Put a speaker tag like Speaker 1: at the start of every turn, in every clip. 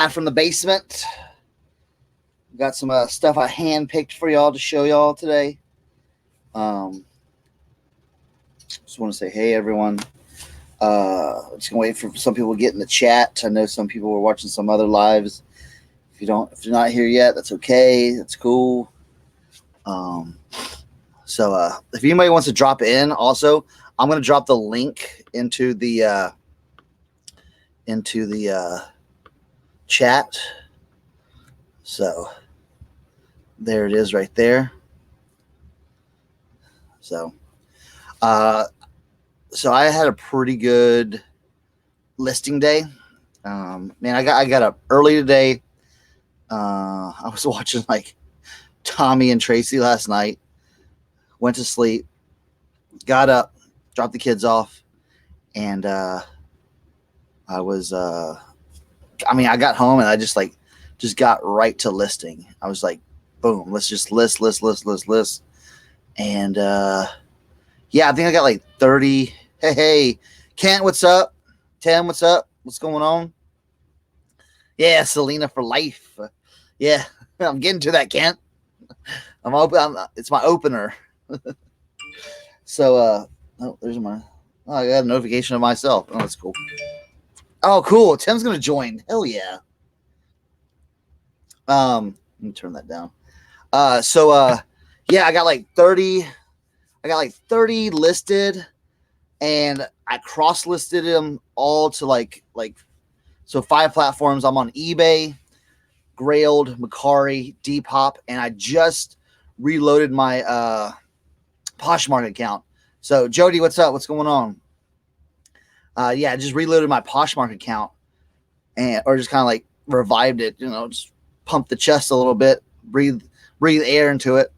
Speaker 1: Out from the basement. Got some stuff I handpicked for y'all to show y'all today. Just want to say, hey everyone. Just gonna wait for some people to get in the chat. I know some people were watching some other lives. If you're not here yet, that's okay. That's cool. So if anybody wants to drop in, also, I'm gonna drop the link into the chat. So there it is right there. So I had a pretty good listing day. Man, I got up early today. I was watching like Tommy and Tracy last night. Went to sleep, got up, dropped the kids off, and I got home and I just got right to listing. I was like, boom, let's just list. And yeah, I think I got like 30. Hey, Kent, what's up? Tim, what's up? What's going on? Yeah, Selena for life. Yeah, I'm getting to that, Kent. I'm open. It's my opener. So, there's I got a notification of myself. Oh, that's cool. Oh, cool. Tim's gonna join. Hell yeah. Let me turn that down. Yeah, I got like 30. I got like 30 listed, and I cross-listed them all to so 5 platforms. I'm on eBay, Grailed, Macari, Depop, and I just reloaded my Poshmark account. So Jody, what's up? What's going on? Yeah, I just reloaded my Poshmark account or just kind of like revived it, just pump the chest a little bit, breathe air into it.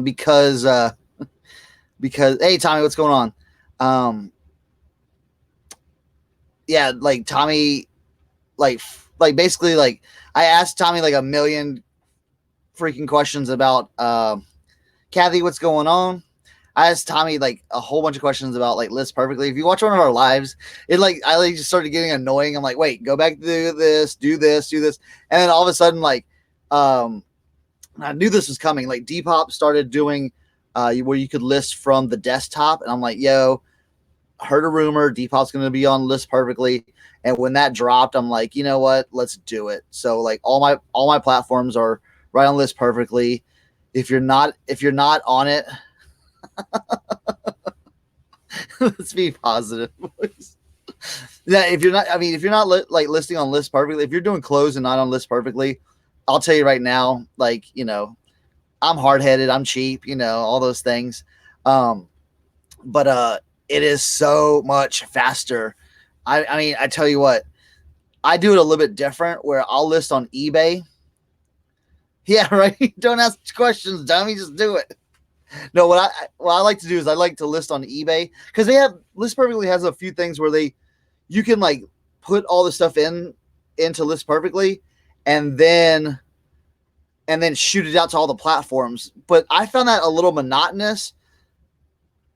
Speaker 1: Because hey Tommy, what's going on? Yeah, like Tommy, like basically like I asked Tommy like a million freaking questions about Kathy, what's going on? I asked Tommy like a whole bunch of questions about like List Perfectly. If you watch one of our lives, I just started getting annoying. I'm like, wait, go back to do this, and then all of a sudden I knew this was coming. Like Depop started doing where you could list from the desktop, and I'm like, yo, heard a rumor Depop's going to be on List Perfectly, and when that dropped, I'm like, you know what, let's do it. So like all my platforms are right on List Perfectly. If you're not on it, let's be positive. Yeah, if you're not listing on List Perfectly, if you're doing close and not on List Perfectly, I'll tell you right now, I'm hard-headed, I'm cheap, all those things. But it is so much faster. I tell you what, I do it a little bit different where I'll list on eBay. Yeah, right. Don't ask questions, dummy. Just do it. No, what I like to do is I like to list on eBay because List Perfectly has a few things where you can like put all the stuff into List Perfectly and then shoot it out to all the platforms. But I found that a little monotonous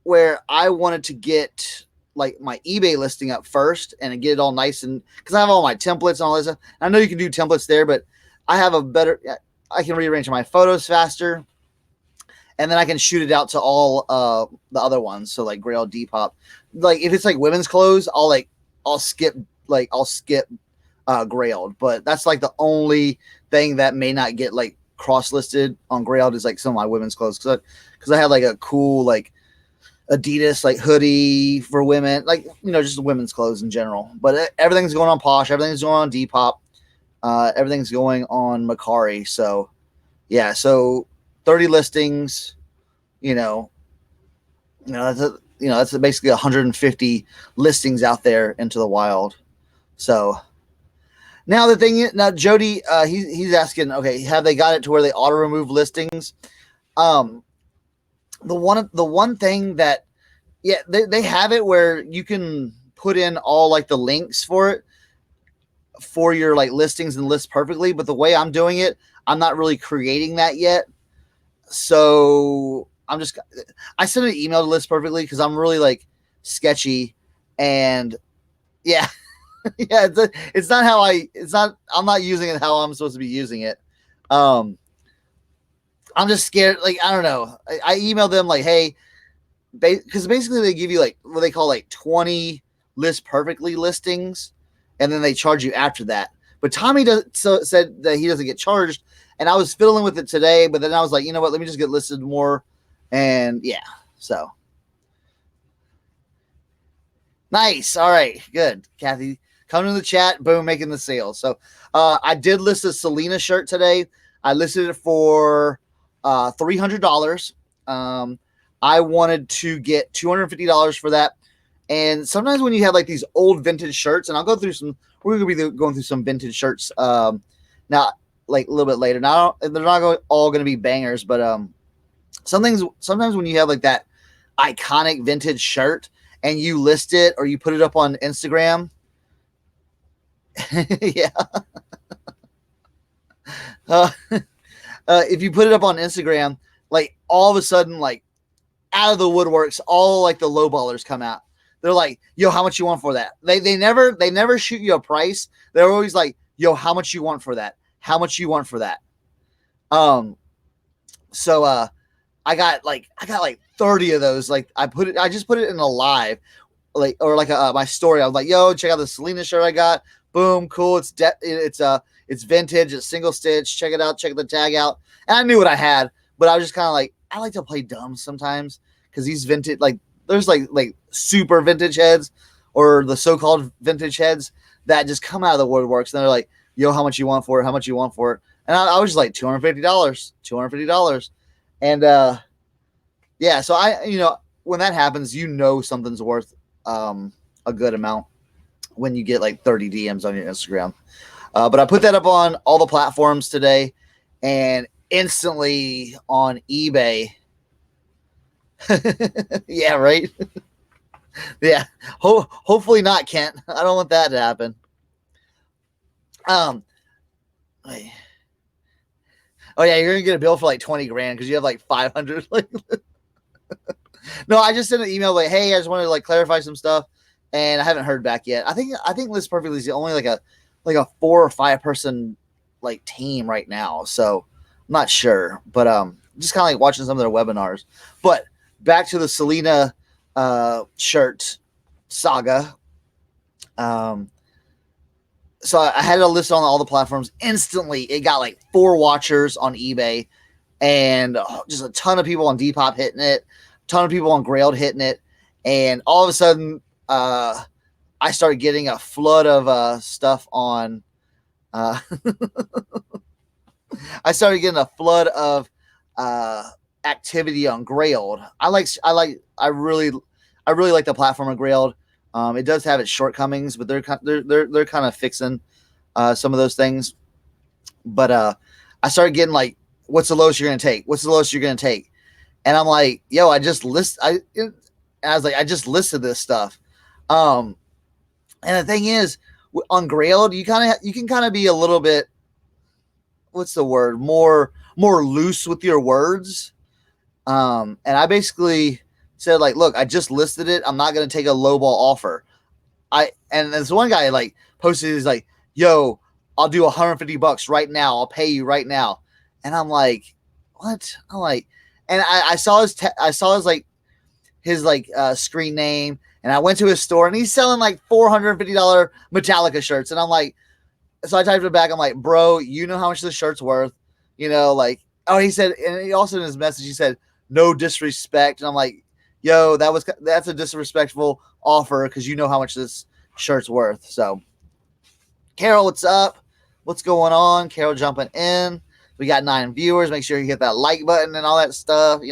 Speaker 1: where I wanted to get like my eBay listing up first and get it all nice, and because I have all my templates and all this stuff. I know you can do templates there, but I can rearrange my photos faster, and then I can shoot it out to all the other ones. So like Grail, Depop. Like if it's like women's clothes, I'll skip Grailed, but that's like the only thing that may not get like cross-listed on Grailed is like some of my women's clothes because I had like a cool like Adidas like hoodie for women, like just women's clothes in general. But everything's going on Posh, everything's going on Depop, everything's going on Macari. So yeah, so 30 listings, that's basically 150 listings out there into the wild. So now Jody, he's asking, okay, have they got it to where they auto remove listings? The one thing that, yeah, they have it where you can put in all like the links for it for your like listings and List Perfectly. But the way I'm doing it, I'm not really creating that yet. So I sent an email to List Perfectly because I'm really like sketchy, and yeah. Yeah, it's not how I'm not using it how I'm supposed to be using it. Um, I'm just scared. Like, I don't know. I emailed them like, hey, because basically they give you like what they call like 20 list perfectly listings, and then they charge you after that. But Tommy said that he doesn't get charged, and I was fiddling with it today, but then I was like, you know what? Let me just get listed more, and yeah, so nice. All right, good, Kathy. Come to the chat, boom, making the sale. So I did list a Selena shirt today. I listed it for $300. I wanted to get $250 for that. And sometimes when you have like these old vintage shirts, and I'll go through some, we're going to be going through some vintage shirts now, like a little bit later. Now, they're not all going to be bangers, but sometimes when you have like that iconic vintage shirt and you list it or you put it up on Instagram, yeah. If you put it up on Instagram, like all of a sudden, like out of the woodworks, all like the lowballers come out. They're like, yo, how much you want for that? They never shoot you a price. They're always like, yo, how much you want for that? How much you want for that? So I got like 30 of those. Like I just put it in a live, like, or like my story. I was like, yo, check out the Selena shirt I got. Boom, cool. It's vintage. It's single stitch. Check it out. Check the tag out. And I knew what I had, but I was just kind of like, I like to play dumb sometimes because these vintage, like, there's like super vintage heads or the so-called vintage heads that just come out of the woodworks and they're like, yo, how much you want for it? How much you want for it? And I was just like, $250. And yeah, so when that happens, something's worth a good amount when you get like 30 DMs on your Instagram. But I put that up on all the platforms today, and instantly on eBay. Yeah, right. Yeah. Hopefully not, Kent. I don't want that to happen. Oh yeah, you're gonna get a bill for like 20 grand because you have like 500. No, I just sent an email like, hey, I just wanted to like clarify some stuff, and I haven't heard back yet. I think List Perfectly is only like a 4 or 5 person like team right now, so I'm not sure, but just kind of like watching some of their webinars. But back to the Selena shirt saga. So I had it listed on all the platforms. Instantly, it got like 4 watchers on eBay, and just a ton of people on Depop hitting it, a ton of people on Grailed hitting it, and all of a sudden, I started getting a flood of stuff on. I started getting a flood of activity on Grailed. I really like the platform of Grailed. It does have its shortcomings, but they're kind of fixing some of those things. But I started getting like, what's the lowest you're gonna take? What's the lowest you're gonna take? And I'm like, yo, I just listed this stuff. And the thing is, on Grailed, you can kind of be a little bit, what's the word, more loose with your words. And I basically said like, look, I just listed it. I'm not going to take a lowball offer. And this one guy like posted, he's like, yo, I'll do $150 right now. I'll pay you right now. And I'm like, what? I'm like, and I saw his screen name, and I went to his store, and he's selling like $450 Metallica shirts. And I'm like, so I typed it back. I'm like, bro, you know how much this shirt's worth? Like, oh, he said, and he also in his message, he said, no disrespect. And I'm like, yo, that's a disrespectful offer because you know how much this shirt's worth. So, Carol, what's up? What's going on? Carol jumping in. We got 9 viewers. Make sure you hit that like button and all that stuff,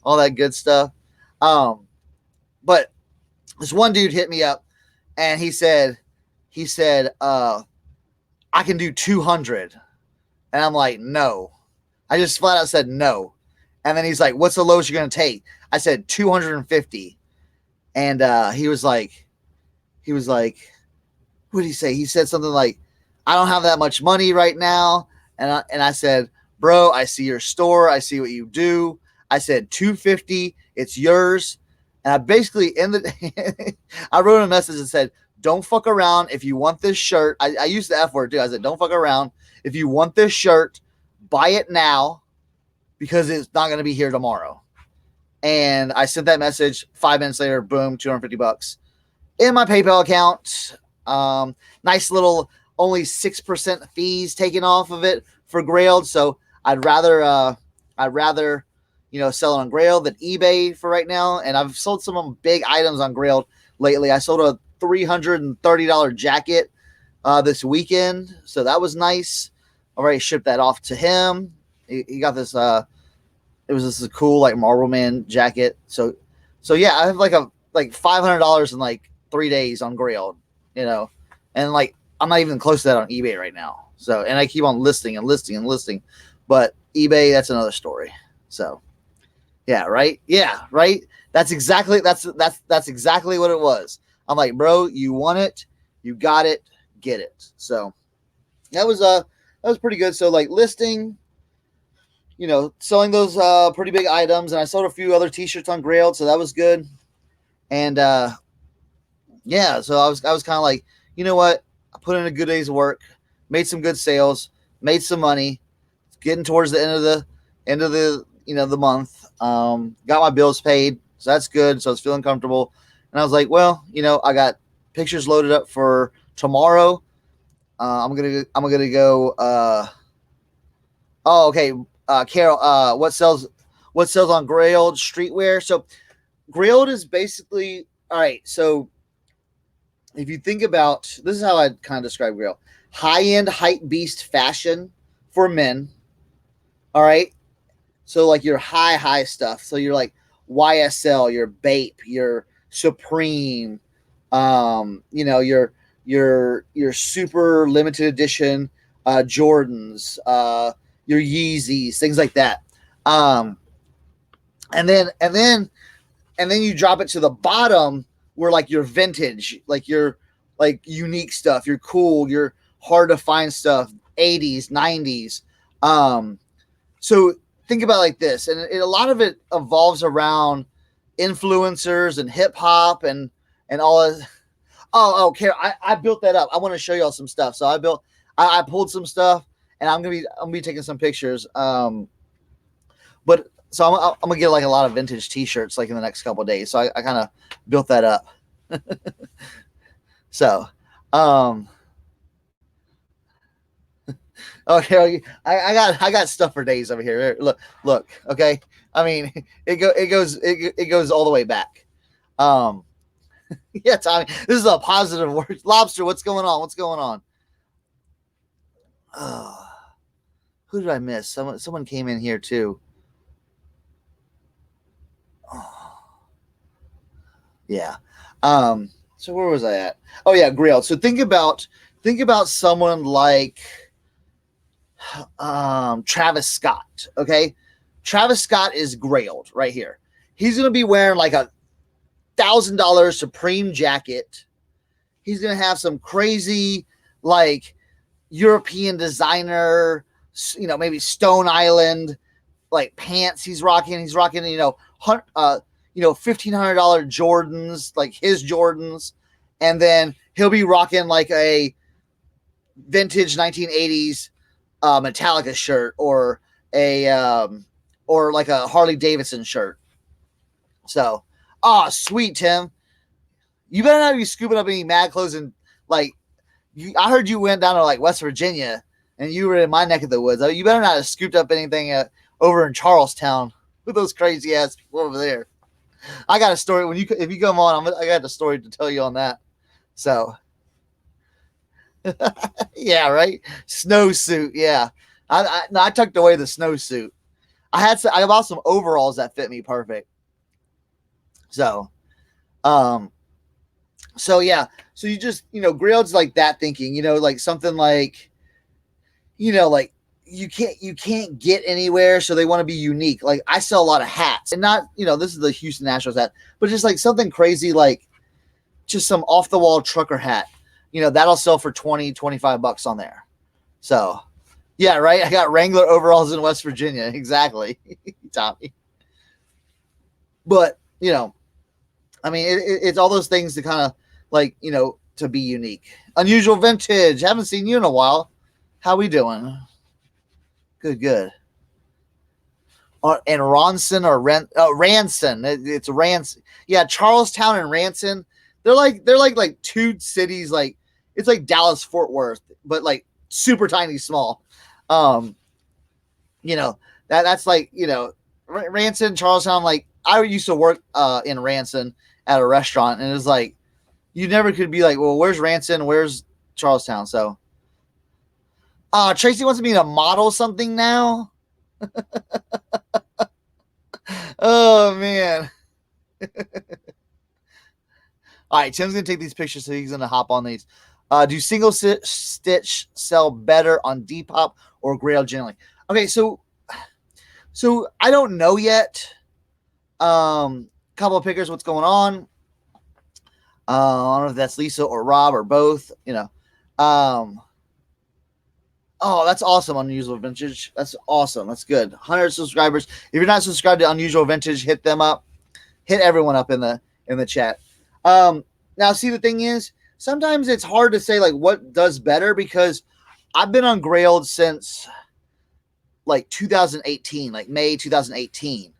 Speaker 1: all that good stuff. But this one dude hit me up, and he said, I can do 200. And I'm like, no. I just flat out said no. And then he's like, what's the lowest you're going to take? I said 250. And he was like, what did he say? He said something like, I don't have that much money right now. And I said, bro, I see your store. I see what you do. I said 250. It's yours. And I basically I wrote a message that said, don't fuck around. If you want this shirt, I used the F word too. I said, don't fuck around. If you want this shirt, buy it now because it's not going to be here tomorrow. And I sent that message. 5 minutes later, boom, $250 in my PayPal account. Nice little, only 6% fees taken off of it for Grailed. So I'd rather, sell it on Grailed than eBay for right now. And I've sold some big items on Grailed lately. I sold a $330 jacket this weekend, so that was nice. I already shipped that off to him. He got this. It was this cool like Marvel Man jacket. So yeah, I have like $500 in like 3 days on Grailed, and like I'm not even close to that on eBay right now. So, and I keep on listing, but eBay, that's another story. So yeah, right. That's exactly what it was. I'm like, bro, you want it, you got it, get it. So that was pretty good. So like listing, selling those pretty big items, and I sold a few other t-shirts on Grailed, so that was good. And yeah, so I was kind of like, you know what? I put in a good day's work, made some good sales, made some money, getting towards the end of the month. Got my bills paid, so that's good. So I was feeling comfortable. And I was like, well, I got pictures loaded up for tomorrow. I'm gonna go. Okay, Carol. What sells on Grailed streetwear? So Grailed is basically all right. So if you think about, this is how I kind of describe Grailed: high-end hype beast fashion for men. All right. So like your high stuff. So you're like YSL, your Bape, your Supreme, your super limited edition Jordans, your Yeezys, things like that. And then you drop it to the bottom where like your vintage, like your like unique stuff, your cool, your hard to find stuff, 80s, 90s. So think about it like this, and a lot of it evolves around influencers and hip hop and all of. Oh, Carol, I built that up. I want to show y'all some stuff. So I pulled some stuff, and I'm gonna be taking some pictures. But so I'm gonna get like a lot of vintage T-shirts like in the next couple of days. So I kind of built that up. So, okay, I got stuff for days over here. Look. Okay, I mean it goes all the way back. Yeah, Tommy, this is a positive word. Lobster, what's going on? Who did I miss? Someone came in here too. Yeah. So where was I at? Oh yeah, Grailed. So think about someone like Travis Scott. Okay, Travis Scott is Grailed right here. He's gonna be wearing like a $1,000 Supreme jacket. He's gonna have some crazy like European designer, maybe Stone Island like pants. He's rocking $1,500 Jordans, like his Jordans, and then he'll be rocking like a vintage 1980s Metallica shirt or like a Harley Davidson shirt. So, sweet, Tim. You better not be scooping up any mad clothes and like. I heard you went down to like West Virginia and you were in my neck of the woods. You better not have scooped up anything over in Charlestown with those crazy ass people over there. I got a story if you come on. I got a story to tell you on that. So, yeah, right. Snowsuit, yeah. I tucked away the snowsuit. I bought some overalls that fit me perfect. So, so yeah, so you just Grailed's like that thinking, like something like, like you can't get anywhere, so they want to be unique. Like I sell a lot of hats, and not this is the Houston Nationals hat, but just like something crazy, like just some off the wall trucker hat, that'll sell for $20-$25 on there. So yeah, right. I got Wrangler overalls in West Virginia, exactly, Tommy. But I mean, it's all those things to kind of like, to be unique. Unusual Vintage. Haven't seen you in a while. How we doing? Good. And Ronson or Ranson. It's Ranson. Yeah, Charlestown and Ranson. They're like two cities. Like it's like Dallas Fort Worth, but like super tiny, small. That's like Ranson, Charlestown. Like I used to work in Ranson at a restaurant, and it was like you never could be like, well, where's Ranson? Where's Charlestown? So, Tracy wants me to model something now. Oh man. All right, Tim's gonna take these pictures, so he's gonna hop on these. Do single stitch sell better on Depop or Grail generally? Okay, so I don't know yet. Couple of pickers, what's going on? I don't know if that's Lisa or Rob or both. Oh, that's awesome, Unusual Vintage. That's awesome. That's good. 100 subscribers. If you're not subscribed to Unusual Vintage, hit them up. Hit everyone up in the chat. Now, see, the thing is, sometimes it's hard to say like what does better because I've been on Grailed since like 2018, like May 2018.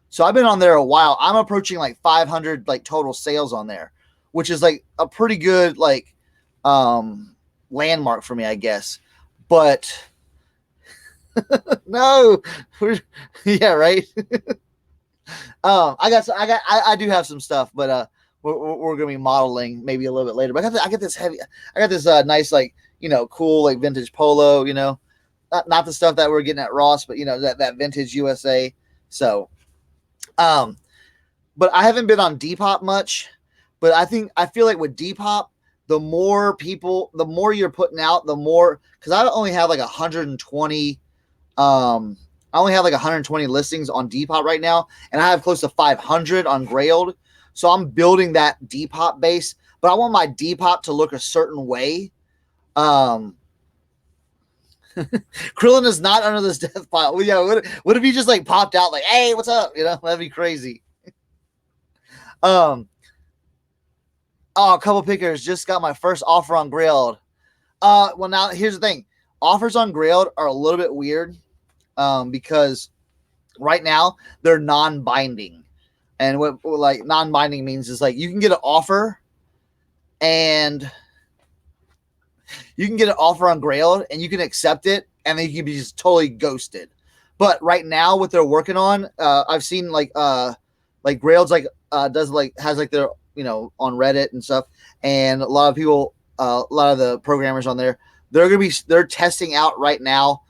Speaker 1: So I've been on there a while. I'm approaching like 500 like total sales on there, which is like a pretty good like landmark for me, I guess. But no, yeah, right. I do have some stuff, but we're gonna be modeling maybe a little bit later. But I got this nice like cool like vintage polo, not the stuff that we're getting at Ross, but that vintage USA. So, but I haven't been on Depop much, but I feel like with Depop, the more you're putting out, the more, because I only have like 120. I only have like 120 listings on Depop right now, and I have close to 500 on Grailed. So I'm building that Depop base, but I want my Depop to look a certain way. Krillin is not under this death pile. Yeah, what if he just like popped out like, hey, what's up? That'd be crazy. A couple pickers just got my first offer on Grailed. Well, now here's the thing. Offers on Grailed are a little bit weird because right now they're non-binding. And what like non-binding means is like you can get an offer and you can get an offer on Grailed and you can accept it and then you can be just totally ghosted. But right now what they're working on, I've seen like Grailed's like does like has like their on Reddit and stuff, and a lot of people, a lot of the programmers on there, they're testing out right now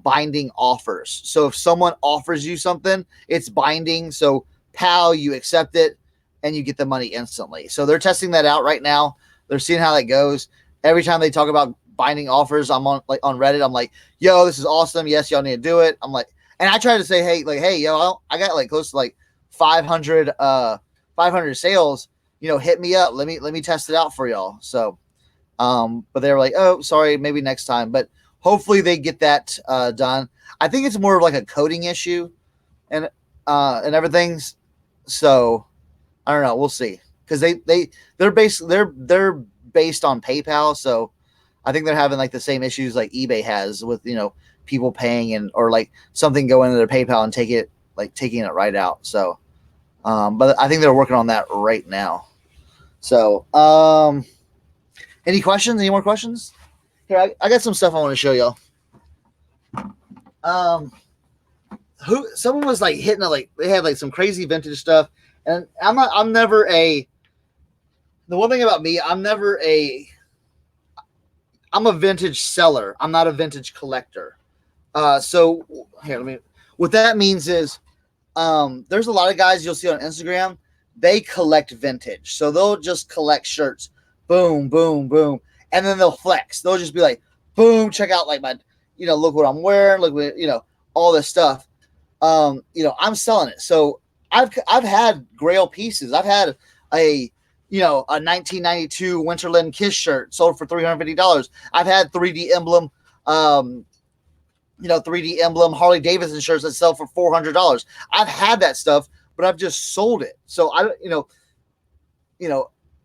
Speaker 1: binding offers. So if someone offers you something, it's binding. So pal, you accept it and you get the money instantly. So they're testing that out right now. They're seeing how that goes. Every time they talk about binding offers, I'm on Reddit. I'm like, yo, this is awesome. Yes, y'all need to do it. I'm like, and I try to say, hey, yo, I got like close to like 500 sales. Hit me up. Let me test it out for y'all. So, but they were like, oh, sorry, maybe next time. But hopefully they get that done. I think it's more of like a coding issue and everything. So I don't know. We'll see. Cause they're based on PayPal. So I think they're having like the same issues like eBay has with, people paying or like something going into their PayPal and taking it right out. So, but I think they're working on that right now. So, any questions? Any more questions? Here, I got some stuff I want to show y'all. Someone was like hitting they had like some crazy vintage stuff, and I'm never the one thing about me, I'm a vintage seller. I'm not a vintage collector. So here, what that means is, there's a lot of guys you'll see on Instagram, they collect vintage. So they'll just collect shirts, boom, boom, boom. And then they'll flex. They'll just be like, boom, check out like my, look what I'm wearing, look what, all this stuff. I'm selling it. So I've had Grail pieces. I've had a 1992 Winterland Kiss shirt sold for $350. I've had 3D Emblem, 3D Emblem Harley Davidson shirts that sell for $400. I've had that stuff, but I've just sold it. So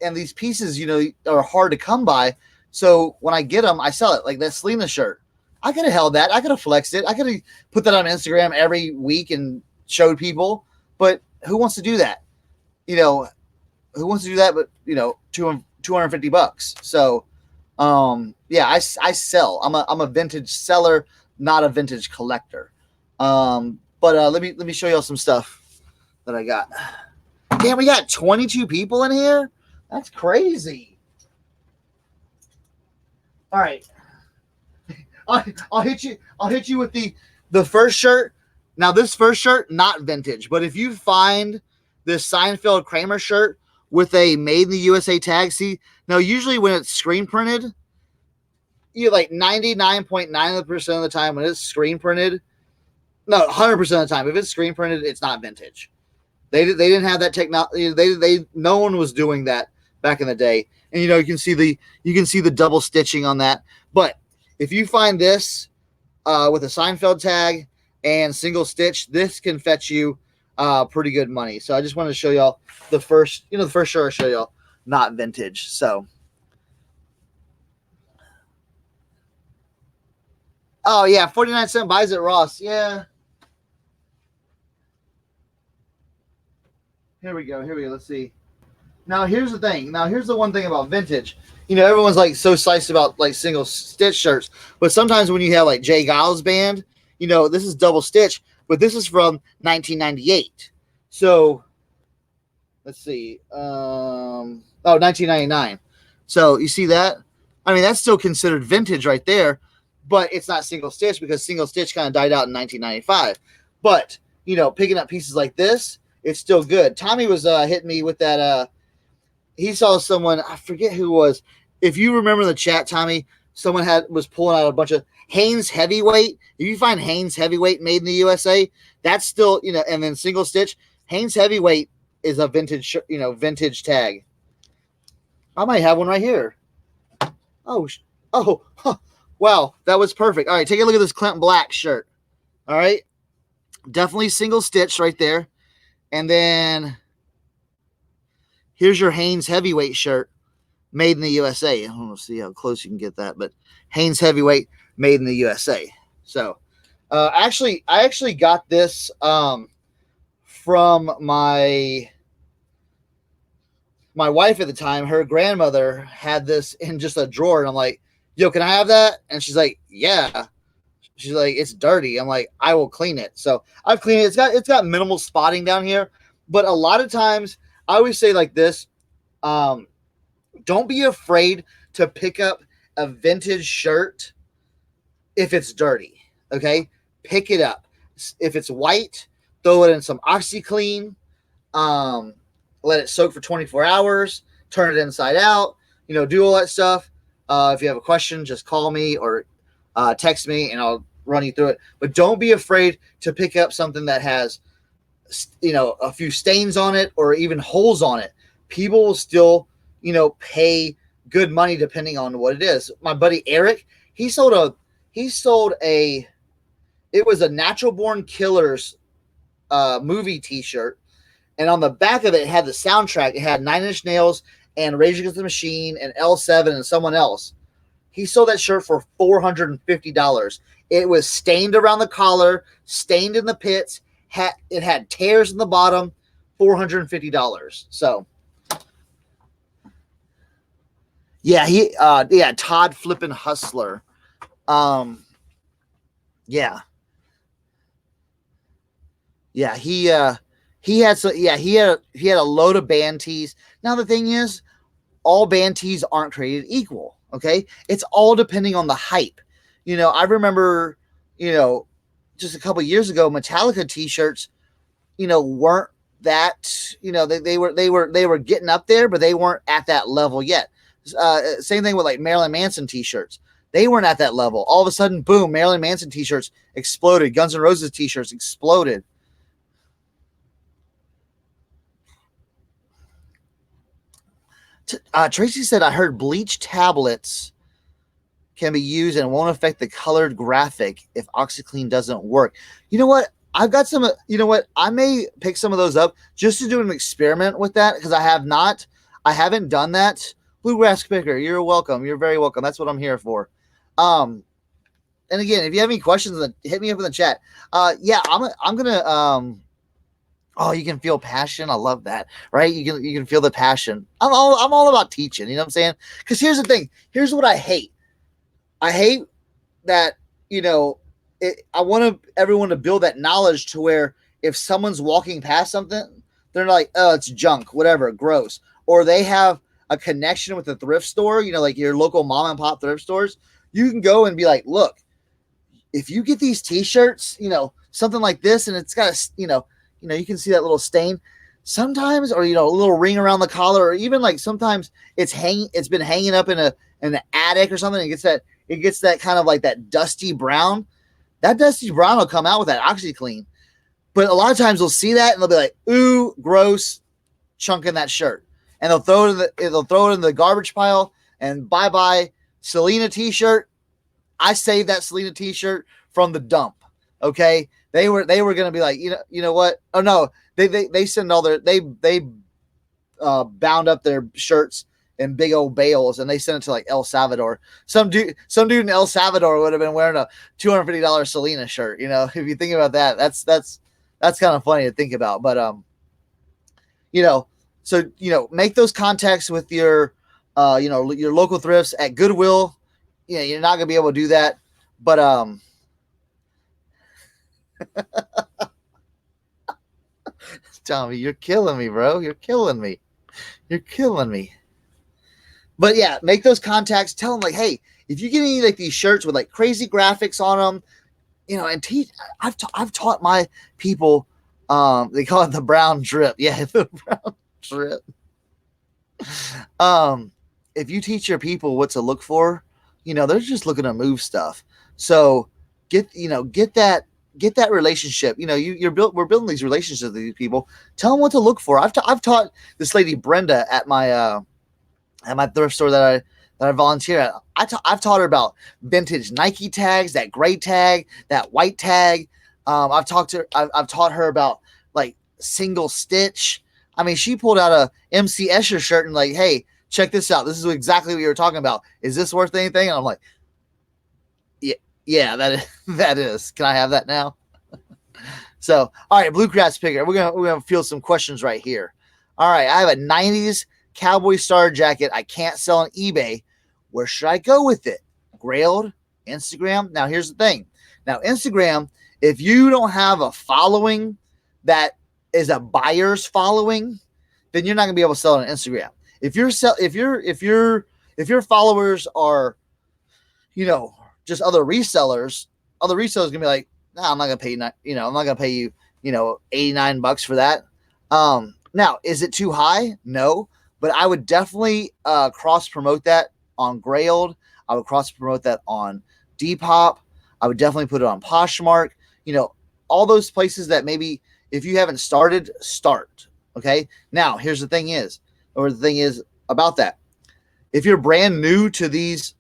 Speaker 1: and these pieces, are hard to come by. So when I get them, I sell it. Like that Selena shirt, I could have held that. I could have flexed it. I could have put that on Instagram every week and showed people. But who wants to do that? Who wants to do that? But $250. So, yeah, I sell. I'm a vintage seller, not a vintage collector. But let me show y'all some stuff that I got. Damn, we got 22 people in here. That's crazy. All right, I'll hit you with the first shirt. Now, this first shirt, not vintage, but if you find this Seinfeld Kramer shirt with a made in the USA tag, see, now usually when it's screen printed, you like 99.9% of the time when it's screen printed, no, 100% of the time, if it's screen printed, it's not vintage. They didn't have that technology. No one was doing that back in the day. And you can see the double stitching on that. But if you find this with a Seinfeld tag and single stitch, this can fetch you pretty good money. So I just wanted to show y'all the first shirt I show y'all, not vintage. So, oh yeah, 49-cent buys at Ross. Yeah. Here we go. Let's see. Now here's the thing. Here's the one thing about vintage. Everyone's like so sliced about like single stitch shirts, but sometimes when you have like Jay Giles band, this is double stitch, but this is from 1998. So let's see. 1999. So you see that? I mean, that's still considered vintage right there, but it's not single stitch because single stitch kind of died out in 1995. But, picking up pieces like this, it's still good. Tommy was hitting me with that. He saw someone, I forget who it was. If you remember the chat, Tommy, someone was pulling out a bunch of Hanes Heavyweight. If you find Hanes Heavyweight made in the USA, that's still, and then single stitch. Hanes Heavyweight is a vintage, vintage tag. I might have one right here. Oh, huh. Wow, that was perfect. All right, take a look at this Clint Black shirt. All right, definitely single stitch right there. And then here's your Hanes Heavyweight shirt made in the USA. I don't know, see how close you can get that, but Hanes Heavyweight made in the USA. So I actually got this from my wife at the time. Her grandmother had this in just a drawer, and I'm like, yo, can I have that? And she's like, yeah. She's like, it's dirty. I'm like, I will clean it. So I've cleaned it. It's got minimal spotting down here, but a lot of times I always say like this, don't be afraid to pick up a vintage shirt if it's dirty. Okay, pick it up. If it's white, throw it in some OxyClean. Let it soak for 24 hours. Turn it inside out. Do all that stuff. If you have a question, just call me or text me, and I'll run you through it. But don't be afraid to pick up something that has, a few stains on it or even holes on it. People will still, pay good money depending on what it is. My buddy Eric, it was a Natural Born Killers movie t-shirt. And on the back of it had the soundtrack. It had Nine Inch Nails and Rage Against the Machine and L7 and someone else. He sold that shirt for $450. It was stained around the collar, stained in the pits. It had tears in the bottom. $450. So, yeah, Todd Flippin' Hustler. Yeah, he had a load of band tees. Now the thing is, all band tees aren't created equal. Okay, it's all depending on the hype. I remember, just a couple years ago, Metallica t-shirts, weren't that, they were getting up there, but they weren't at that level yet. Same thing with like Marilyn Manson t-shirts. They weren't at that level. All of a sudden, boom, Marilyn Manson t-shirts exploded. Guns N' Roses t-shirts exploded. Tracy said, I heard bleach tablets can be used and won't affect the colored graphic if OxyClean doesn't work. You know what? I've got I may pick some of those up just to do an experiment with that because I have not. I haven't done that. Bluegrass Picker, you're welcome. You're very welcome. That's what I'm here for. And again, if you have any questions, hit me up in the chat. Yeah, I'm gonna Oh, you can feel passion. I love that. Right? You can feel the passion. I'm all about teaching. You know what I'm saying? Because here's the thing. Here's what I hate. I hate that I want everyone to build that knowledge to where if someone's walking past something, they're like, oh, it's junk, whatever, gross, or they have a connection with the thrift store, like your local mom and pop thrift stores. You can go and be like, look, if you get these T-shirts, something like this, and it's got a, you can see that little stain sometimes, or a little ring around the collar, or even like sometimes it's been hanging up in an attic or something. It gets that kind of like that dusty brown. That dusty brown will come out with that OxyClean. But a lot of times they'll see that and they'll be like, ooh, gross, chunk in that shirt. And they'll throw it in the garbage pile, and bye-bye Selena t-shirt. I saved that Selena t-shirt from the dump. Okay. They were going to be like, you know what? Oh no, they send all they bound up their shirts in big old bales, and they sent it to like El Salvador. Some dude in El Salvador would have been wearing a $250 Selena shirt. If you think about that, that's kind of funny to think about. But so make those contacts with your your local thrifts at Goodwill. You're not gonna be able to do that, but Tommy, you're killing me, bro. You're killing me. But yeah, make those contacts. Tell them like, hey, if you get any like these shirts with like crazy graphics on them, and teach. I've taught my people. They call it the brown drip. Yeah, the brown drip. If you teach your people what to look for, they're just looking to move stuff. So get that relationship. We're building these relationships with these people. Tell them what to look for. I've taught this lady Brenda at my thrift store that I volunteer at. I've taught her about vintage Nike tags, that gray tag, that white tag. I've taught her about like single stitch. I mean, she pulled out a MC Escher shirt and like, hey, check this out. This is exactly what you were talking about. Is this worth anything? And I'm like, yeah, that is. Can I have that now? So, all right, Bluegrass Picker. We're gonna field some questions right here. All right, I have a 90s Cowboy Star jacket I can't sell on eBay. Where should I go with it? Grailed, Instagram. Now, here's the thing. Now, Instagram, if you don't have a following that is a buyer's following, then you're not gonna be able to sell it on Instagram. If your followers are, just other resellers gonna be like, nah, I'm not gonna pay you. I'm not gonna pay you, $89 for that. Now, is it too high? No, but I would definitely cross promote that on Grailed. I would cross promote that on Depop. I would definitely put it on Poshmark. All those places that maybe if you haven't started, start. Okay. Now, here's the thing is about that. If you're brand new to these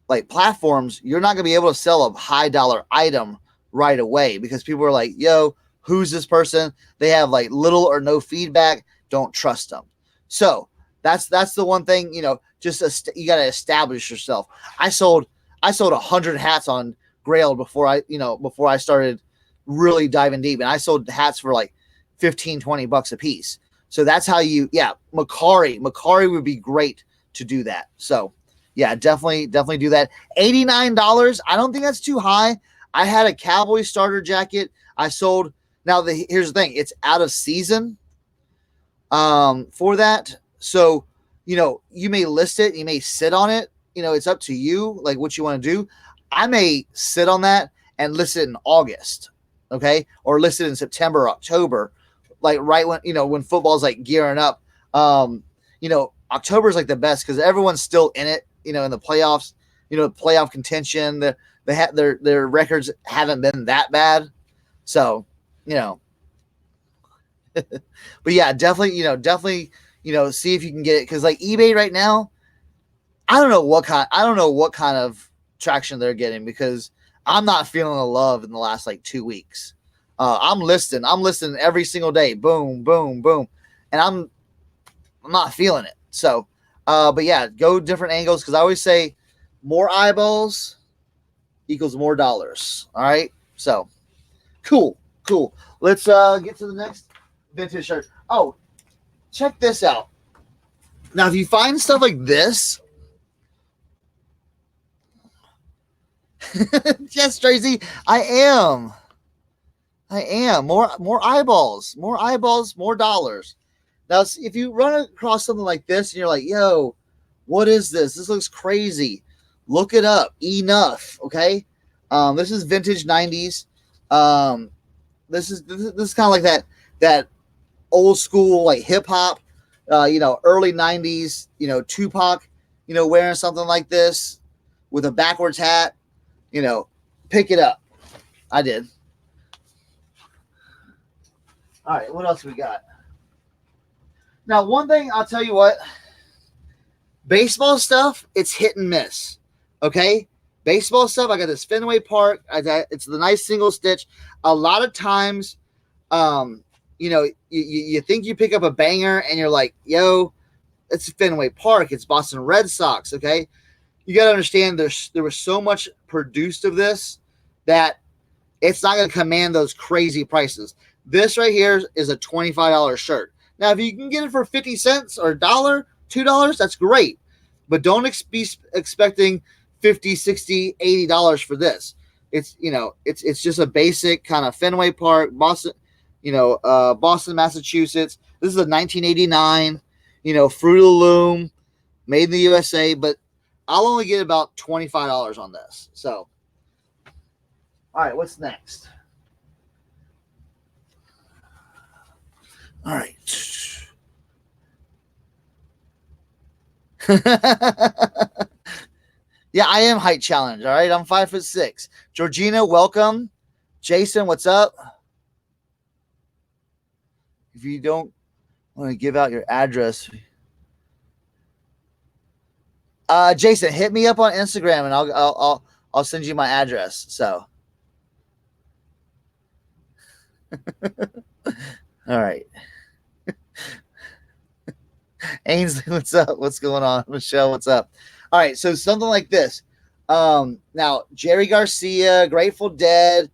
Speaker 1: like platforms, you're not gonna be able to sell a high dollar item right away because people are like, yo, who's this person? They have like little or no feedback. Don't trust them. So that's the one thing, you got to establish yourself. I sold 100 hats on Grail before I started really diving deep, and I sold hats for like $15-$20 a piece. So that's how Macari would be great to do that. So yeah, definitely do that. $89. I don't think that's too high. I had a Cowboy starter jacket I sold. Now here's the thing. It's out of season for that. So, you may list it, you may sit on it. It's up to you, like what you want to do. I may sit on that and list it in August. Okay. Or list it in September, October, like right when football's like gearing up. October is like the best because everyone's still in it, in the playoffs, playoff contention. Their records haven't been that bad. So, but yeah, definitely, see if you can get it. Cause like eBay right now, I don't know what kind of traction they're getting because I'm not feeling the love in the last like 2 weeks. I'm listing every single day. Boom, boom, boom, and I'm not feeling it. So, but yeah, go different angles because I always say more eyeballs equals more dollars. All right, so cool, cool. Let's get to the next vintage shirt. Oh, check this out. Now, if you find stuff like this, yes, Tracy, I am more eyeballs, more dollars. Now, if you run across something like this and you're like, "Yo, what is this? This looks crazy." Look it up. Enough, okay? This is vintage '90s. Um, this is kind of like that old school like hip hop. Early '90s. Tupac. Wearing something like this with a backwards hat. Pick it up. I did. All right, what else we got? Now, one thing I'll tell you what, baseball stuff, it's hit and miss. Okay? Baseball stuff, I got this Fenway Park. It's the nice single stitch. A lot of times, you think you pick up a banger and you're like, yo, it's Fenway Park. It's Boston Red Sox. Okay? You got to understand there was so much produced of this that it's not going to command those crazy prices. This right here is a $25 shirt. Now, if you can get it for 50 cents or $1, $2, that's great. But don't be expecting 50, 60, $80 for this. It's just a basic kind of Fenway Park, Boston, Boston, Massachusetts. This is a 1989, Fruit of the Loom, made in the USA, but I'll only get about $25 on this. So, all right, what's next? All right. Yeah, I am height challenged. All right, I'm 5'6". Georgina, welcome. Jason, what's up? If you don't want to give out your address, Jason, hit me up on Instagram and I'll send you my address. So, all right. Ainsley, what's up? What's going on? Michelle, what's up? All right, so something like this. Now, Jerry Garcia, Grateful Dead.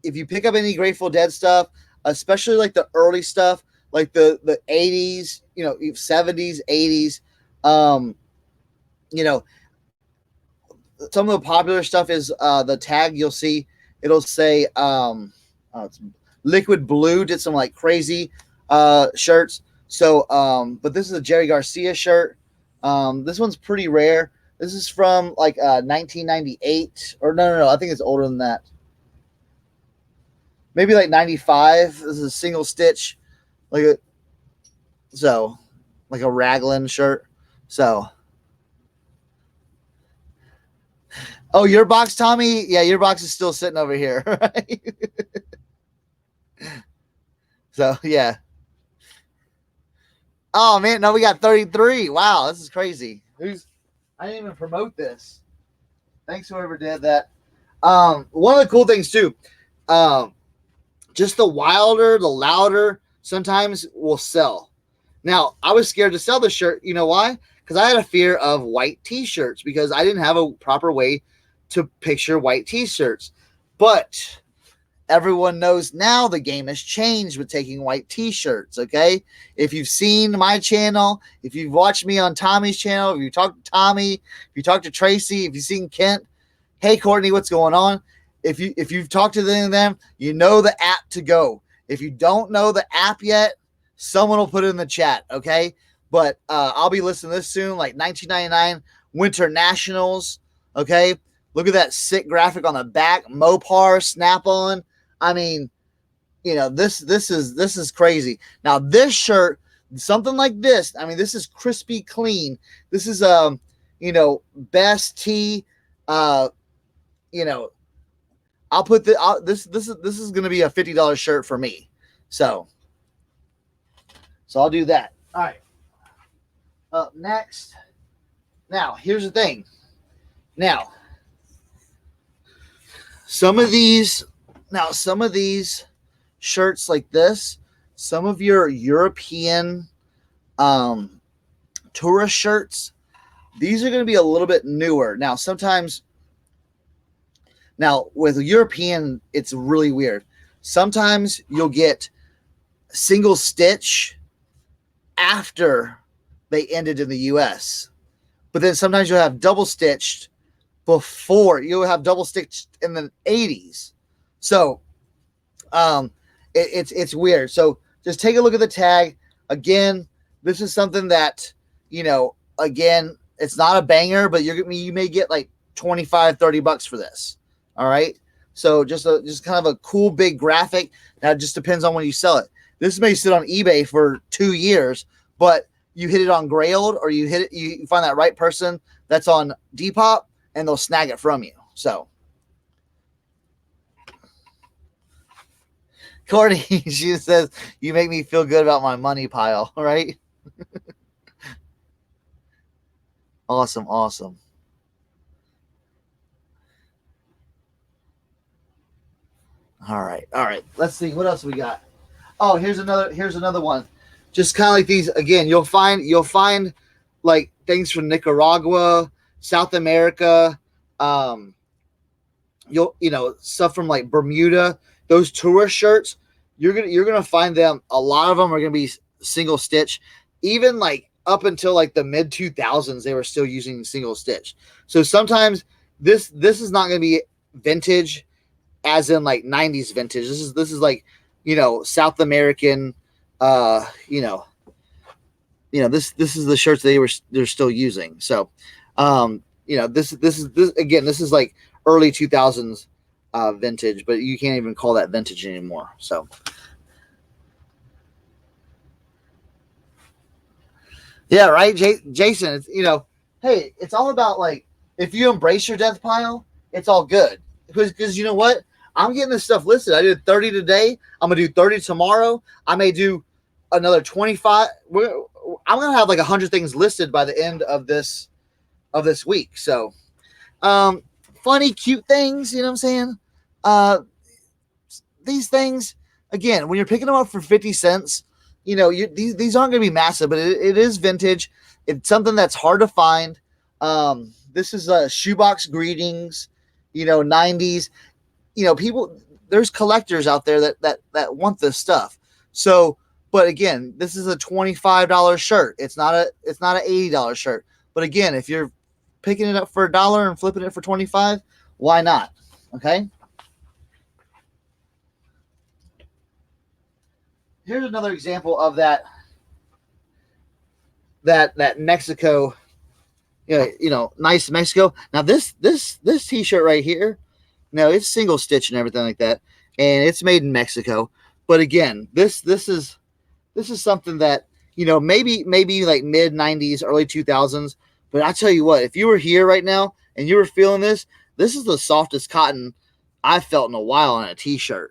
Speaker 1: If you pick up any Grateful Dead stuff, especially like the early stuff, like the 80s, 70s, 80s, some of the popular stuff is the tag you'll see. It'll say it's Liquid Blue did some like crazy shirts. So, but this is a Jerry Garcia shirt. This one's pretty rare. This is from like 1998, or no, I think it's older than that. Maybe like 95. This is a single stitch, like a raglan shirt. So, oh, your box, Tommy. Yeah, your box is still sitting over here, right? So yeah. Oh man, no, we got 33. Wow, this is crazy. I didn't even promote this. Thanks whoever did that. One of the cool things too, just the wilder, the louder sometimes will sell. Now, I was scared to sell the shirt. You know why? Because I had a fear of white t-shirts because I didn't have a proper way to picture white t-shirts. But everyone knows now the game has changed with taking white t-shirts, okay? If you've seen my channel, if you've watched me on Tommy's channel, if you talk to Tommy, if you talk to Tracy, if you've seen Kent, hey, Courtney, what's going on? If you've talked to them, you know the app to go. If you don't know the app yet, someone will put it in the chat, okay? But I'll be listing this soon, like 1999 Winter Nationals, okay? Look at that sick graphic on the back, Mopar, Snap-on. I mean, this is crazy. Now this shirt, something like this. I mean, this is crispy clean. This is best tee. I'll put this is going to be a $50 shirt for me. So I'll do that. All right. Up next. Now, here's the thing. Now, some of these Now, some of these shirts like this, some of your European um, tourist shirts, these are going to be a little bit newer. Now, sometimes, now with European, it's really weird. Sometimes you'll get single stitch after they ended in the US, but then sometimes you'll have double stitched before. You'll have double stitched in the 80s. So um, it's weird. So just take a look at the tag. Again, this is something that, again, it's not a banger, but you may get like 25, $30 for this. All right. So just kind of a cool big graphic. Now it just depends on when you sell it. This may sit on eBay for 2 years, but you hit it on Grailed, or you find that right person that's on Depop, and they'll snag it from you. So Courtney, she says, you make me feel good about my money pile, right? Awesome. All right. Let's see what else we got. Oh, here's another one. Just kind of like these again. You'll find like things from Nicaragua, South America. Um, stuff from like Bermuda. Those tourist shirts, you're gonna find them. A lot of them are gonna be single stitch. Even like up until like the mid 2000s, they were still using single stitch. So sometimes this is not gonna be vintage, as in like 90s vintage. This is like, South American, this is the shirts they're still using. So this is like early 2000s vintage, but you can't even call that vintage anymore. So yeah, right, Jason. It's, hey, it's all about, like, if you embrace your death pile, it's all good, because you know what? I'm getting this stuff listed. I did 30 today. I'm gonna do 30 tomorrow. I may do another 25. I'm gonna have like 100 things listed by the end of this week. So, funny, cute things. You know what I'm saying? Uh, these things, again, when you're picking them up for 50 cents, these aren't going to be massive, but it is vintage. It's something that's hard to find. This is a shoebox greetings, 90s. People, there's collectors out there that want this stuff. So, but again, this is a $25 shirt. It's not an $80 shirt. But again, if you're picking it up for $1 and flipping it for 25, why not? Okay. Here's another example of that Mexico, nice Mexico. Now this t-shirt right here, now it's single stitch and everything like that, and it's made in Mexico. But again, this is something that, maybe like mid 90s, early 2000s. But I tell you what, if you were here right now and you were feeling this is the softest cotton I've felt in a while on a t-shirt.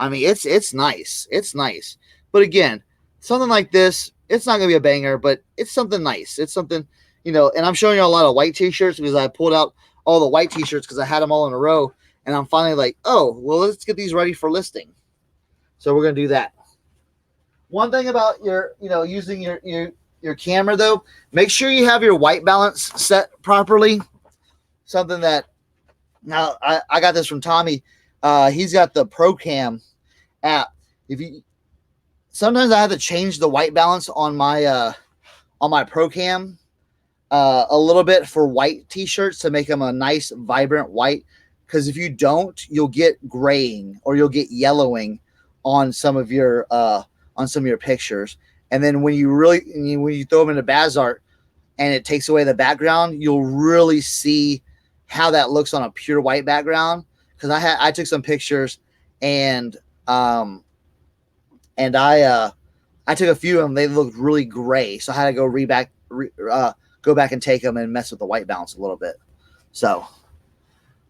Speaker 1: I mean, it's nice. It's nice. But again, something like this, it's not going to be a banger, but it's something nice. It's something, and I'm showing you a lot of white t-shirts because I pulled out all the white t-shirts because I had them all in a row. And I'm finally like, oh, well, let's get these ready for listing. So we're going to do that. One thing about using your camera, though, make sure you have your white balance set properly. Something that, now I got this from Tommy. He's got the ProCam app. Sometimes I have to change the white balance on my ProCam a little bit for white t-shirts to make them a nice vibrant white, because if you don't, you'll get graying or you'll get yellowing on some of your pictures. And then when you throw them into Bazart and it takes away the background, you'll really see how that looks on a pure white background. Because I took some pictures and I took a few of them. They looked really gray, so I had to go back and take them and mess with the white balance a little bit. So,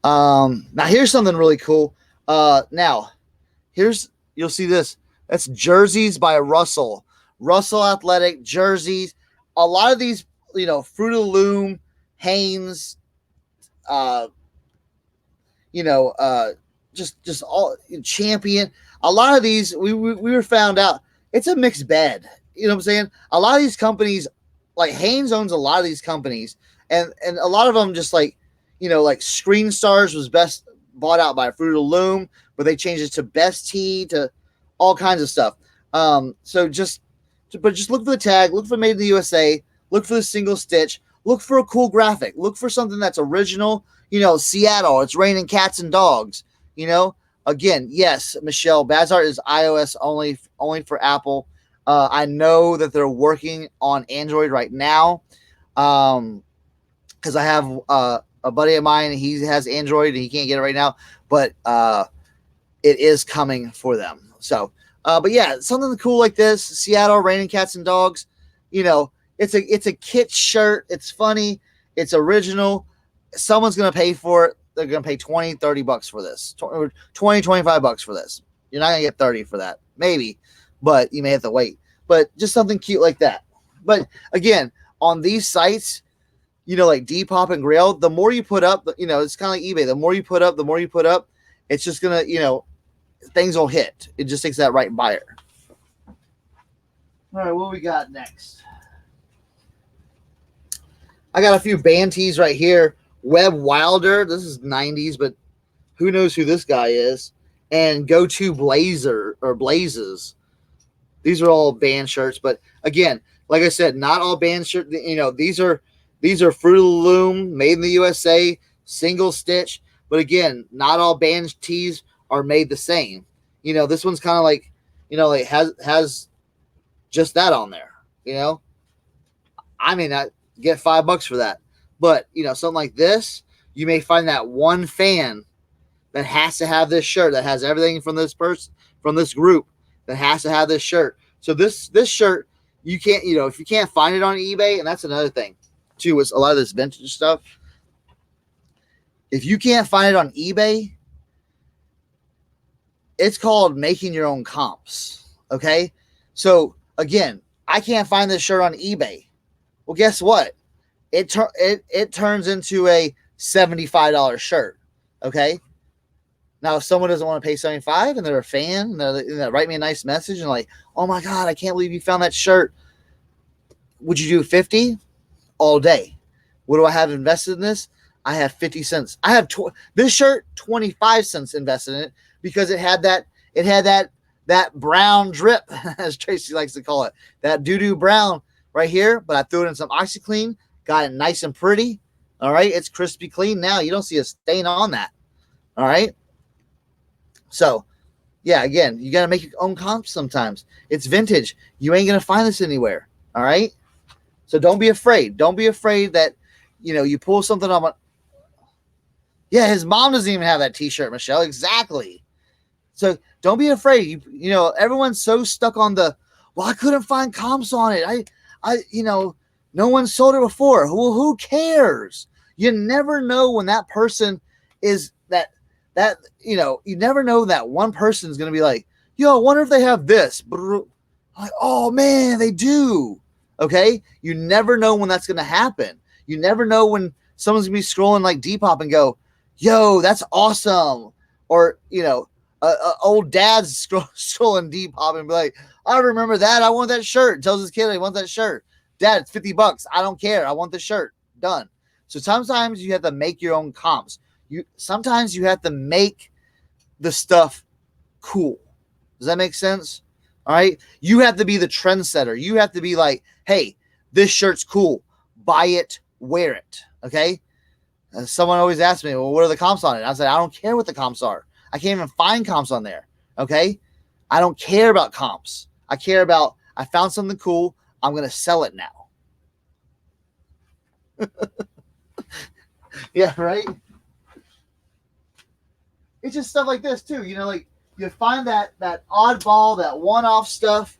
Speaker 1: now here's something really cool. Now you'll see this. That's jerseys by Russell Athletic jerseys. A lot of these, Fruit of the Loom, Hanes, just all Champion. A lot of these we were found out it's a mixed bed. You know what I'm saying? A lot of these companies, like Hanes owns a lot of these companies, and a lot of them just like, like Screen Stars was best bought out by Fruit of the Loom, but they changed it to Best Tea to all kinds of stuff. So just look for the tag, look for Made in the USA, look for the single stitch, look for a cool graphic, look for something that's original. Seattle, it's raining cats and dogs. Again, yes, Michelle, Bazart is iOS only for Apple. I know that they're working on Android right now, because I have a buddy of mine. He has Android and he can't get it right now, but it is coming for them. So, but yeah, something cool like this, Seattle, raining cats and dogs. It's a kit shirt. It's funny. It's original. Someone's gonna pay for it. They're gonna pay $20-$30 for this, $20-$25 for this. You're not gonna get 30 for that, maybe, but you may have to wait. But just something cute like that. But again, on these sites, like Depop and Grail, the more you put up, it's kind of like eBay. The more you put up, it's just gonna, things will hit. It just takes that right buyer. All right, what we got next? I got a few band tees right here. Webb Wilder, this is 90s, but who knows who this guy is? And Go To Blazer or Blazes. These are all band shirts, but again, like I said, not all band shirts. These are Fruit of the Loom, Made in the USA, single stitch. But again, not all band tees are made the same. This one's kind of like, it has just that on there. I may not get $5 for that, but something like this, you may find that one fan that has to have this shirt, that has everything from this person, from this group, that has to have this shirt. So this shirt, you can't, if you can't find it on eBay, and that's another thing too, is a lot of this vintage stuff. If you can't find it on eBay, it's called making your own comps. Okay. So again, I can't find this shirt on eBay. Well, guess what? It turns into a $75 shirt. Okay. Now, if someone doesn't want to pay $75 and they're a fan, and they write me a nice message and like, oh my God, I can't believe you found that shirt. Would you do 50? All day. What do I have invested in this? I have 50 cents. I have this shirt, 25 cents invested in it, because it had that brown drip, as Tracy likes to call it, that doo-doo brown right here. But I threw it in some OxyClean, got it nice and pretty. All right. It's crispy clean now. You don't see a stain on that. All right. So, yeah, again, you got to make your own comps sometimes. It's vintage. You ain't going to find this anywhere. All right. So don't be afraid. Don't be afraid that, you pull something on. Yeah, his mom doesn't even have that t-shirt, Michelle. Exactly. So don't be afraid. Everyone's so stuck on I couldn't find comps on it. No one sold it before. Well, who cares? You never know when that person is you never know that one person is going to be like, I wonder if they have this. Like, oh man, they do. Okay. You never know when that's going to happen. You never know when someone's going to be scrolling like Depop and go, yo, that's awesome. Or, old dad's scrolling Depop and be like, I remember that. I want that shirt. Tells his kid, I want that shirt. Dad, it's $50. I don't care. I want the shirt. Done. So sometimes you have to make your own comps. Sometimes you have to make the stuff cool. Does that make sense? All right. You have to be the trendsetter. You have to be like, hey, this shirt's cool. Buy it, wear it. Okay. And someone always asks me, well, what are the comps on it? I said, I don't care what the comps are. I can't even find comps on there. Okay. I don't care about comps. I care about, I found something cool. I'm going to sell it now. Yeah. Right. It's just stuff like this too. Like you find that oddball, that one-off stuff,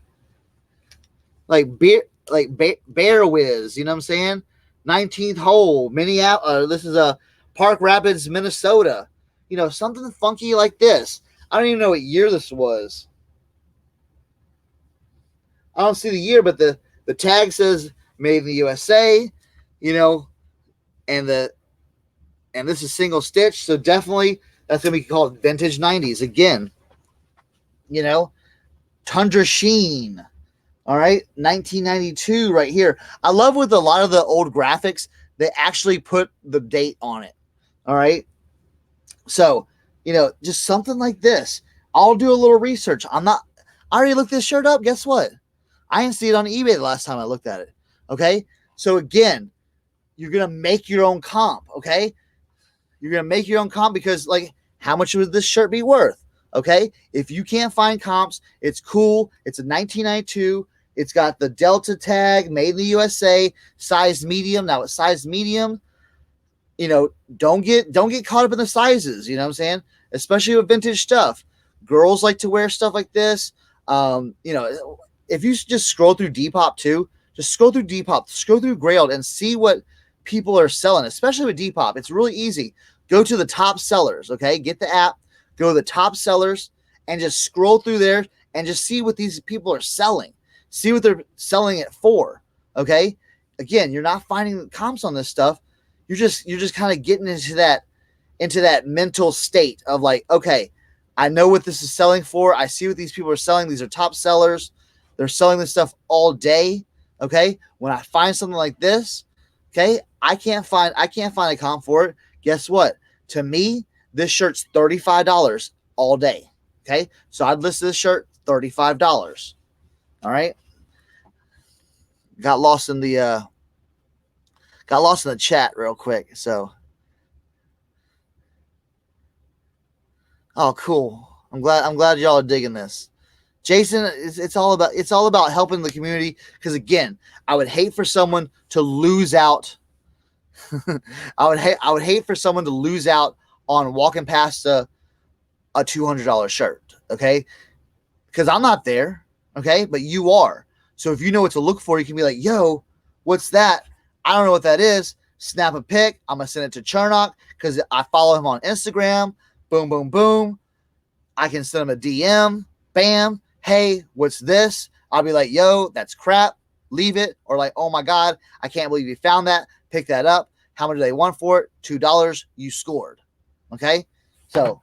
Speaker 1: like Bear Whiz. You know what I'm saying? 19th hole, Minneapolis. This is a Park Rapids, Minnesota. Something funky like this. I don't even know what year this was. I don't see the year, but the tag says Made in the USA. And this is single stitch, so definitely That's going to be called vintage 90s. Again, you know, Tundra Sheen. All right, 1992 right here. I love with a lot of the old graphics, they actually put the date on it. All right. So, just something like this. I'll do a little research. I already looked this shirt up. Guess what? I didn't see it on eBay the last time I looked at it. Okay. So again, you're going to make your own comp. Okay. You're going to make your own comp because, like, how much would this shirt be worth? Okay. If you can't find comps, it's cool. It's a 1992. It's got the Delta tag, made in the USA, size medium. Now it's size medium. Don't get caught up in the sizes. You know what I'm saying? Especially with vintage stuff. Girls like to wear stuff like this. If you just scroll through Depop too, just scroll through Depop, scroll through Grailed, and see what people are selling, especially with Depop. It's really easy. Go to the top sellers, okay? Get the app, go to the top sellers, and just scroll through there and just see what these people are selling. See what they're selling it for, okay? Again, you're not finding comps on this stuff. You're just kind of getting into that mental state of like, okay, I know what this is selling for. I see what these people are selling. These are top sellers. They're selling this stuff all day. Okay. When I find something like this, okay, I can't find a comp for it. Guess what? To me, this shirt's $35 all day. Okay. So I'd list this shirt $35. All right. Got lost in the chat real quick. So, oh, cool. I'm glad y'all are digging this. Jason, it's all about helping the community. Because again, I would hate for someone to lose out. I would hate for someone to lose out on walking past a $200 shirt. Okay, because I'm not there. Okay, but you are. So if you know what to look for, you can be like, "Yo, what's that? I don't know what that is." Snap a pic. I'm gonna send it to Chernock because I follow him on Instagram. Boom, boom, boom. I can send him a DM. Bam. Hey, what's this? I'll be like, yo, that's crap. Leave it. Or like, oh my God, I can't believe you found that. Pick that up. How much do they want for it? $2. You scored. Okay. So.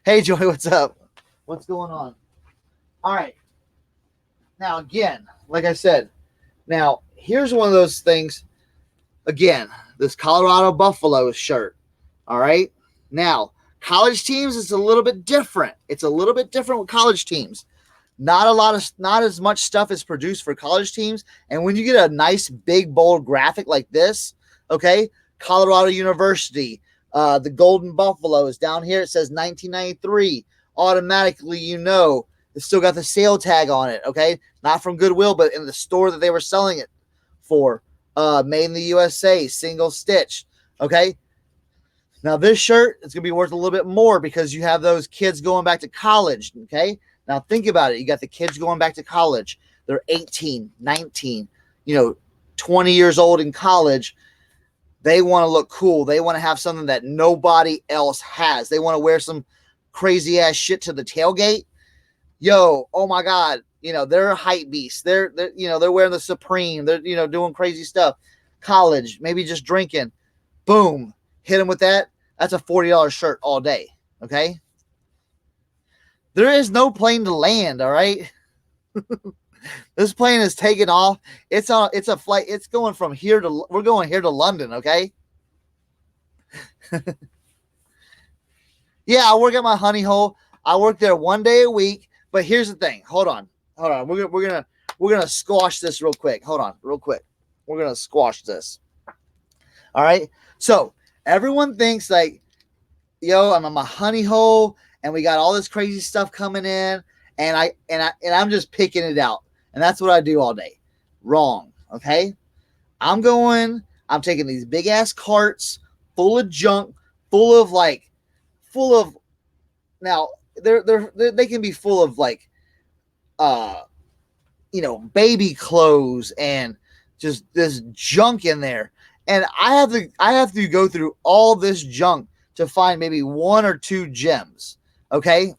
Speaker 1: Hey, Joy, what's up? What's going on? All right. Now, again, like I said, now here's one of those things. Again, this Colorado Buffaloes shirt. All right. Now, college teams is a little bit different. It's a little bit different with college teams. Not as much stuff is produced for college teams. And when you get a nice, big, bold graphic like this, okay, Colorado University, the Golden Buffaloes down here, it says 1993. Automatically, it's still got the sale tag on it. Okay, not from Goodwill, but in the store that they were selling it for. Made in the USA, single stitch. Okay. Now this shirt is going to be worth a little bit more because you have those kids going back to college. Okay. Now think about it. You got the kids going back to college. They're 18, 19, 20 years old in college. They want to look cool. They want to have something that nobody else has. They want to wear some crazy ass shit to the tailgate. Yo, oh my God. They're a hype beast. They're wearing the Supreme. They're, doing crazy stuff. College, maybe just drinking. Boom. Hit them with that. That's a $40 shirt all day. Okay. There is no plane to land. All right. This plane is taking off. It's a flight. It's going from we're going here to London. Okay. Yeah. I work at my honey hole. I work there one day a week, but here's the thing. Hold on. We're gonna squash this real quick. Hold on, real quick. We're gonna squash this. All right. So everyone thinks like, yo, I'm on my honey hole, and we got all this crazy stuff coming in, and I'm just picking it out, and that's what I do all day. Wrong. Okay. I'm taking these big ass carts full of junk, full of now they can be full of like. Baby clothes and just this junk in there. And I have to go through all this junk to find maybe one or two gems. Okay.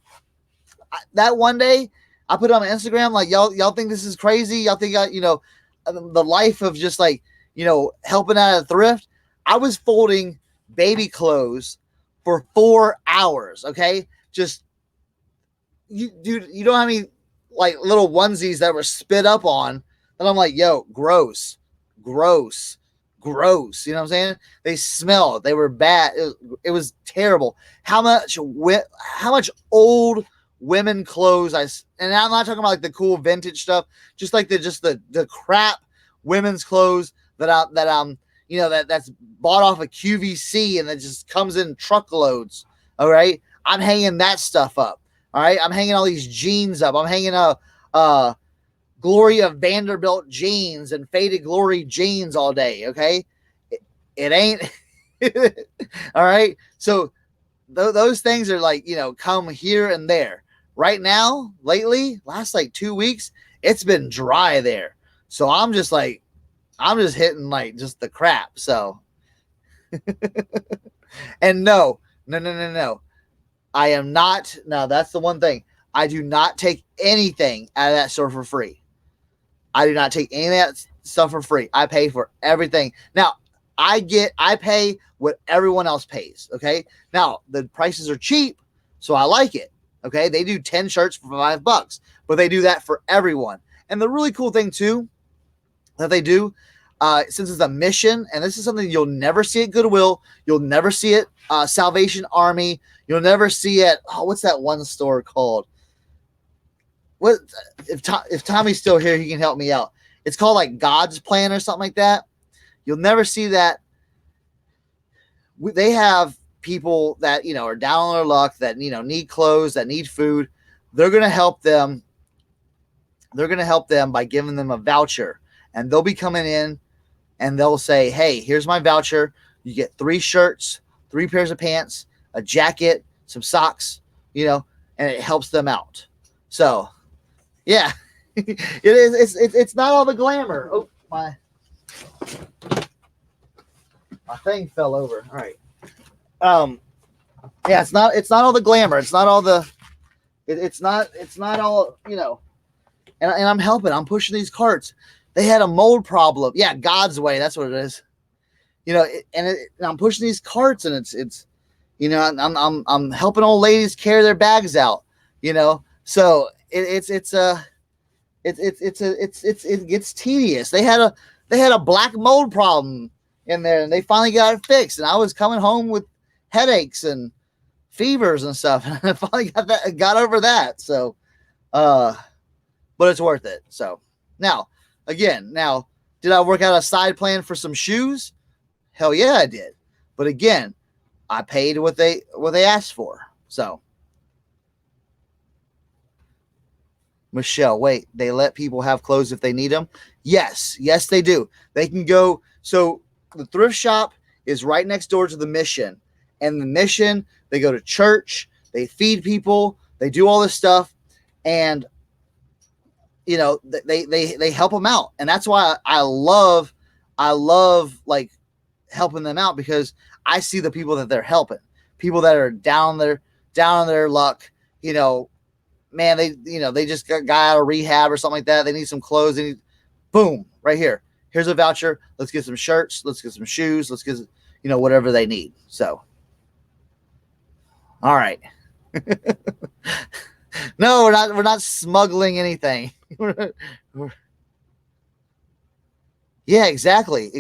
Speaker 1: That one day I put it on Instagram, like, y'all think this is crazy. Y'all think the life of just like helping out at thrift. I was folding baby clothes for 4 hours. Okay, just dude, you know how many like little onesies that were spit up on, and I'm like, yo, gross, gross, gross. You know what I'm saying? They smelled. They were bad. It was terrible. How much old women clothes and I'm not talking about like the cool vintage stuff, just like the crap women's clothes that's bought off of QVC and that just comes in truckloads. All right, I'm hanging that stuff up. All right, I'm hanging all these jeans up. I'm hanging Gloria Vanderbilt jeans and Faded Glory jeans all day. Okay, it ain't. All right, so those things are like come here and there. Right now, lately, last like 2 weeks, it's been dry there. So I'm just hitting like just the crap. So, and no. I am not. Now that's the one thing. I do not take anything out of that store for free. I do not take any of that stuff for free. I pay for everything. Now I pay what everyone else pays. Okay. Now the prices are cheap, so I like it. Okay. They do 10 shirts for $5, but they do that for everyone. And the really cool thing too that they do, since it's a mission, and this is something you'll never see at Goodwill, you'll never see it Salvation Army, you'll never see it. Oh, what's that one store called? What if Tommy's still here? He can help me out. It's called like God's Plan or something like that. You'll never see that. They have people that are down on their luck, that need clothes, that need food. They're gonna help them. They're gonna help them by giving them a voucher, and they'll be coming in, and they'll say, "Hey, here's my voucher. You get 3 shirts, 3 pairs of pants, a jacket, some socks, and it helps them out." So, yeah, it is. It's not all the glamour. Oh, my thing fell over. All right. Yeah, it's not all the glamour. It's not all the. It's not all And I'm helping. I'm pushing these carts. They had a mold problem. Yeah, God's way. That's what it is. And I'm pushing these carts, and it's I'm helping old ladies carry their bags out. So it gets tedious. They had a black mold problem in there, and they finally got it fixed. And I was coming home with headaches and fevers and stuff, and I finally got over that. So, but it's worth it. So now, did I work out a side plan for some shoes? Hell yeah, I did. But again, I paid what they asked for. So, Michelle, wait, they let people have clothes if they need them? Yes, they do. They can go. So the thrift shop is right next door to the mission. And the mission, they go to church, they feed people, they do all this stuff. And they help them out. And that's why I love like helping them out, because I see the people that they're helping, people that are down on their luck, man, they just got out of rehab or something like that. They need some clothes. Boom, right here. Here's a voucher. Let's get some shirts. Let's get some shoes. Let's get, whatever they need. So, all right. No, we're not smuggling anything. Yeah, exactly.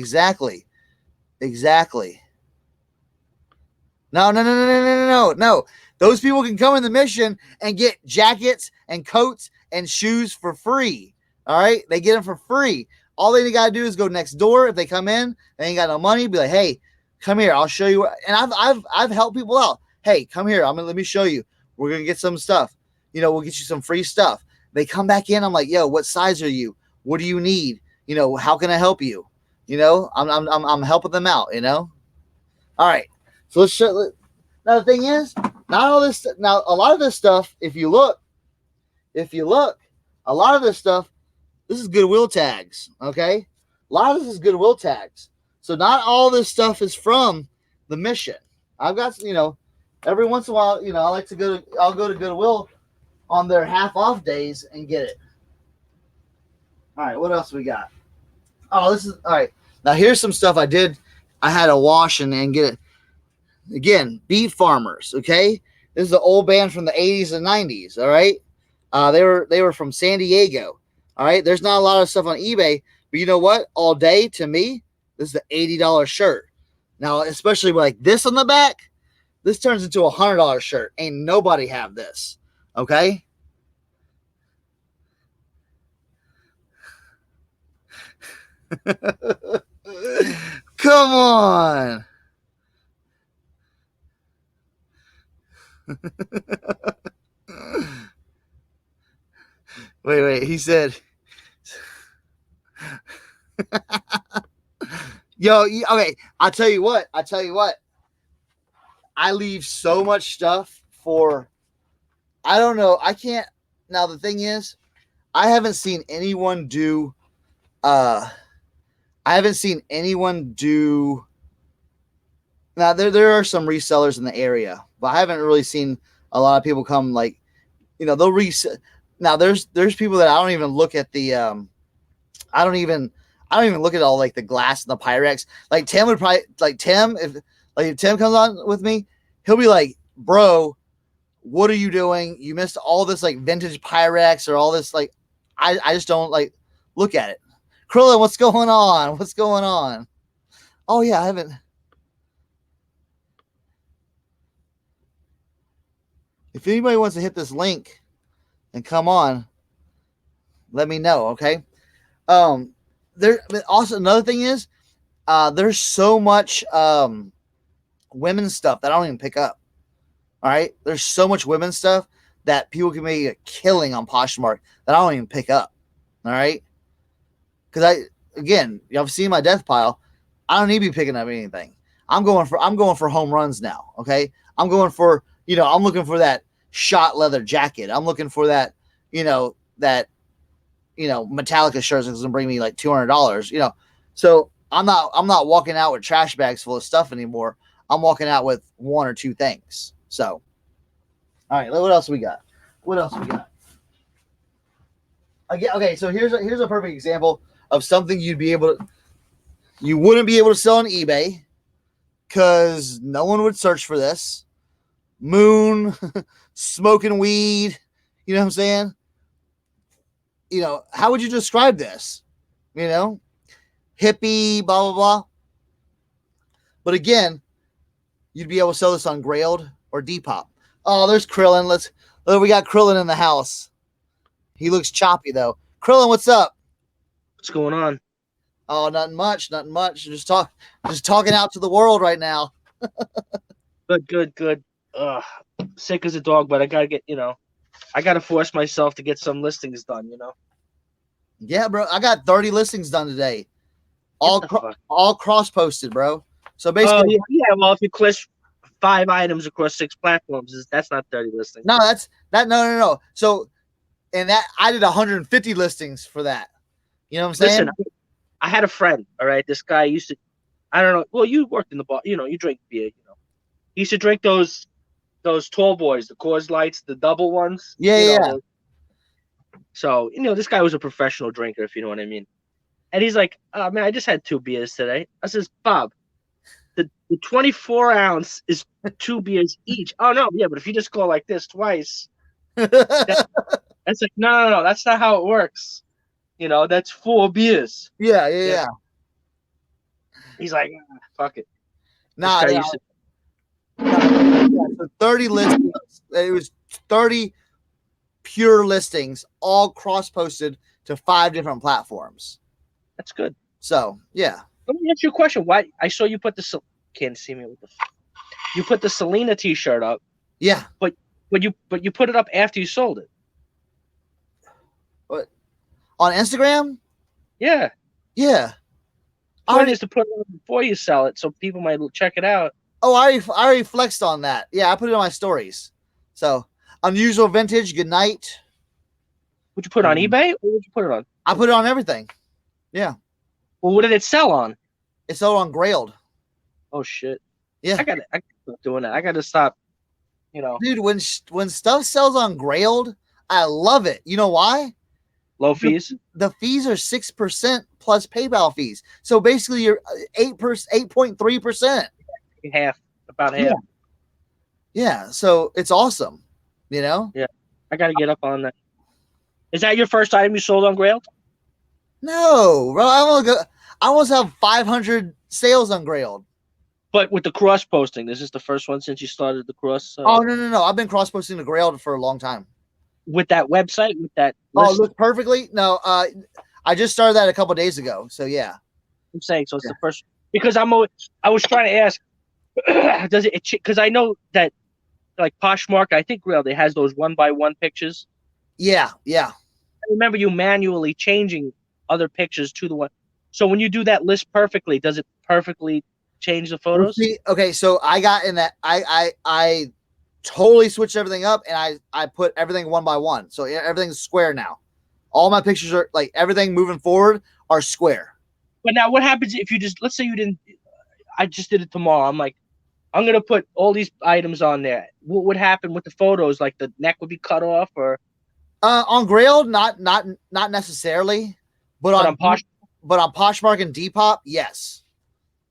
Speaker 1: No. Those people can come in the mission and get jackets and coats and shoes for free. All right, they get them for free. All they got to do is go next door. If they come in, they ain't got no money. Be like, hey, come here. I'll show you. And I've helped people out. Hey, come here. Let me show you. We're gonna get some stuff. We'll get you some free stuff. They come back in. I'm like, yo, what size are you? What do you need? How can I help you? I'm helping them out. All right. So let's show. Now the thing is, not all this. Now a lot of this stuff, if you look, a lot of this stuff, this is Goodwill tags. Okay, a lot of this is Goodwill tags. So not all this stuff is from the mission. I've got every once in a while, I'll go to Goodwill on their half off days and get it. All right, what else we got? Oh, this is all right. Now here's some stuff I did. I had to wash and get it. Again, Beat Farmers. Okay, this is an old band from the 80s and 90s. All right, they were from San Diego. All right, there's not a lot of stuff on eBay, but you know what? All day to me, this is an $80 shirt. Now, especially with like this on the back, this turns into a $100 shirt. Ain't nobody have this. Okay. Come on. Wait. He said, yo, okay. I'll tell you what. I leave so much stuff for, I don't know. I can't. Now, the thing is, I haven't seen anyone do, now there are some resellers in the area, but I haven't really seen a lot of people come like, they'll resell. Now there's people that I don't even look at the, I don't even look at all like the glass and the Pyrex. Like Tim would probably if Tim comes on with me, he'll be like, bro, what are you doing? You missed all this like vintage Pyrex or all this. Like, I just don't like look at it. Krillin, what's going on? Oh yeah, I haven't. If anybody wants to hit this link and come on, let me know. Okay. There also another thing is, there's so much women's stuff that I don't even pick up. All right, there's so much women's stuff that people can make a killing on Poshmark that I don't even pick up. All right, because I've seen my death pile. I don't need to be picking up anything. I'm going for home runs now. Okay, I'm going for I'm looking for that shot leather jacket. I'm looking for that Metallica shirts that's gonna bring me like $200. So I'm not walking out with trash bags full of stuff anymore. I'm walking out with one or two things. So, all right, what else we got? Okay, so here's a perfect example of something you wouldn't be able to sell on eBay because no one would search for this. Moon, smoking weed. You know what I'm saying? How would you describe this? Hippie, blah, blah, blah. But again, you'd be able to sell this on Grailed or Depop. Oh, there's Krillin. We got Krillin in the house. He looks choppy though. Krillin, what's up?
Speaker 2: What's going on?
Speaker 1: Oh, nothing much. Just talking out to the world right now.
Speaker 2: Good. Sick as a dog, but I gotta get, I gotta force myself to get some listings done,
Speaker 1: Yeah, bro. I got 30 listings done today. All cross posted, bro. So basically,
Speaker 2: well, if you list 5 items across 6 platforms, that's not 30 listings.
Speaker 1: No, no. So, and that I did 150 listings for that. You know what I'm saying?
Speaker 2: Listen, I had a friend. All right, this guy used to. I don't know. Well, you worked in the bar. You drink beer. He used to drink those tall boys, the Coors Lights, the double ones.
Speaker 1: Yeah.
Speaker 2: So this guy was a professional drinker, if you know what I mean. And he's like, "Oh, man, I just had 2 beers today." I says, "Bob, the 24 ounce is 2 beers each." Oh no, yeah, but if you just go like this twice, that's like no, that's not how it works. That's 4 beers.
Speaker 1: Yeah.
Speaker 2: He's like, fuck it.
Speaker 1: Nah, so 30 listings. It was 30 pure listings, all cross posted to 5 different platforms.
Speaker 2: That's good.
Speaker 1: So yeah.
Speaker 2: Let me ask you a question. Why I saw you put can't see me with you put the Selena T-shirt up.
Speaker 1: Yeah.
Speaker 2: But you put it up after you sold it.
Speaker 1: What? On Instagram?
Speaker 2: Yeah.
Speaker 1: Yeah.
Speaker 2: Point is to put it up before you sell it so people might check it out.
Speaker 1: Oh, I already flexed on that. Yeah, I put it on my stories. So, unusual vintage, good night.
Speaker 2: Would you put it on eBay or would you put it on?
Speaker 1: I put it on everything. Yeah.
Speaker 2: Well, what did it sell on?
Speaker 1: It sold on Grailed.
Speaker 2: Oh shit.
Speaker 1: Yeah.
Speaker 2: I gotta stop doing that. I gotta stop.
Speaker 1: Dude, when stuff sells on Grailed, I love it. You know why?
Speaker 2: Low fees.
Speaker 1: The fees are 6% plus PayPal fees. So basically, you're 8.3%.
Speaker 2: Half, about half.
Speaker 1: Yeah. Yeah, so it's awesome. You know?
Speaker 2: Yeah, I got to get up on that. Is that your first item you sold on Grailed?
Speaker 1: No, bro. I almost have 500 sales on Grailed.
Speaker 2: But with the cross posting, this is the first one since you started the cross.
Speaker 1: Oh no! I've been cross posting the Grailed for a long time.
Speaker 2: With that website, with that
Speaker 1: Oh,
Speaker 2: list?
Speaker 1: it looks perfectly. No, I just started that a couple days ago. So yeah,
Speaker 2: I'm saying so. It's the first because I was trying to ask, does it? Because I know that like Poshmark, I think Grailed, it has those 1x1 pictures.
Speaker 1: Yeah.
Speaker 2: I remember you manually changing other pictures to the one. So when you do that list perfectly, does it perfectly change the photos?
Speaker 1: See, okay, so I got in that. I totally switched everything up, and I put everything 1x1. So everything's square now. All my pictures are like everything moving forward are square.
Speaker 2: But now, what happens if you just let's say you didn't? I just did it tomorrow. I'm like, I'm gonna put all these items on there. What would happen with the photos? Like the neck would be cut off, or
Speaker 1: on Grailed, not necessarily, but on Poshmark and Depop, yes.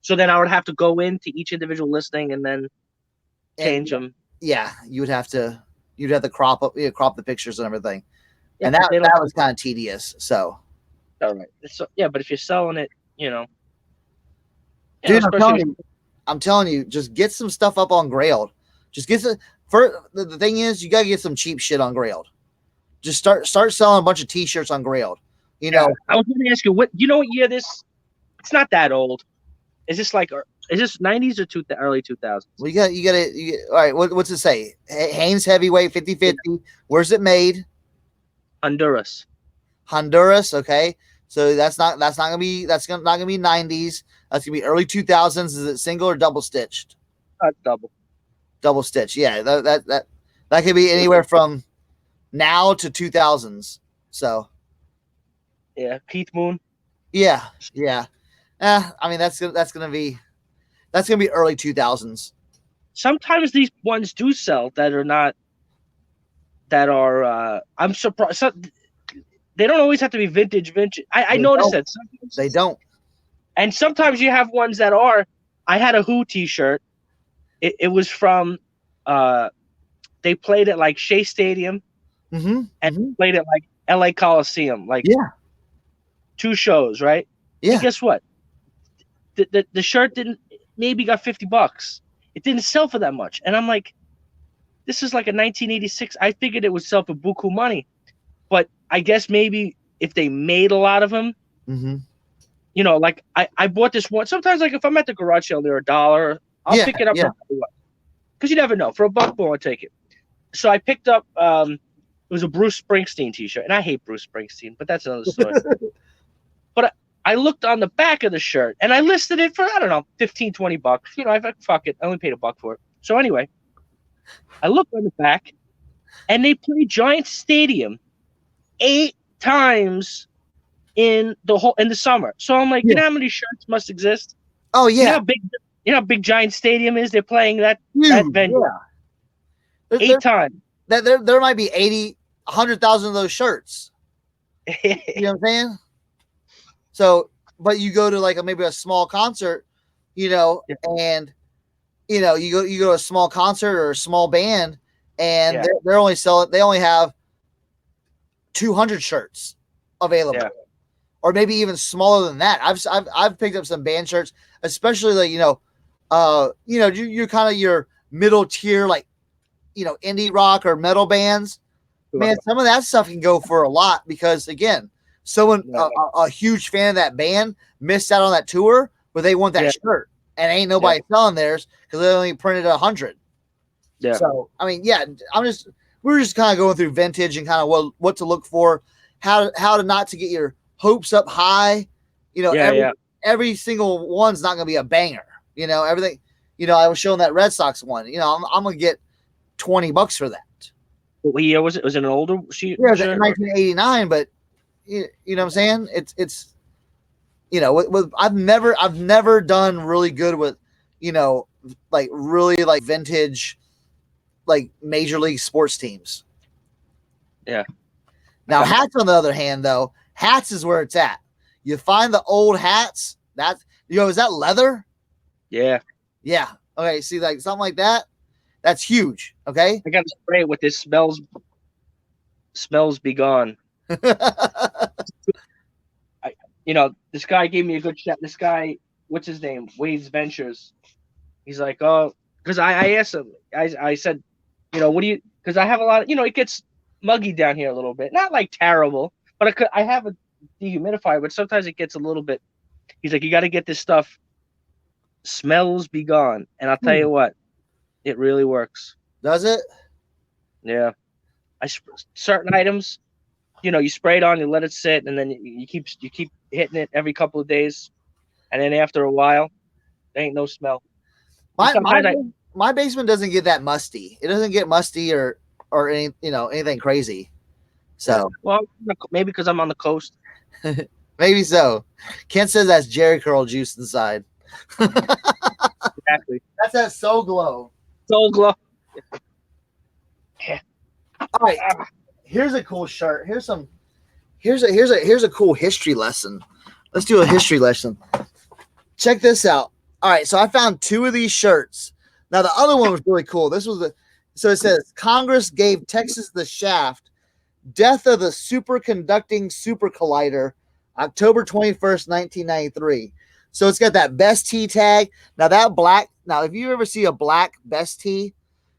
Speaker 2: So then I would have to go into each individual listing and then change them.
Speaker 1: Yeah, you'd have to crop the pictures and everything, and that was kind of tedious. So,
Speaker 2: all right, so yeah, but if you're selling it,
Speaker 1: dude, I'm telling you, just get some stuff up on Grailed. Just get some. The thing is, you gotta get some cheap shit on Grailed. Just start selling a bunch of T-shirts on Grailed. I
Speaker 2: was going to ask you what year this. It's not that old. Is this 90s or early 2000s?
Speaker 1: Well, you got all right. What's it say? Hanes heavyweight 50-50. Where's it made?
Speaker 2: Honduras.
Speaker 1: Okay. So that's not gonna be 90s. That's gonna be early 2000s. Is it single or double stitched?
Speaker 2: Double.
Speaker 1: Double stitch. Yeah. That could be anywhere from now to 2000s. So.
Speaker 2: Yeah, Keith Moon.
Speaker 1: Yeah. I mean that's gonna be early 2000s. Sometimes
Speaker 2: these ones do sell that are not. That are I'm surprised. They don't always have to be vintage. I noticed that sometimes
Speaker 1: they don't.
Speaker 2: And sometimes you have ones that are. I had a Who T-shirt. It was from. They played at like Shea Stadium, and played at like L.A. Coliseum. Like 2 shows, right?
Speaker 1: Yeah.
Speaker 2: And guess what? The shirt maybe got $50. It didn't sell for that much, and I'm like, this is like a 1986. I figured it would sell for buku money, but I guess maybe if they made a lot of them, like I bought this one. Sometimes like if I'm at the garage sale, they're $1. I'll pick it up because you never know. For $1 more, I'll take it. So I picked up. It was a Bruce Springsteen T-shirt, and I hate Bruce Springsteen, but that's another story. But I looked on the back of the shirt, and I listed it for, I don't know, $15, $20. I thought, fuck it. I only paid $1 for it. So anyway, I looked on the back, and they played Giant Stadium 8 times in the summer. So I'm like, you know how many shirts must exist?
Speaker 1: Oh yeah.
Speaker 2: You know how big Giant Stadium is? They're playing that venue 8 times.
Speaker 1: There might be 80, 100,000 of those shirts. You know what I'm saying? So, but you go to like maybe a small concert, and you go to a small concert or a small band, and they're only selling. They only have 200 shirts available, or maybe even smaller than that. I've picked up some band shirts, especially like you're kind of your middle tier, like indie rock or metal bands. Man, some of that stuff can go for a lot because again, someone a huge fan of that band missed out on that tour, but they want that shirt, and ain't nobody selling theirs because they only printed 100. Yeah. So I mean, we're just kind of going through vintage and kind of what to look for, how to not to get your hopes up high. Every single one's not going to be a banger. Everything. I was showing that Red Sox one. I'm going to get $20 for that.
Speaker 2: What year was it? Was it an older sheet?
Speaker 1: Yeah, it was 1989, but you know what I'm saying? It's I've never done really good with like really like vintage like major league sports teams.
Speaker 2: Yeah.
Speaker 1: Now hats on the other hand though, hats is where it's at. You find the old hats. That's is that leather?
Speaker 2: Yeah.
Speaker 1: Yeah. Okay. See, like something like that. That's huge. Okay.
Speaker 2: I got to spray it with this smells be gone. This guy gave me a good shot. This guy, what's his name? Wade's Ventures. He's like, oh, because I asked him, I said, what do you, because I have a lot of, it gets muggy down here a little bit. Not like terrible, but I have a dehumidifier, but sometimes it gets a little bit. He's like, you got to get this stuff. Smells be gone. And I'll tell you what, it really works.
Speaker 1: Does it?
Speaker 2: Yeah. Certain items, you spray it on, you let it sit, and then you keep hitting it every couple of days, and then after a while, there ain't no smell.
Speaker 1: My basement doesn't get that musty. It doesn't get musty or anything crazy. So
Speaker 2: well, maybe because I'm on the coast.
Speaker 1: Maybe so. Kent says that's Jerry curl juice inside.
Speaker 2: Exactly.
Speaker 1: That's that Soul Glow.
Speaker 2: Soul Glow.
Speaker 1: Yeah. All right. Here's a cool shirt. Here's a cool history lesson. Let's do a history lesson. Check this out. All right, so I found 2 of these shirts. Now the other one was really cool. So it says Congress gave Texas the shaft. Death of the superconducting super collider, October 21st, 1993. So it's got that best tee tag. Now that black. Now if you ever see a black best tee,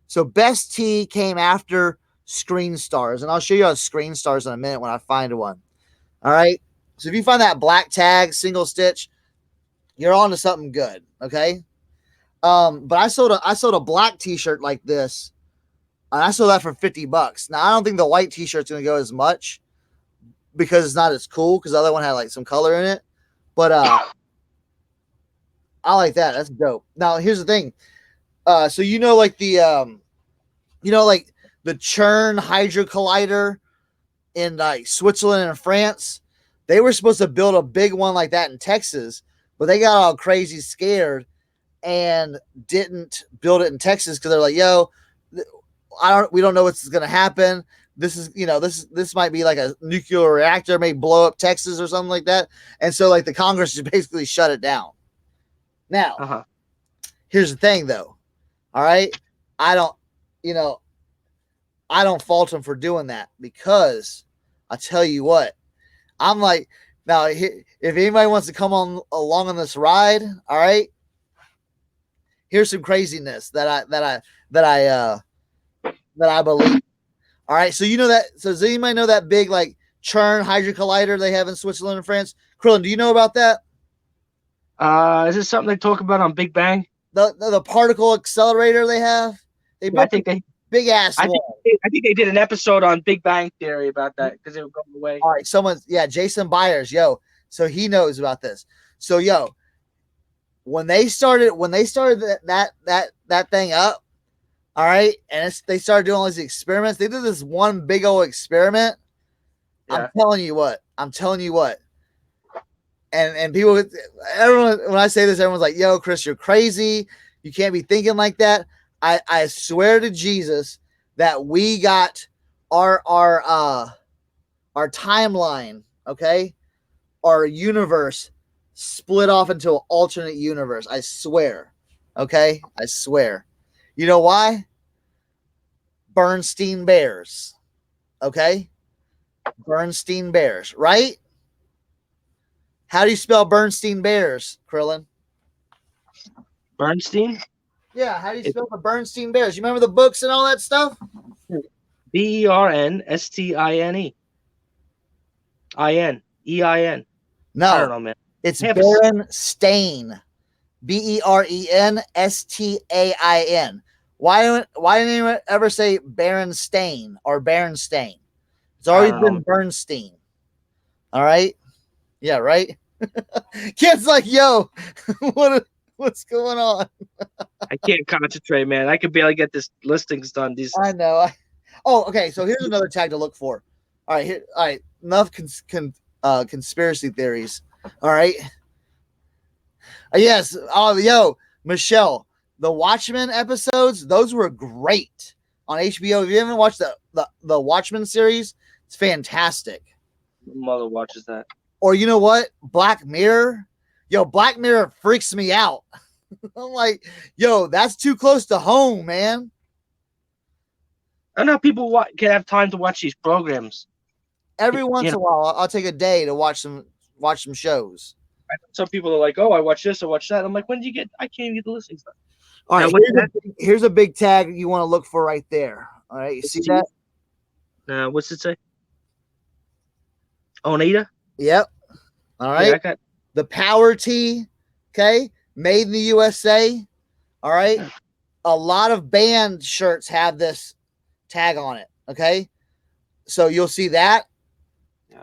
Speaker 1: so best tee came after Screen Stars, and I'll show you how Screen Stars in a minute when I find one. All right. So if you find that black tag single stitch, you're on to something good. Okay. But I sold a black t-shirt like this, and I sold that for $50. Now I don't think the white t-shirt's gonna go as much because it's not as cool, because the other one had like some color in it. But I like that. That's dope. Now here's the thing. So like the like the CERN Hydro Collider in like Switzerland and France, they were supposed to build a big one like that in Texas, but they got all crazy scared and didn't build it in Texas because they're like, "Yo, we don't know what's going to happen. This is, this might be like a nuclear reactor, may blow up Texas or something like that." And so like the Congress just basically shut it down. Now, here's the thing though. All right. I don't fault them for doing that, because I tell you what, I'm like, now if anybody wants to come along on this ride, all right, here's some craziness that I believe. All right, so so does anybody know that big like CERN Hydro Collider they have in Switzerland and France? Krillin, do you know about that?
Speaker 2: Is this something they talk about on Big Bang?
Speaker 1: The particle accelerator they have?
Speaker 2: I think they
Speaker 1: big ass.
Speaker 2: I think they did an episode on Big Bang Theory about that because it would go away.
Speaker 1: All right, Jason Byers, so he knows about this. So when they started that thing up, all right, and they started doing all these experiments. They did this one big old experiment. Yeah. I'm telling you what. And everyone, when I say this, everyone's like, "Yo, Chris, you're crazy. You can't be thinking like that." I swear to Jesus that we got our timeline, okay, our universe split off into an alternate universe. I swear, okay, I swear. You know why? Bernstein Bears, okay, Bernstein Bears, right? How do you spell Bernstein Bears, Krillin?
Speaker 2: Bernstein?
Speaker 1: Yeah, how do you spell the Bernstein Bears? You remember the books and all that stuff?
Speaker 2: BERNSTINE. INEIN.
Speaker 1: No,
Speaker 2: I don't know, man.
Speaker 1: It's Berenstain. BERENSTAIN. Why didn't anyone ever say Berenstain or Berenstain? It's always been Bernstein. All right? Yeah, right? Kid's like, "Yo, what's going on?"
Speaker 2: I can't concentrate, man. I could barely get this listings done.
Speaker 1: I know. Okay. So here's another tag to look for. All right. Enough conspiracy theories. All right. Yes. Oh, Michelle, the Watchmen episodes, those were great on HBO. If you haven't watched the Watchmen series, it's fantastic.
Speaker 2: My mother watches that.
Speaker 1: Or you know what? Black Mirror. Yo, Black Mirror freaks me out. I'm like, yo, that's too close to home, man.
Speaker 2: I know people can have time to watch these programs.
Speaker 1: Every
Speaker 2: You
Speaker 1: once in
Speaker 2: know,
Speaker 1: a while, I'll take a day to watch some shows.
Speaker 2: some people are like, "Oh, I watch this, I watch that." I'm like, "When do you get? I can't even get the listings done."
Speaker 1: All right,
Speaker 2: Now, what's that?
Speaker 1: here's a big tag you want to look for right there. All right, you see that?
Speaker 2: What's it say? Oneida?
Speaker 1: Yep. All right.
Speaker 2: Yeah, I got.
Speaker 1: The Power Tee, okay, made in the USA. All right. A lot of band shirts have this tag on it. Okay, so you'll see that,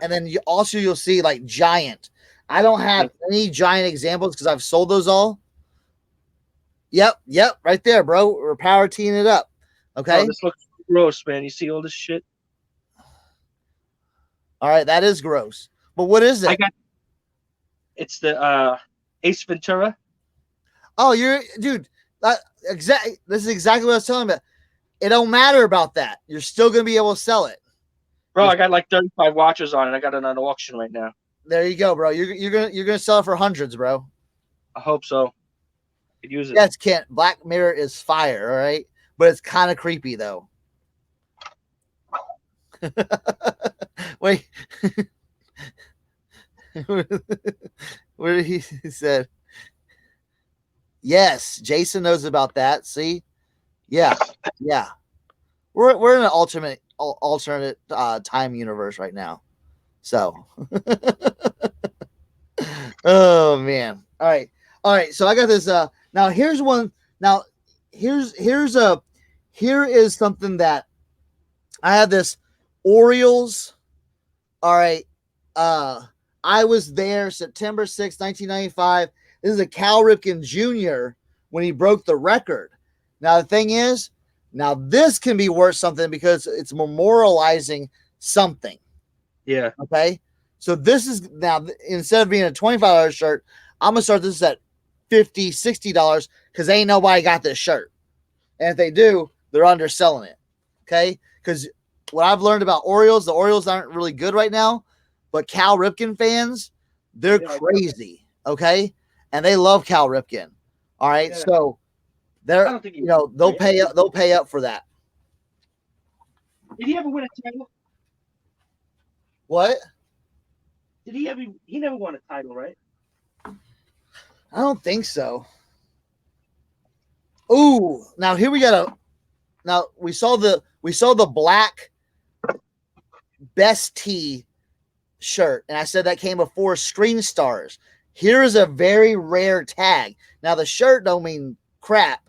Speaker 1: and then you'll see like Giant. I don't have any Giant examples because I've sold those all. Yep, right there, bro. We're power teeing it up. Okay.
Speaker 2: Oh, this looks gross, man. You see all this shit?
Speaker 1: All right, that is gross. But what is it?
Speaker 2: It's the Ace Ventura.
Speaker 1: Oh, dude. This is exactly what I was telling you about. It don't matter about that. You're still gonna be able to sell it,
Speaker 2: bro. I got like 35 watches on it. I got it on auction right now.
Speaker 1: There you go, bro. You're gonna sell it for hundreds, bro.
Speaker 2: I hope so. Could use it.
Speaker 1: Yes, Kent. Black Mirror is fire, all right, but it's kind of creepy though. Wait, where did he said? Yes, Jason knows about that. See, yeah. We're in an alternate time universe right now. So, oh man. All right. So I got this. Now here's one. Now here is something that I have this Orioles. All right. I was there September 6th, 1995. This is a Cal Ripken Jr. when he broke the record. Now the thing is, now this can be worth something because it's memorializing something.
Speaker 2: Yeah.
Speaker 1: Okay. So this is now, instead of being a $25 shirt, I'm gonna start this at $50, $60 because ain't nobody got this shirt. And if they do, they're underselling it. Okay. Because what I've learned about Orioles, the Orioles aren't really good right now, but Cal Ripken fans, they're crazy. Okay. And they love Cal Ripken. All right. Yeah. So they'll pay up for that.
Speaker 2: Did he ever win a title?
Speaker 1: What?
Speaker 2: Did he ever? He never won a title, right?
Speaker 1: I don't think so. Ooh, now here we got now we saw the black best tee shirt, and I said that came before Screen Stars. Here is a very rare tag. Now the shirt don't mean crap,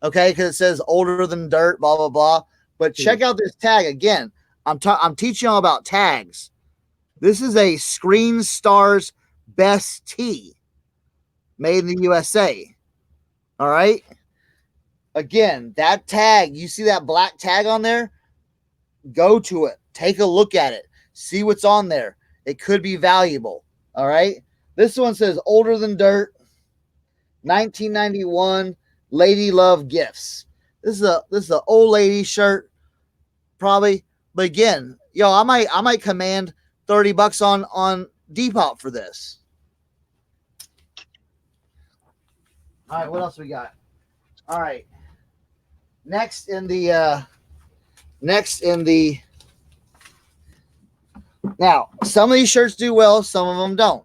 Speaker 1: okay, because it says older than dirt, blah blah blah. But check out this tag again. I'm teaching y'all about tags. This is a Screen Stars best tee made in the USA. All right. Again, that tag, you see that black tag on there? Go to it. Take a look at it. See what's on there. It could be valuable. All right. This one says older than dirt, 1991 Lady Love Gifts. This is an old lady shirt, probably. But again, yo, I might command $30 on Depop for this. All right, what else we got? All right. Next in the now, some of these shirts do well, some of them don't.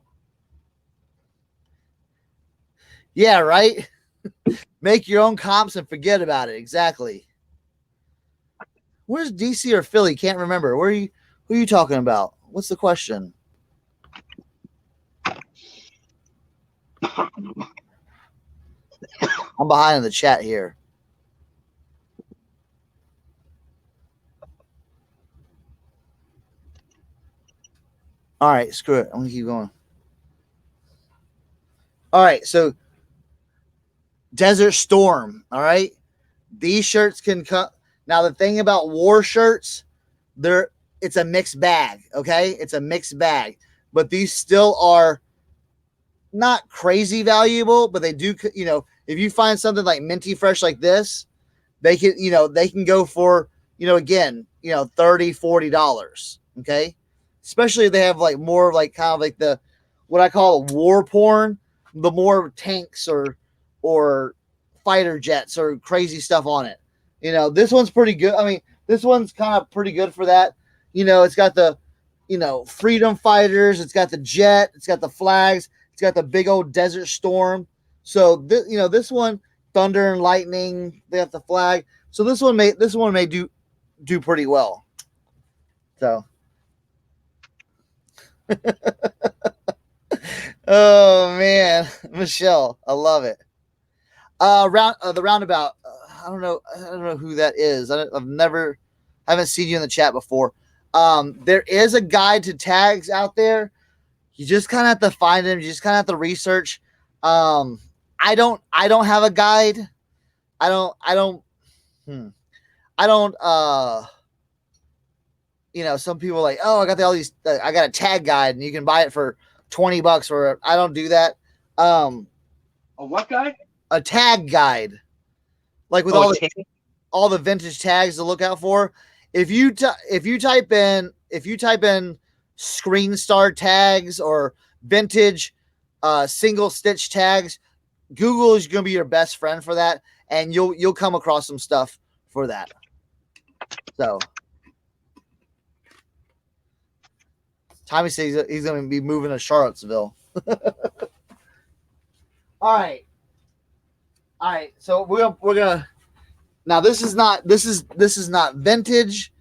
Speaker 1: Yeah, right? Make your own comps and forget about it. Exactly. Where's DC or Philly? Can't remember. Who are you talking about? What's the question? I'm behind in the chat here. All right, screw it. I'm going to keep going. All right, so Desert Storm, all right? These shirts can cut. Now, the thing about war shirts, it's a mixed bag, okay? It's a mixed bag. But these still are not crazy valuable, but they do, if you find something like minty fresh like this, they can go for, again, $30, $40, okay? Especially if they have like more like kind of like the what I call war porn, the more tanks or fighter jets or crazy stuff on it. You know, this one's pretty good. I mean, this one's kind of pretty good for that. You know, it's got the, you know, freedom fighters. It's got the jet. It's got the flags. It's got the big old Desert Storm. So you know, this one, thunder and lightning. They have the flag. So this one may do pretty well. So. Oh man, Michelle, I love it. The roundabout. I don't know who that is. Haven't seen you in the chat before. There is a guide to tags out there. You just kind of have to find them. You just kind of have to research. I don't have a guide. I don't. You know, some people are like, oh, I got I got a tag guide and you can buy it for $20 or I don't do that.
Speaker 2: A what guide?
Speaker 1: A tag guide. Like with all the vintage tags to look out for. If you type in Screen Star tags or vintage single stitch tags, Google is going to be your best friend for that, and you'll come across some stuff for that. So Tommy says he's going to be moving to Charlottesville. All right. So we're gonna now. This is not vintage,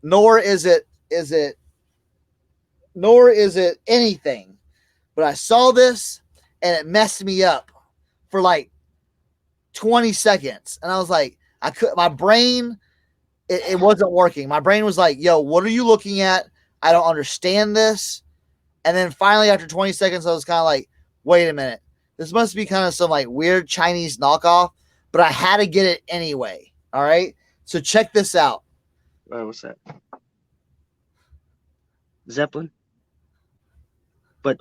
Speaker 1: nor is it anything. But I saw this and it messed me up for like 20 seconds, and I was like, my brain, it wasn't working. My brain was like, "Yo, what are you looking at? I don't understand this." And then finally, after 20 seconds, I was kind of like, "Wait a minute. This must be kind of some like weird Chinese knockoff," but I had to get it anyway. All right. So check this out.
Speaker 2: What's that? Zeppelin? But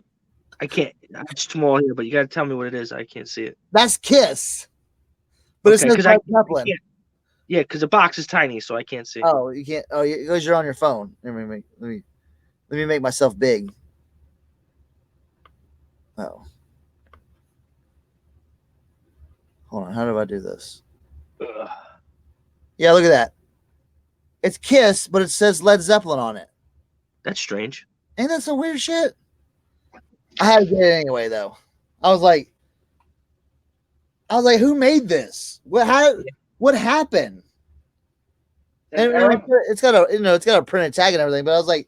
Speaker 2: I can't. It's small here, but you got to tell me what it is. I can't see it.
Speaker 1: That's Kiss. But okay, it's not Zeppelin.
Speaker 2: Yeah, because the box is tiny, so I can't see.
Speaker 1: Oh, you can't. Oh, because you're on your phone. Let me make myself big. Oh. Hold on, how do I do this? Ugh. Yeah, look at that. It's Kiss, but it says Led Zeppelin on it.
Speaker 2: That's strange.
Speaker 1: Ain't that some weird shit? I had to get it anyway, though. I was like, who made this? What happened? And it's got a printed tag and everything, but I'm like,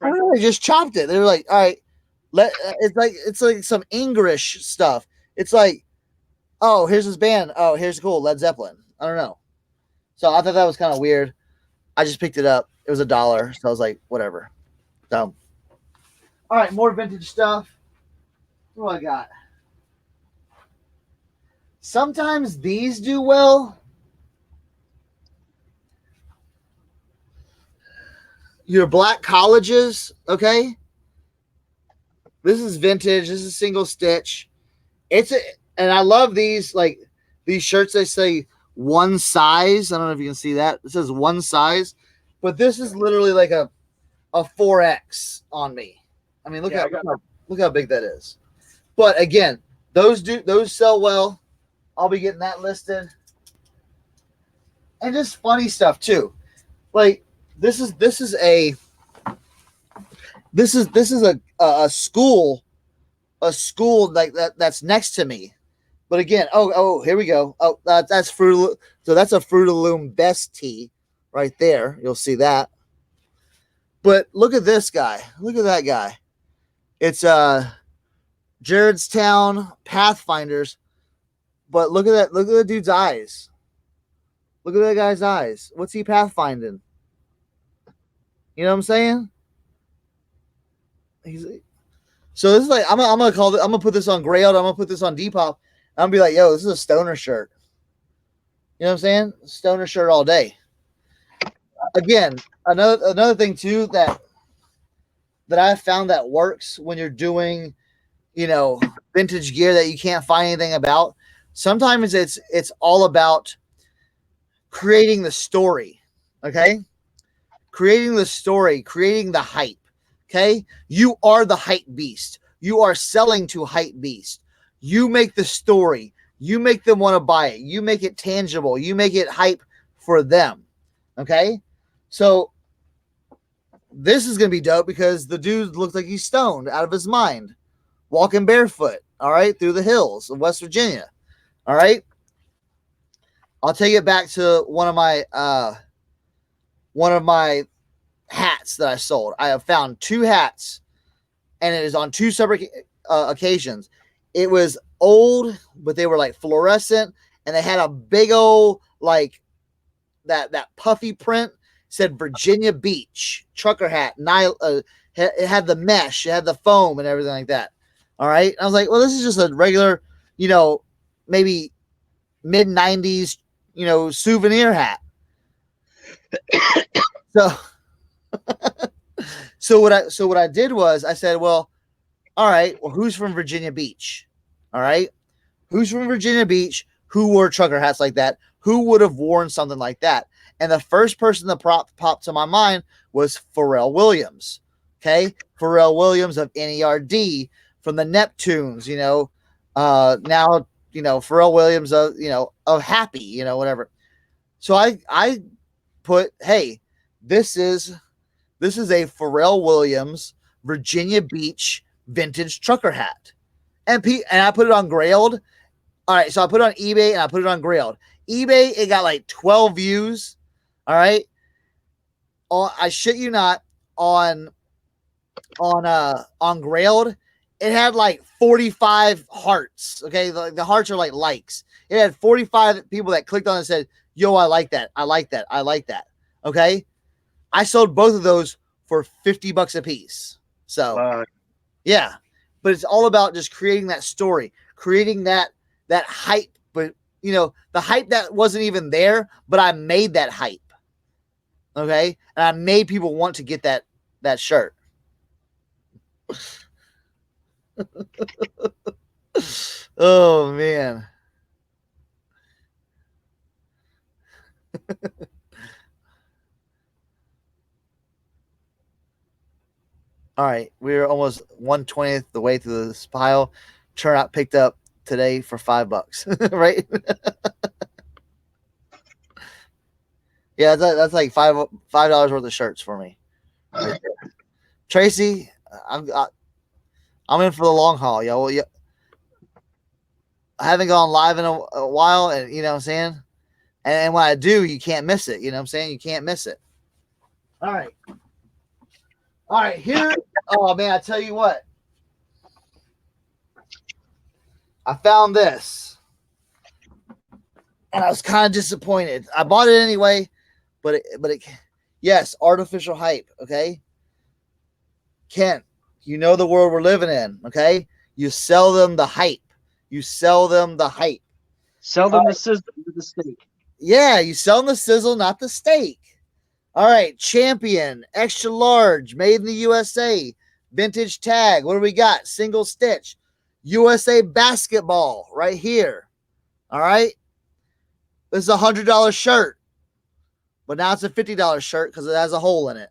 Speaker 1: I really just chopped it. They were like, all right. It's like some English stuff. It's like, oh, here's this band. Oh, here's cool Led Zeppelin. I don't know. So I thought that was kind of weird. I just picked it up. It was $1, so I was like, whatever. So, all right, more vintage stuff. What do I got? Sometimes these do well. Your black colleges, okay? This is vintage. This is single stitch. And I love these, like these shirts. They say one size. I don't know if you can see that. It says one size, but this is literally like a 4X on me. I mean, look how big that is. But again, those sell well. I'll be getting that listed. And just funny stuff too. Like this is a school like that's next to me. But again, oh, here we go. Oh, that's Fruit. So that's a Fruit of the Loom Best tee right there. You'll see that. But look at this guy. Look at that guy. It's Jaredstown Pathfinders. But look at that. Look at the dude's eyes. Look at that guy's eyes. What's he pathfinding? You know what I'm saying? So this is like I'm gonna put this on Grailed. I'm gonna put this on Depop. I'm gonna be like, yo, this is a stoner shirt. You know what I'm saying? Stoner shirt all day. Again, another thing too that I found that works when you're doing, vintage gear that you can't find anything about. Sometimes it's all about creating the story. Okay. creating the story, creating the hype. Okay, you are the hype beast. You are selling to hype beast. You make the story. You make them want to buy it. You make it tangible. You make it hype for them. Okay, so this is gonna be dope because the dude looks like he's stoned out of his mind, walking barefoot. All right, through the hills of West Virginia. All right, I'll take it back to one of my hats that I sold. I have found 2 hats, and it is on 2 separate occasions. It was old, but they were like fluorescent, and they had a big old like that puffy print. Said Virginia Beach trucker hat. It had the mesh, it had the foam, and everything like that. All right, and I was like, well, this is just a regular, maybe mid '90s, souvenir hat. So what I did was I said, well, all right, well, who's from Virginia Beach? All right, who's from Virginia Beach? Who wore trucker hats like that? Who would have worn something like that? And the first person that popped to my mind was Pharrell Williams. Okay, Pharrell Williams of NERD from the Neptunes. Now Pharrell Williams of Happy. Whatever. So I put, hey, this is a Pharrell Williams Virginia Beach vintage trucker hat, and I put it on Grailed. All right, so I put it on eBay and I put it on Grailed. eBay, it got like 12 views. All right, I shit you not, on Grailed, it had like 45 hearts. Okay, the hearts are like likes. It had 45 people that clicked on it and said, "Yo, I like that. I like that. I like that." Okay, I sold both of those for $50 a piece. So, yeah, but it's all about just creating that story, creating that hype. But the hype that wasn't even there, but I made that hype. Okay, and I made people want to get that shirt. Oh man. All right, we're almost 1/20th the way through this pile. Turnout picked up today for $5, right? Yeah, that's like $5 worth of shirts for me. Right there. Tracy, I'm in for the long haul, yo. I haven't gone live in a while, and you know what I'm saying. And when I do, you can't miss it. You know what I'm saying? You can't miss it. All right. Here. Oh man, I tell you what. I found this, and I was kind of disappointed. I bought it anyway, but yes, artificial hype. Okay, Kent, you know the world we're living in. Okay, you sell them the hype. You sell them the hype.
Speaker 2: Sell them the sizzle, the steak.
Speaker 1: Yeah, you sell them the sizzle, not the steak. All right, Champion, extra large, made in the USA, vintage tag. What do we got? Single stitch, USA basketball right here. All right, this is $100 shirt, but now it's a $50 shirt because it has a hole in it.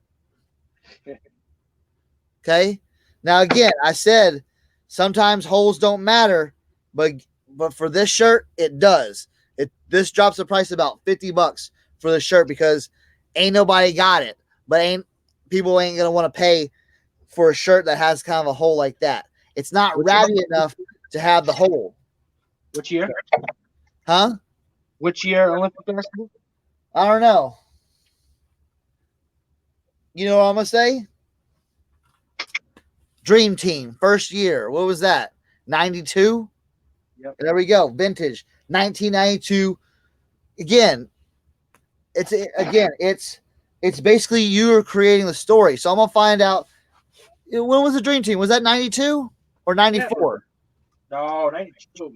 Speaker 1: Okay. Now again, I said sometimes holes don't matter, but for this shirt, it does. This drops the price about $50 for the shirt because ain't nobody got it, but people ain't gonna want to pay for a shirt that has kind of a hole like that. It's not ratty enough to have the hole.
Speaker 2: Which year?
Speaker 1: Huh?
Speaker 2: Which year Olympic basketball?
Speaker 1: I don't know. You know what I'm gonna say? Dream Team, first year. What was that? 92?
Speaker 2: Yep.
Speaker 1: There we go. Vintage. 1992. Again, it's basically you're creating the story. So I'm gonna find out when was the Dream Team? Was that 92 or 94?
Speaker 2: No, 92.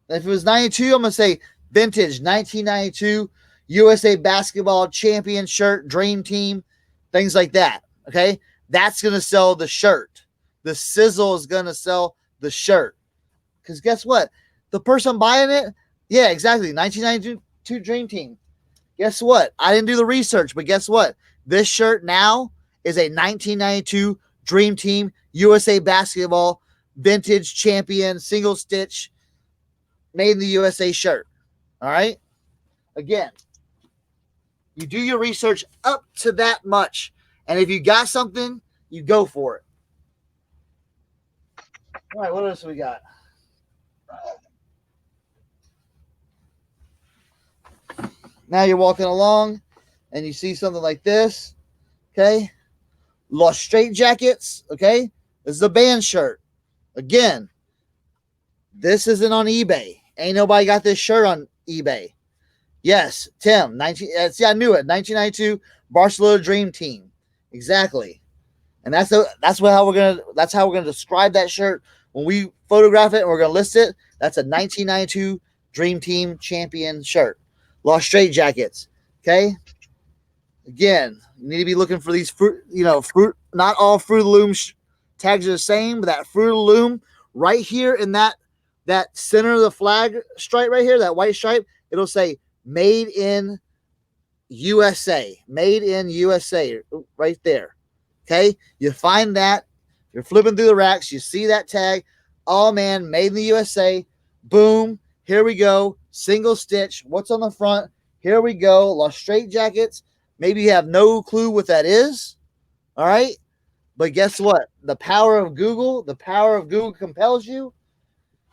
Speaker 1: If it was 92, I'm gonna say vintage 1992 USA basketball champion shirt, Dream Team, things like that. Okay, that's gonna sell the shirt. The sizzle is gonna sell the shirt. Because guess what? The person buying it, yeah, exactly. 1992 Dream Team. Guess what? I didn't do the research, but guess what? This shirt now is a 1992 Dream Team USA Basketball vintage champion single stitch made in the USA shirt. All right. Again, you do your research up to that much. And if you got something, you go for it. All right, what else we got? Now you're walking along and you see something like this. Okay. Lost Straight Jackets. Okay. This is a band shirt. Again, this isn't on eBay. Ain't nobody got this shirt on eBay. Yes, Tim. See, I knew it. 1992 Barcelona Dream Team. Exactly. And that's how we're gonna describe that shirt when we photograph it and we're gonna list it. That's a 1992 Dream Team champion shirt. Lost Straight Jackets. Okay. Again, you need to be looking for these fruit. Not all Fruit of the Loom tags are the same, but that Fruit of the Loom right here in that center of the flag stripe right here, that white stripe, it'll say "Made in USA." Made in USA, right there. Okay, you find that. You're flipping through the racks. You see that tag. Oh man, made in the USA. Boom. Here we go. Single stitch. What's on the front? Here we go. Lost Straight Jackets. Maybe you have no clue what that is. All right. But guess what? The power of Google compels you.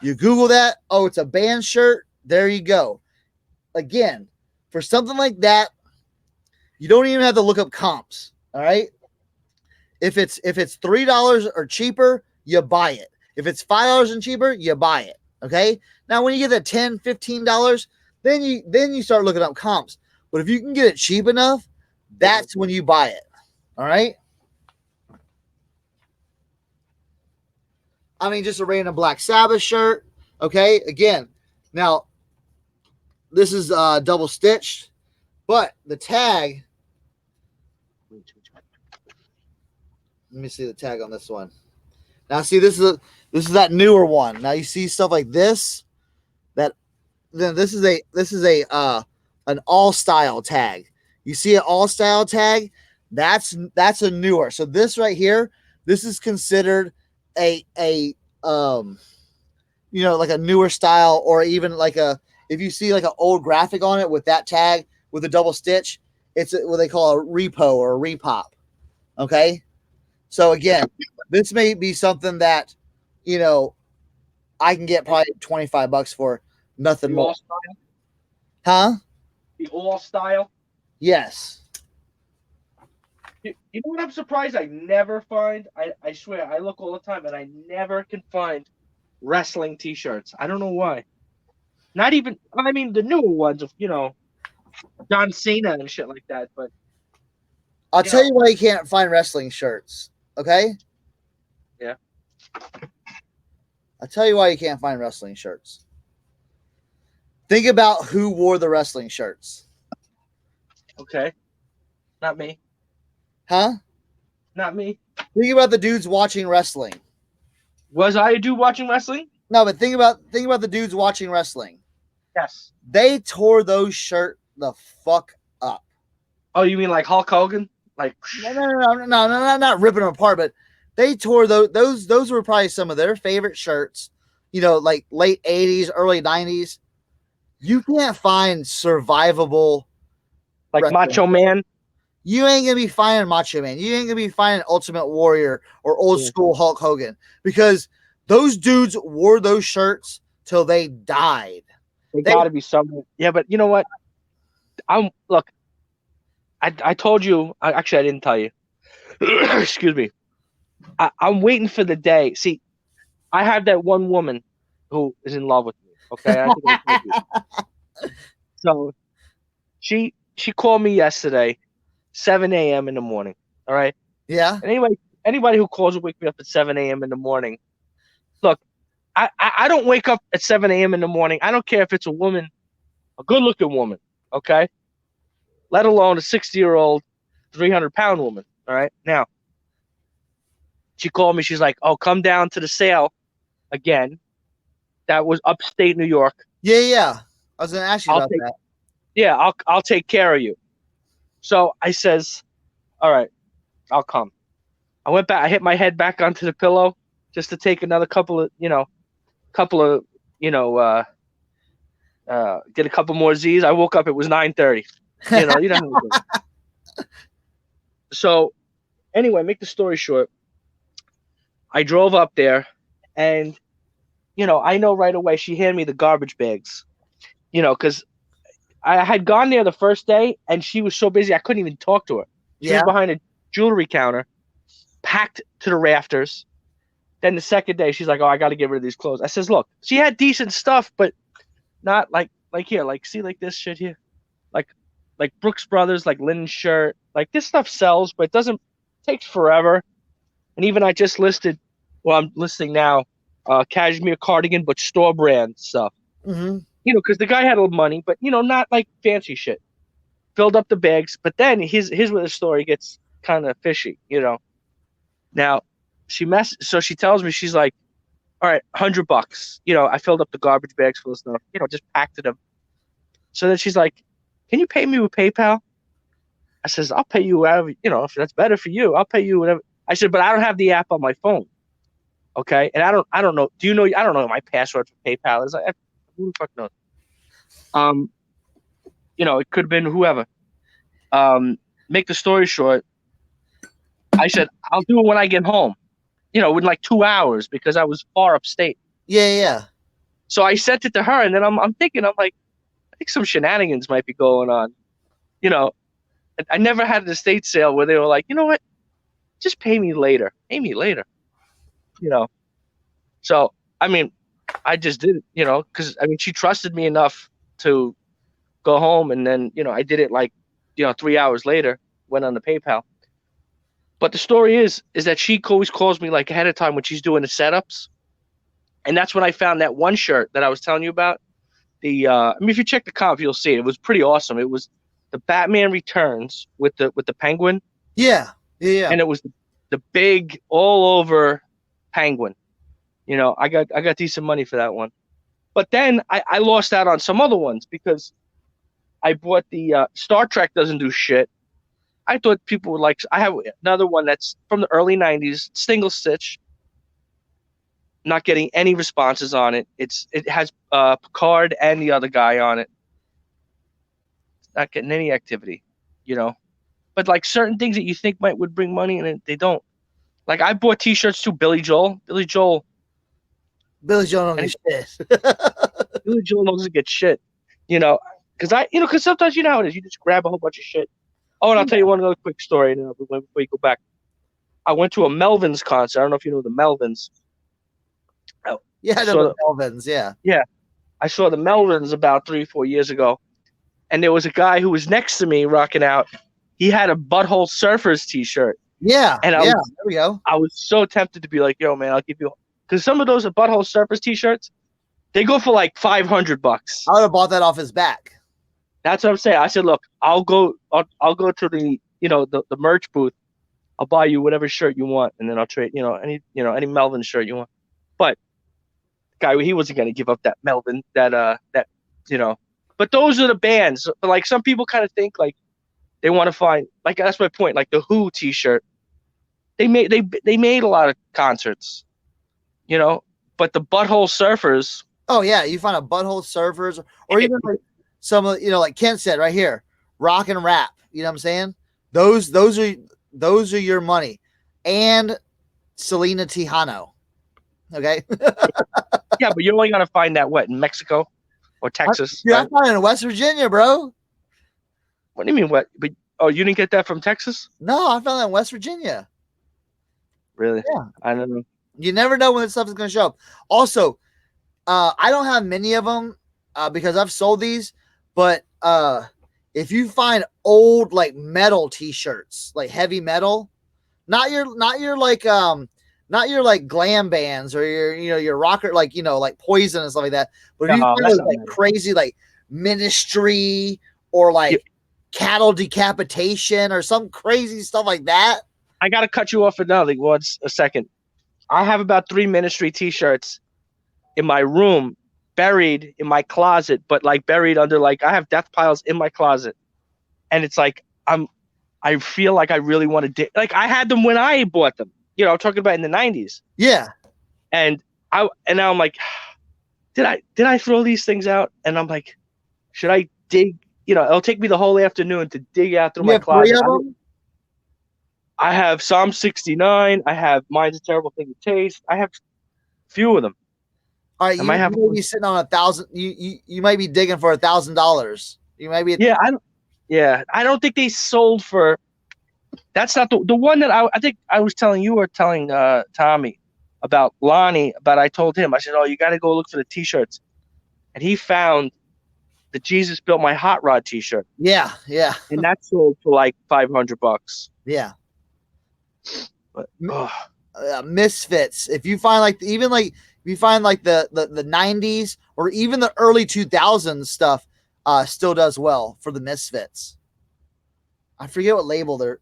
Speaker 1: You Google that. Oh, it's a band shirt. There you go. Again, for something like that, you don't even have to look up comps. All right. If it's $3 or cheaper, you buy it. If it's $5 and cheaper, you buy it. Okay. Now, when you get that $10, $15, then you start looking up comps. But if you can get it cheap enough, that's when you buy it. All right. I mean, just a random Black Sabbath shirt. Okay. Again, now this is double stitched, but the tag. Let me see the tag on this one. Now, see, this is that newer one. Now you see stuff like this. This is an all style tag. You see an all style tag. That's a newer. So this right here, this is considered a like a newer style, or even like if you see like an old graphic on it with that tag with a double stitch, it's what they call a repo or a repop. Okay. So again, this may be something that, I can get probably $25 for nothing
Speaker 2: The
Speaker 1: more.
Speaker 2: all style?
Speaker 1: Huh?
Speaker 2: The all style?
Speaker 1: Yes.
Speaker 2: You know what I'm surprised I never find? I swear, I look all the time and I never can find wrestling t-shirts. I don't know why. Not even, I mean, the newer ones of, John Cena and shit like that, but
Speaker 1: I'll tell you why you can't find wrestling shirts. Okay?
Speaker 2: Yeah.
Speaker 1: I'll tell you why you can't find wrestling shirts. Think about who wore the wrestling shirts.
Speaker 2: Okay. Not me.
Speaker 1: Huh?
Speaker 2: Not me.
Speaker 1: Think about the dudes watching wrestling.
Speaker 2: Was I a dude watching wrestling?
Speaker 1: No, but think about the dudes watching wrestling.
Speaker 2: Yes.
Speaker 1: They tore those shirt the fuck up.
Speaker 2: Oh, you mean like Hulk Hogan? Like
Speaker 1: No, not ripping them apart, but they tore those. Those were probably some of their favorite shirts. Like late 80s, early 90s. You can't find survivable
Speaker 2: like
Speaker 1: wrestling.
Speaker 2: Macho Man.
Speaker 1: You ain't gonna be finding Macho Man. You ain't gonna be finding Ultimate Warrior or old school Hulk Hogan, because those dudes wore those shirts till they died.
Speaker 2: They gotta be somewhere. Yeah, but you know what? I told you. Actually, I didn't tell you. Excuse me. I'm waiting for the day. See, I have that one woman who is in love with me. Okay, I think I told you. So she called me yesterday, 7 a.m. in the morning. All right.
Speaker 1: Yeah.
Speaker 2: And anybody who calls will wake me up at 7 a.m. in the morning. Look, I don't wake up at 7 a.m. in the morning. I don't care if it's a woman, a good-looking woman, okay? Let alone a 60-year-old, 300-pound woman, all right? Now, she called me. She's like, oh, come down to the sale again. That was upstate New York.
Speaker 1: Yeah. I was going to ask you about that.
Speaker 2: yeah, I'll take care of you. So I says, all right, I'll come. I went back. I hit my head back onto the pillow just to take another couple of, you know, get a couple more Z's. I woke up. It was 9:30. You know how it goes. So anyway, make the story short, I drove up there, and I know right away she handed me the garbage bags. Because I had gone there the first day, and she was so busy I couldn't even talk to her. She was
Speaker 1: Yeah.
Speaker 2: behind a jewelry counter, packed to the rafters. Then the second day, she's like, "Oh, I got to get rid of these clothes." I says, "Look, she had decent stuff, but not like here, like see like this shit here, like Brooks Brothers, like linen shirt, like this stuff sells, but it doesn't takes forever." And even I just listed, well, I'm listing now, cashmere cardigan, but store brand stuff.
Speaker 1: Mm-hmm.
Speaker 2: Because the guy had a little money, but not like fancy shit. Filled up the bags, but then here's where the story gets kind of fishy. Now so she tells me, she's like, "All right, $100. I filled up the garbage bags full of stuff. Just packed them." So then she's like, "Can you pay me with PayPal?" I says, "I'll pay you whatever. If that's better for you, I'll pay you whatever." I said, "But I don't have the app on my phone." Okay, and I don't know. Do you know? I don't know what my password for PayPal is. Who the fuck knows? It could have been whoever. Make the story short, I said, "I'll do it when I get home." In like 2 hours, because I was far upstate.
Speaker 1: Yeah.
Speaker 2: So I sent it to her, and then I'm thinking, I'm like, I think some shenanigans might be going on. I never had an estate sale where they were like, "You know what? Just pay me later. Pay me later." So I mean, I just did it. Because she trusted me enough to go home, and then I did it like 3 hours later. Went on the PayPal. But the story is that she always calls me like ahead of time when she's doing the setups, and that's when I found that one shirt that I was telling you about. If you check the comp, you'll see it. It was pretty awesome. It was the Batman Returns with the penguin,
Speaker 1: Yeah.
Speaker 2: and it was the big all over penguin. I got decent money for that one. But then I lost out on some other ones because I bought the Star Trek doesn't do shit. I thought people would like. I have another one that's from the early '90s, single stitch. Not getting any responses on it. It has Picard and the other guy on it. Not getting any activity, But like certain things that you think would bring money, and they don't. Like I bought T-shirts to Billy Joel. Billy Joel
Speaker 1: don't get shit.
Speaker 2: Billy Joel doesn't get shit, because sometimes how it is. You just grab a whole bunch of shit. Oh, and I'll tell you one other quick story before you go back. I went to a Melvins concert. I don't know if you know the Melvins.
Speaker 1: Yeah, the Melvins. Yeah.
Speaker 2: Yeah, I saw the Melvins about 3-4 years ago, and there was a guy who was next to me rocking out. He had a Butthole Surfers T-shirt.
Speaker 1: Yeah,
Speaker 2: and
Speaker 1: there we go.
Speaker 2: I was so tempted to be like, "Yo, man, I'll give you," because some of those Butthole Surfers T-shirts, they go for like $500.
Speaker 1: I would have bought that off his back.
Speaker 2: That's what I'm saying. I said, "Look, I'll go to the the merch booth. I'll buy you whatever shirt you want, and then I'll trade any Melvin shirt you want." But guy, he wasn't going to give up that Melvin that. But those are the bands. But like some people kind of think like they want to find, like, that's my point. Like the Who T-shirt, they made a lot of concerts, But the Butthole Surfers.
Speaker 1: Oh yeah, you find a Butthole Surfers, or even like some of like Kent said right here, rock and rap. You know what I'm saying? Those are your money, and Selena Tejano. Okay.
Speaker 2: Yeah, but you're only gonna find that in Mexico or Texas?
Speaker 1: I found it in West Virginia, bro.
Speaker 2: What do you mean what? But you didn't get that from Texas?
Speaker 1: No, I found that in West Virginia.
Speaker 2: Really?
Speaker 1: Yeah.
Speaker 2: I don't know.
Speaker 1: You never know when this stuff is going to show up. Also, I don't have many of them because I've sold these, but if you find old like metal T-shirts, like heavy metal, not your like glam bands or your rocker like like Poison and stuff like that, but if you find those, like crazy like Ministry or like Cattle Decapitation or some crazy stuff like that.
Speaker 2: I gotta cut you off for nothing. A second. I have about 3 Ministry T-shirts in my room buried in my closet, but like buried under like I have death piles in my closet, and it's like I feel like I really want to like I had them when I bought them. I'm talking about in the 90s.
Speaker 1: Yeah.
Speaker 2: And now I'm like, did I throw these things out? And I'm like, should I dig? It'll take me the whole afternoon to dig out through
Speaker 1: You
Speaker 2: my
Speaker 1: have 3
Speaker 2: closet.
Speaker 1: of them?
Speaker 2: I have Psalm 69. I have Mine's a Terrible Thing to Taste. I have a few of them.
Speaker 1: All right, you may be sitting on 1,000. You might be digging for $1,000. You might be.
Speaker 2: I don't think they sold for. That's not the one that I think I was telling you or telling Tommy about Lonnie. But I told him, I said, "Oh, you got to go look for the T-shirts," and he found the Jesus Built My Hot Rod T-shirt.
Speaker 1: Yeah,
Speaker 2: and that sold for like $500.
Speaker 1: Yeah,
Speaker 2: but
Speaker 1: Misfits. If you find like even like if you find like the 90s or even the early 2000s stuff, still does well for the Misfits. I forget what label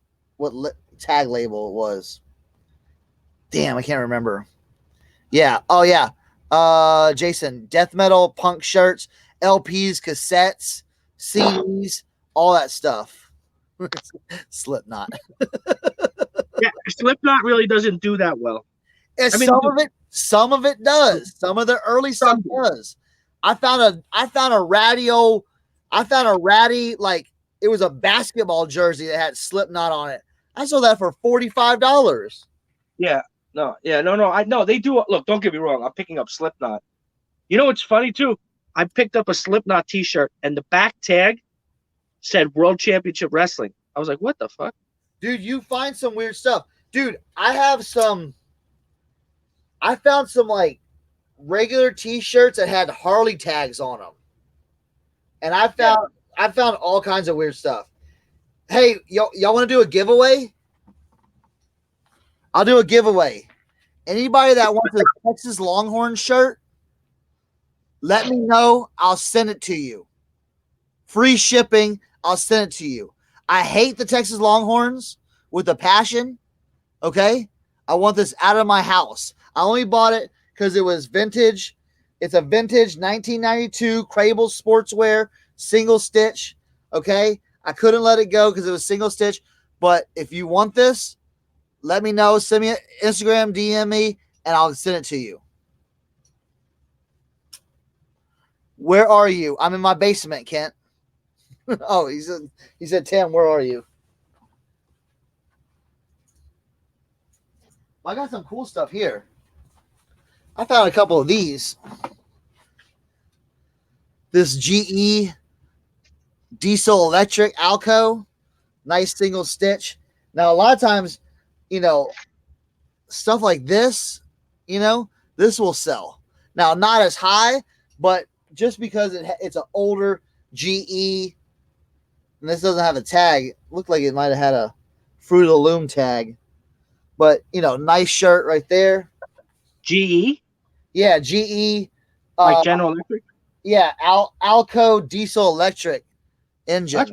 Speaker 1: tag label it was. Damn, I can't remember. Yeah. Oh yeah. Jason, death metal, punk shirts, LPs, cassettes, CDs, all that stuff. Slipknot.
Speaker 2: Yeah, Slipknot really doesn't do that well.
Speaker 1: Some of it does. Some of the early stuff does. I found a ratty, like it was a basketball jersey that had Slipknot on it. I sold that for $45.
Speaker 2: Yeah. No. I know they do. Look, don't get me wrong. I'm picking up Slipknot. You know what's funny too? I picked up a Slipknot T-shirt and the back tag said World Championship Wrestling. I was like, what the fuck?
Speaker 1: Dude, you find some weird stuff. Dude, I found some like regular T-shirts that had Harley tags on them. And I found all kinds of weird stuff. Hey, y'all want to do a giveaway? I'll do a giveaway. Anybody that wants a Texas Longhorn shirt, let me know. I'll send it to you. Free shipping. I'll send it to you. I hate the Texas Longhorns with a passion. Okay? I want this out of my house. I only bought it because it was vintage. It's a vintage 1992 Crable Sportswear single stitch. Okay? I couldn't let it go because it was single stitch. But if you want this, let me know. Send me an Instagram, DM me, and I'll send it to you. Where are you? I'm in my basement, Kent. Oh, he said, Tim, where are you? I got some cool stuff here. I found a couple of these. This GE diesel electric Alco, nice single stitch. Now, a lot of times, stuff like this, this will sell. Now, not as high, but just because it's an older GE, and this doesn't have a tag, looked like it might have had a Fruit of the Loom tag. But, nice shirt right there.
Speaker 2: GE?
Speaker 1: Yeah, GE.
Speaker 2: Like General Electric?
Speaker 1: Yeah, Alco diesel electric engine.
Speaker 2: That's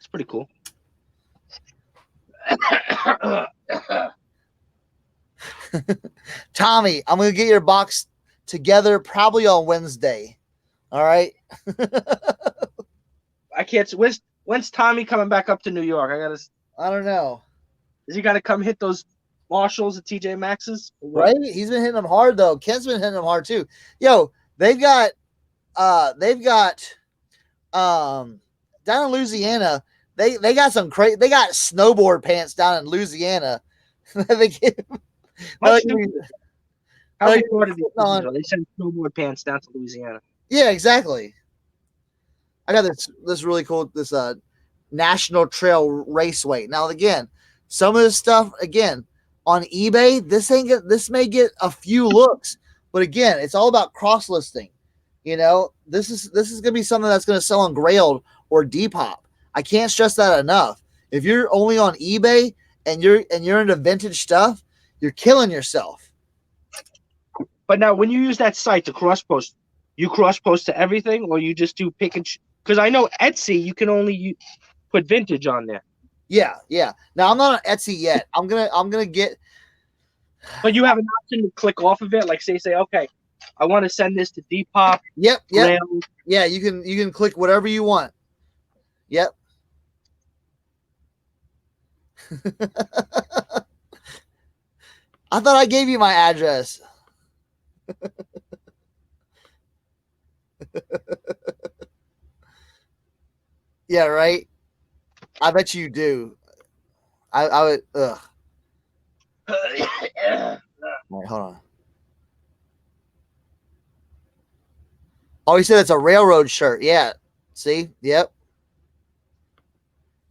Speaker 2: pretty cool.
Speaker 1: Tommy, I'm going to get your box together probably on Wednesday. All right?
Speaker 2: I can't. When's Tommy coming back up to New York?
Speaker 1: I don't know.
Speaker 2: Is he got to come hit those Marshalls at TJ Maxx's?
Speaker 1: Right? He's been hitting them hard, though. Kent's been hitting them hard, too. Yo, they've got down in Louisiana, they got some crazy. They got snowboard pants down in Louisiana. They send
Speaker 2: snowboard pants down to Louisiana.
Speaker 1: Yeah, exactly. I got this really cool National Trail Raceway. Now again, some of this stuff on eBay, this may get a few looks, but again, it's all about cross listing. This is gonna be something that's gonna sell on Grailed or Depop. I can't stress that enough. If you're only on eBay and you're into vintage stuff, you're killing yourself.
Speaker 2: But now, when you use that site to cross post, you cross post to everything, or you just do pick and because I know Etsy, you can only put vintage on there.
Speaker 1: Yeah. Now I'm not on Etsy yet. I'm gonna get.
Speaker 2: But you have an option to click off of it, like say, okay, I want to send this to Depop.
Speaker 1: Yep.
Speaker 2: Grail.
Speaker 1: Yeah, you can click whatever you want. Yep. I thought I gave you my address. Yeah, right. I bet you do. I would. Ugh. All right, hold on. Oh, he said it's a railroad shirt. Yeah. See? Yep.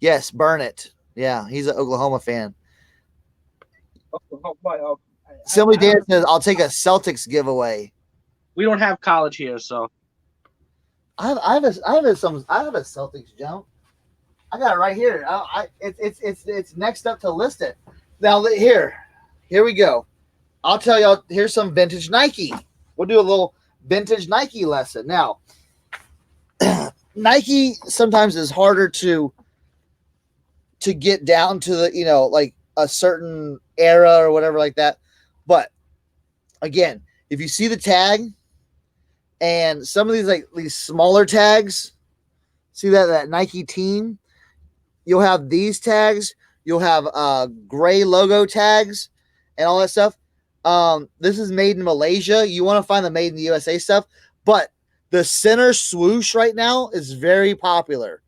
Speaker 1: Yes, burn it. Yeah, he's an Oklahoma fan. Simply Dan says, "I'll take a Celtics giveaway."
Speaker 2: We don't have college here, so
Speaker 1: I have a Celtics jump. I got it right here. It's next up to list it. Now here we go. I'll tell y'all. Here's some vintage Nike. We'll do a little vintage Nike lesson. Now, Nike sometimes is harder to get down to the like a certain era or whatever like that. But again, if you see the tag and some of these smaller tags, see that Nike team, you'll have these tags, you'll have gray logo tags and all that stuff. This is made in Malaysia. You want to find the made in the USA stuff, but the center swoosh right now is very popular.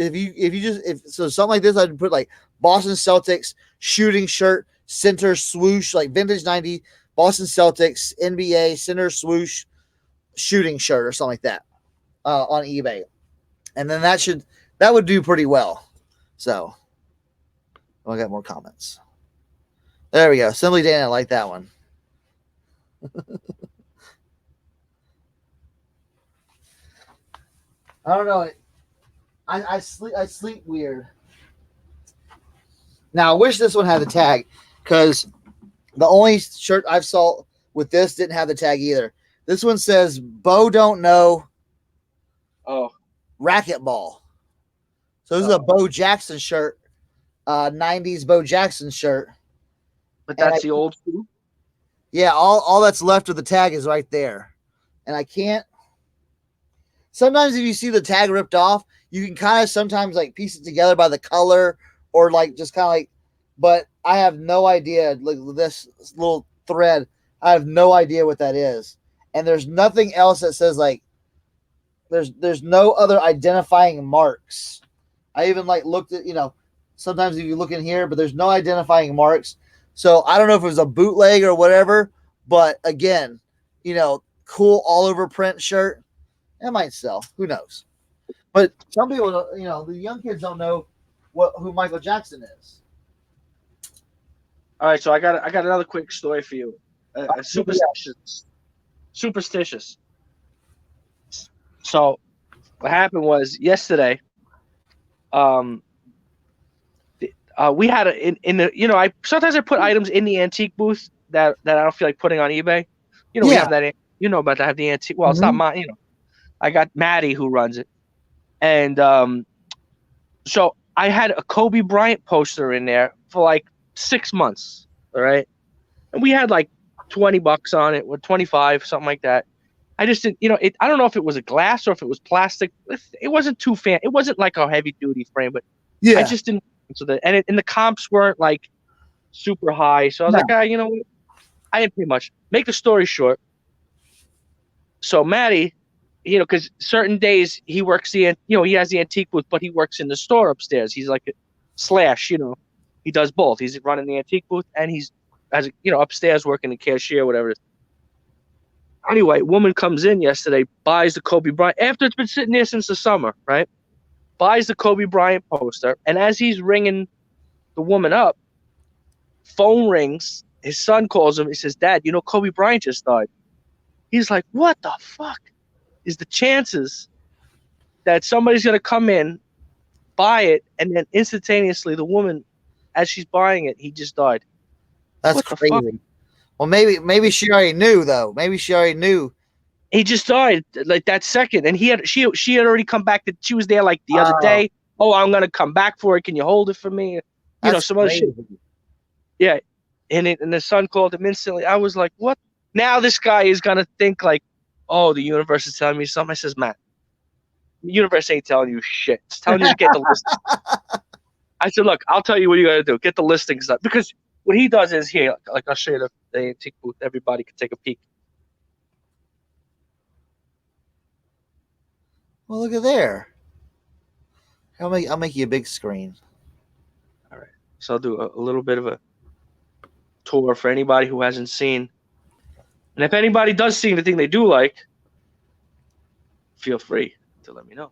Speaker 1: If something like this, I'd put like Boston Celtics shooting shirt, center swoosh, like vintage 90 Boston Celtics NBA center swoosh shooting shirt or something like that on eBay, and then that would do pretty well. So I got more comments. There we go. Simply Dan, I like that one. I don't know. I sleep weird. Now I wish this one had the tag, because the only shirt I've saw with this didn't have the tag either. This one says Bo don't know.
Speaker 2: Oh,
Speaker 1: racquetball. So this is a Bo Jackson shirt, 90s Bo Jackson shirt.
Speaker 2: But that's the old school?
Speaker 1: Yeah, all that's left of the tag is right there. And I can't. Sometimes if you see the tag ripped off, you can kind of sometimes like piece it together by the color or like just kind of like, but I have no idea. Like this little thread, I have no idea what that is. And there's nothing else that says like, there's no other identifying marks. I even like looked at, sometimes if you look in here, but there's no identifying marks. So I don't know if it was a bootleg or whatever, but again, cool all over print shirt. It might sell. Who knows? But some people, the young kids don't know who Michael Jackson is.
Speaker 2: All right, so I got another quick story for you. Superstitious. So what happened was yesterday. We had I sometimes I put items in the antique booth that I don't feel like putting on eBay. We have that. But I have the antique. Well, It's not mine. I got Maddie who runs it, and so I had a Kobe Bryant poster in there for like 6 months. All right, and we had like $20 on it, or 25, something like that. I just didn't, I don't know if it was a glass or if it was plastic. It wasn't too It wasn't like a heavy duty frame, but I just didn't. So and the comps weren't like super high. So I was like, what? I didn't pay much. Make the story short. So Maddie, because certain days he works he has the antique booth, but he works in the store upstairs. He's like he does both. He's running the antique booth and he's upstairs working the cashier, whatever it is. Anyway, woman comes in yesterday, buys the Kobe Bryant after it's been sitting there since the summer, right? Buys the Kobe Bryant poster, and as he's ringing the woman up, phone rings. His son calls him. He says, "Dad, Kobe Bryant just died." He's like, "What the fuck is the chances that somebody's going to come in, buy it, and then instantaneously the woman, as she's buying it, he just died?"
Speaker 1: That's crazy. Well, maybe she already knew, though. Maybe she already knew.
Speaker 2: He just died like that second, and she had already come back. She was there like the other day. Oh, I'm gonna come back for it. Can you hold it for me? Some other shit. Yeah, and the son called him instantly. I was like, what Now this guy is gonna think like, oh, the universe is telling me something. I says, Matt, the universe ain't telling you shit. It's telling you to get the list. I said, look, I'll tell you what you gotta do. Get the listings up. Because what he does is here, like I'll show you the antique booth. Everybody can take a peek.
Speaker 1: Well, look at there. I'll make you a big screen.
Speaker 2: All right. So I'll do a little bit of a tour for anybody who hasn't seen. And if anybody does see anything they do like, feel free to let me know.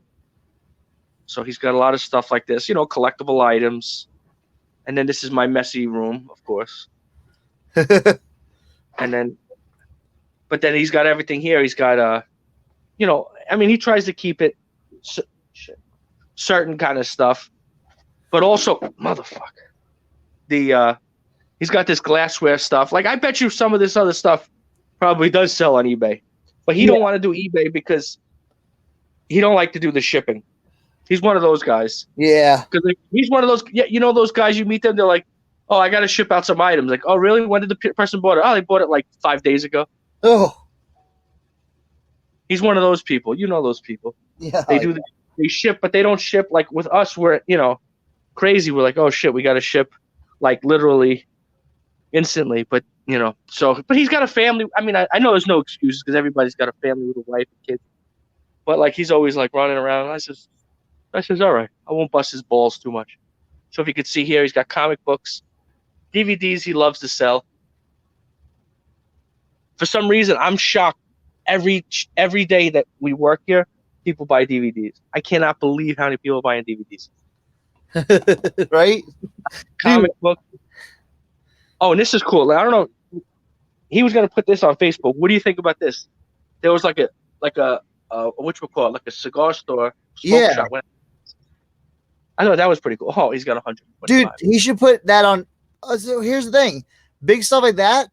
Speaker 2: So he's got a lot of stuff like this, collectible items. And then this is my messy room, of course. And then, but then he's got everything here. He's got, he tries to keep it certain kind of stuff, but also, motherfucker, he's got this glassware stuff. Like, I bet you some of this other stuff probably does sell on eBay, but he don't want to do eBay because he don't like to do the shipping. He's one of those guys.
Speaker 1: Yeah.
Speaker 2: Because he's one of those, those guys, you meet them, they're like, oh, I got to ship out some items. Like, oh, really? When did the person bought it? Oh, they bought it like 5 days ago.
Speaker 1: Oh.
Speaker 2: He's one of those people. You know those people.
Speaker 1: Yeah.
Speaker 2: They ship, but they don't ship like with us. We're, crazy. We're like, oh shit, we got to ship like literally instantly. But, but he's got a family. I mean, I know there's no excuses because everybody's got a family with a wife and kids. But like, he's always like running around. I says, all right, I won't bust his balls too much. So if you could see here, he's got comic books, DVDs he loves to sell. For some reason, I'm shocked. Every day that we work here, people buy DVDs. I cannot believe how many people are buying DVDs.
Speaker 1: Right?
Speaker 2: Comic book. Oh, and this is cool. I don't know. He was gonna put this on Facebook. What do you think about this? There was like a what you call it, like a cigar store, smoke shop. I thought that was pretty cool. Oh, he's got 100.
Speaker 1: Dude, he should put that on. So here's the thing: big stuff like that.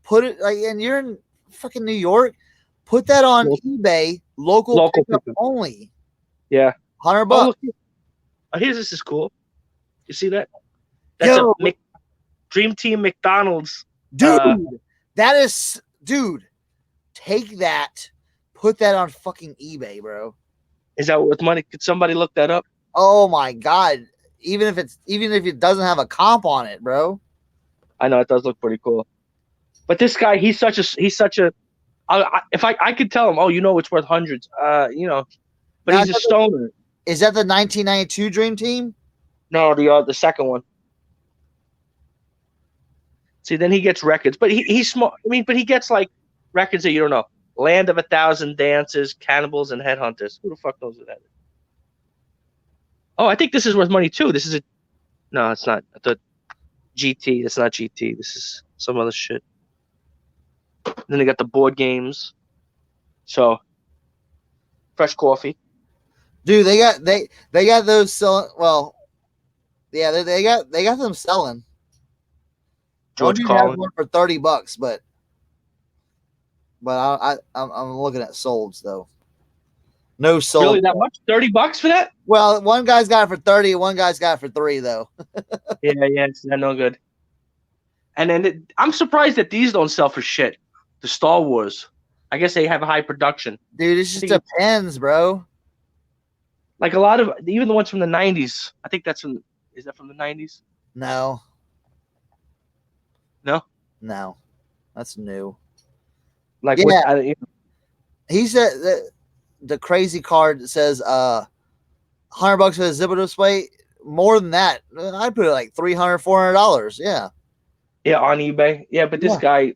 Speaker 1: Put it like, and you're in fucking New York. Put that on eBay. Local pickup only.
Speaker 2: Yeah,
Speaker 1: $100.
Speaker 2: Oh, here's this is cool. You see that? That's a Dream Team McDonald's.
Speaker 1: Dude, dude. Take that. Put that on fucking eBay, bro.
Speaker 2: Is that worth money? Could somebody look that up?
Speaker 1: Oh my god! Even if it doesn't have a comp on it, bro.
Speaker 2: I know it does look pretty cool, but this guy, he's such a. If I could tell him, oh, it's worth hundreds, but now, he's a stoner.
Speaker 1: Is that the 1992 Dream Team?
Speaker 2: No, the second one. See, then he gets records, but he's small. I mean, but he gets like records that you don't know. Land of 1,000 Dances, Cannibals, and Headhunters. Who the fuck knows what that is? Oh, I think this is worth money too. This is no, it's not. The GT. It's not GT. This is some other shit. Then they got the board games. So, fresh coffee.
Speaker 1: Dude, they got those selling. Well, yeah, they got them selling.
Speaker 2: George Carlin
Speaker 1: one for $30, but I'm looking at solds though. No sold.
Speaker 2: Really, that much? $30 for that?
Speaker 1: Well, one guy's got it for 30, one guy's got it for 3 though.
Speaker 2: yeah, it's no good. And then I'm surprised that these don't sell for shit. The Star Wars, I guess they have a high production.
Speaker 1: Dude, it just depends, bro.
Speaker 2: Like a lot of even the ones from the 90s. I think is that from the 90s?
Speaker 1: No.
Speaker 2: No,
Speaker 1: that's new.
Speaker 2: Like
Speaker 1: he said that the crazy card that says $100 for the zipper display. More than that, I'd put it like $300, $400. Yeah.
Speaker 2: Yeah, on eBay. Yeah, but this guy,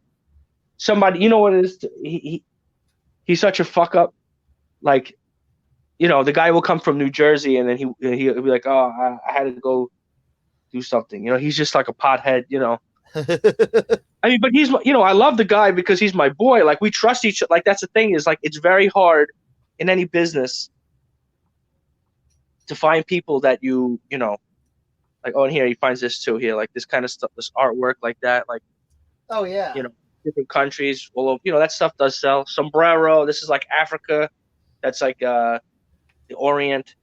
Speaker 2: somebody, you know what it is? He's such a fuck up. Like, the guy will come from New Jersey and then he'll be like, oh, I had to go do something. He's just like a pothead. I mean, but he's, I love the guy because he's my boy. Like, we trust each other. Like, that's the thing is, like, it's very hard in any business to find people that like, oh, and here he finds this too here, like this kind of stuff, this artwork like that, like,
Speaker 1: oh yeah,
Speaker 2: different countries all over, that stuff does sell. Sombrero, this is like Africa, that's like the Orient,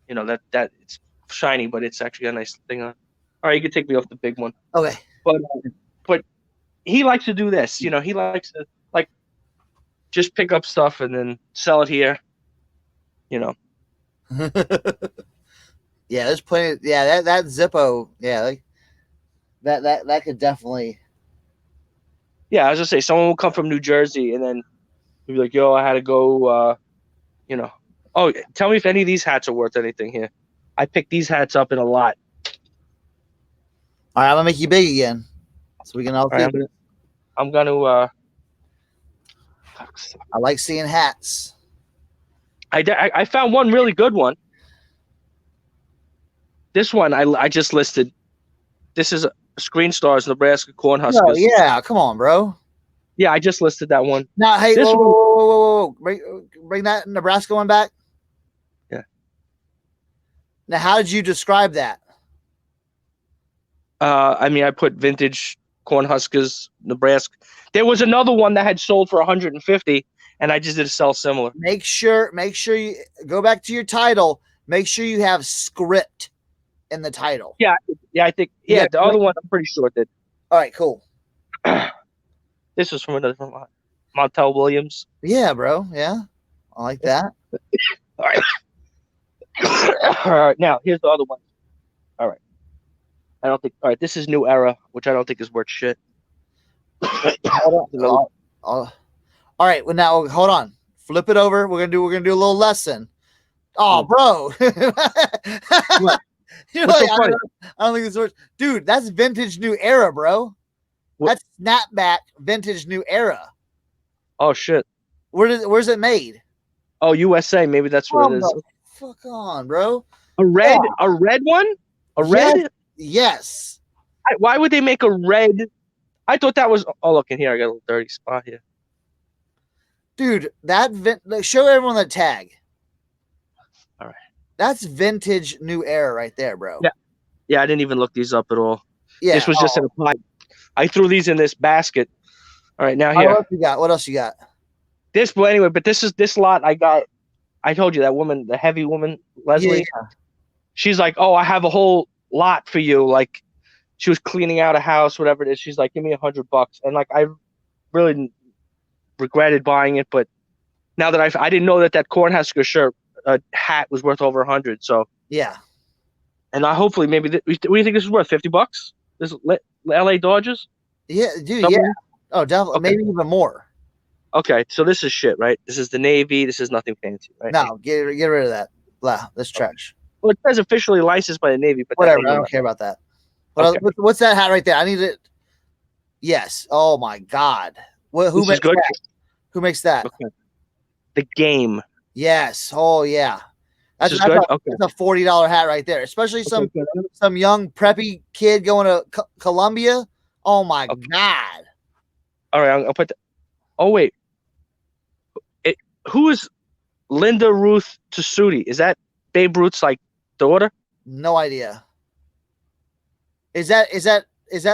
Speaker 2: that it's shiny, but it's actually a nice thing on. All right, you can take me off the big one.
Speaker 1: Okay.
Speaker 2: But he likes to do this. You know, he likes to like just pick up stuff and then sell it here. You know.
Speaker 1: Yeah, there's plenty. Yeah, that Zippo. Yeah, like, that could definitely.
Speaker 2: Yeah, I was gonna say someone will come from New Jersey and then he'll be like, "Yo, I had to go." You know. Oh, tell me if any of these hats are worth anything here. I picked these hats up in a lot.
Speaker 1: All right, I'm gonna make you big again, so we can all
Speaker 2: All right,
Speaker 1: see.
Speaker 2: I'm gonna.
Speaker 1: I like seeing hats.
Speaker 2: I found one really good one. This one I just listed. This is Screen Stars Nebraska
Speaker 1: Oh
Speaker 2: Cornhuskers.
Speaker 1: yeah, come on, bro.
Speaker 2: Yeah, I just listed that one.
Speaker 1: Now, hey,
Speaker 2: This one,
Speaker 1: whoa. Bring that Nebraska one back.
Speaker 2: yeah.
Speaker 1: Now, how did you describe that?
Speaker 2: I mean, I put vintage Cornhuskers Nebraska. There was another one that had sold for 150, and I just did a sell similar.
Speaker 1: Make sure you go back to your title. Make sure you have script in the title.
Speaker 2: Yeah, I think the other one I'm pretty sure did.
Speaker 1: All right, cool.
Speaker 2: This was from another Montel Williams.
Speaker 1: Yeah, bro. Yeah, I like that.
Speaker 2: All right. All right. Now here's the other one. All right. I don't think. All right. This is New Era, which I don't think is worth shit.
Speaker 1: All right. Well, now hold on. Flip it over. We're gonna do a little lesson. Oh, bro.
Speaker 2: What?
Speaker 1: You're
Speaker 2: What's
Speaker 1: like,
Speaker 2: so funny?
Speaker 1: I don't think this works. Dude, that's vintage New Era, bro.
Speaker 2: What?
Speaker 1: That's snapback vintage New Era.
Speaker 2: Oh shit.
Speaker 1: Where's it made?
Speaker 2: Oh, USA. Maybe that's what it is.
Speaker 1: Fuck on, bro.
Speaker 2: A red one? A red?
Speaker 1: Yes.
Speaker 2: Why would they make a red? I thought that was. Oh, look in here. I got a little dirty spot here.
Speaker 1: Dude, show everyone the tag.
Speaker 2: All right.
Speaker 1: That's vintage New Era right there, bro.
Speaker 2: Yeah. Yeah, I didn't even look these up at all.
Speaker 1: Yeah.
Speaker 2: This was just in a pile. I threw these in this basket. All right, now here.
Speaker 1: What else you got?
Speaker 2: This, but anyway, but this lot I got. I told you that woman, the heavy woman, Leslie.
Speaker 1: Yeah.
Speaker 2: She's like, "Oh, I have a whole lot for you." Like, she was cleaning out a house, whatever it is. She's like, "Give me $100," and like, I really regretted buying it, but now that I didn't know that Cornhusker shirt hat was worth over 100. So
Speaker 1: yeah,
Speaker 2: and I hopefully maybe what do you think this is worth? $50? This LA Dodgers?
Speaker 1: Yeah, dude.
Speaker 2: Somewhere?
Speaker 1: Yeah. Oh, definitely. Okay. Maybe even more.
Speaker 2: Okay, so this is shit, right? This is the Navy. This is nothing fancy, right?
Speaker 1: No, get rid of that. Blah, that's trash.
Speaker 2: Well, it says officially licensed by the Navy, but
Speaker 1: whatever. I don't care about that. Okay. What's that hat right there? I need it. Yes. Oh my God. Who makes that? Who makes that?
Speaker 2: Okay. The Game.
Speaker 1: Yes. Oh yeah. That's
Speaker 2: good.
Speaker 1: That's a $40 hat right there. Especially some young preppy kid going to Columbia. Oh my God.
Speaker 2: All right, I'll put that. Oh wait. Who is Linda Ruth Tessuti? Is that Babe Ruth's like daughter?
Speaker 1: No idea. Is that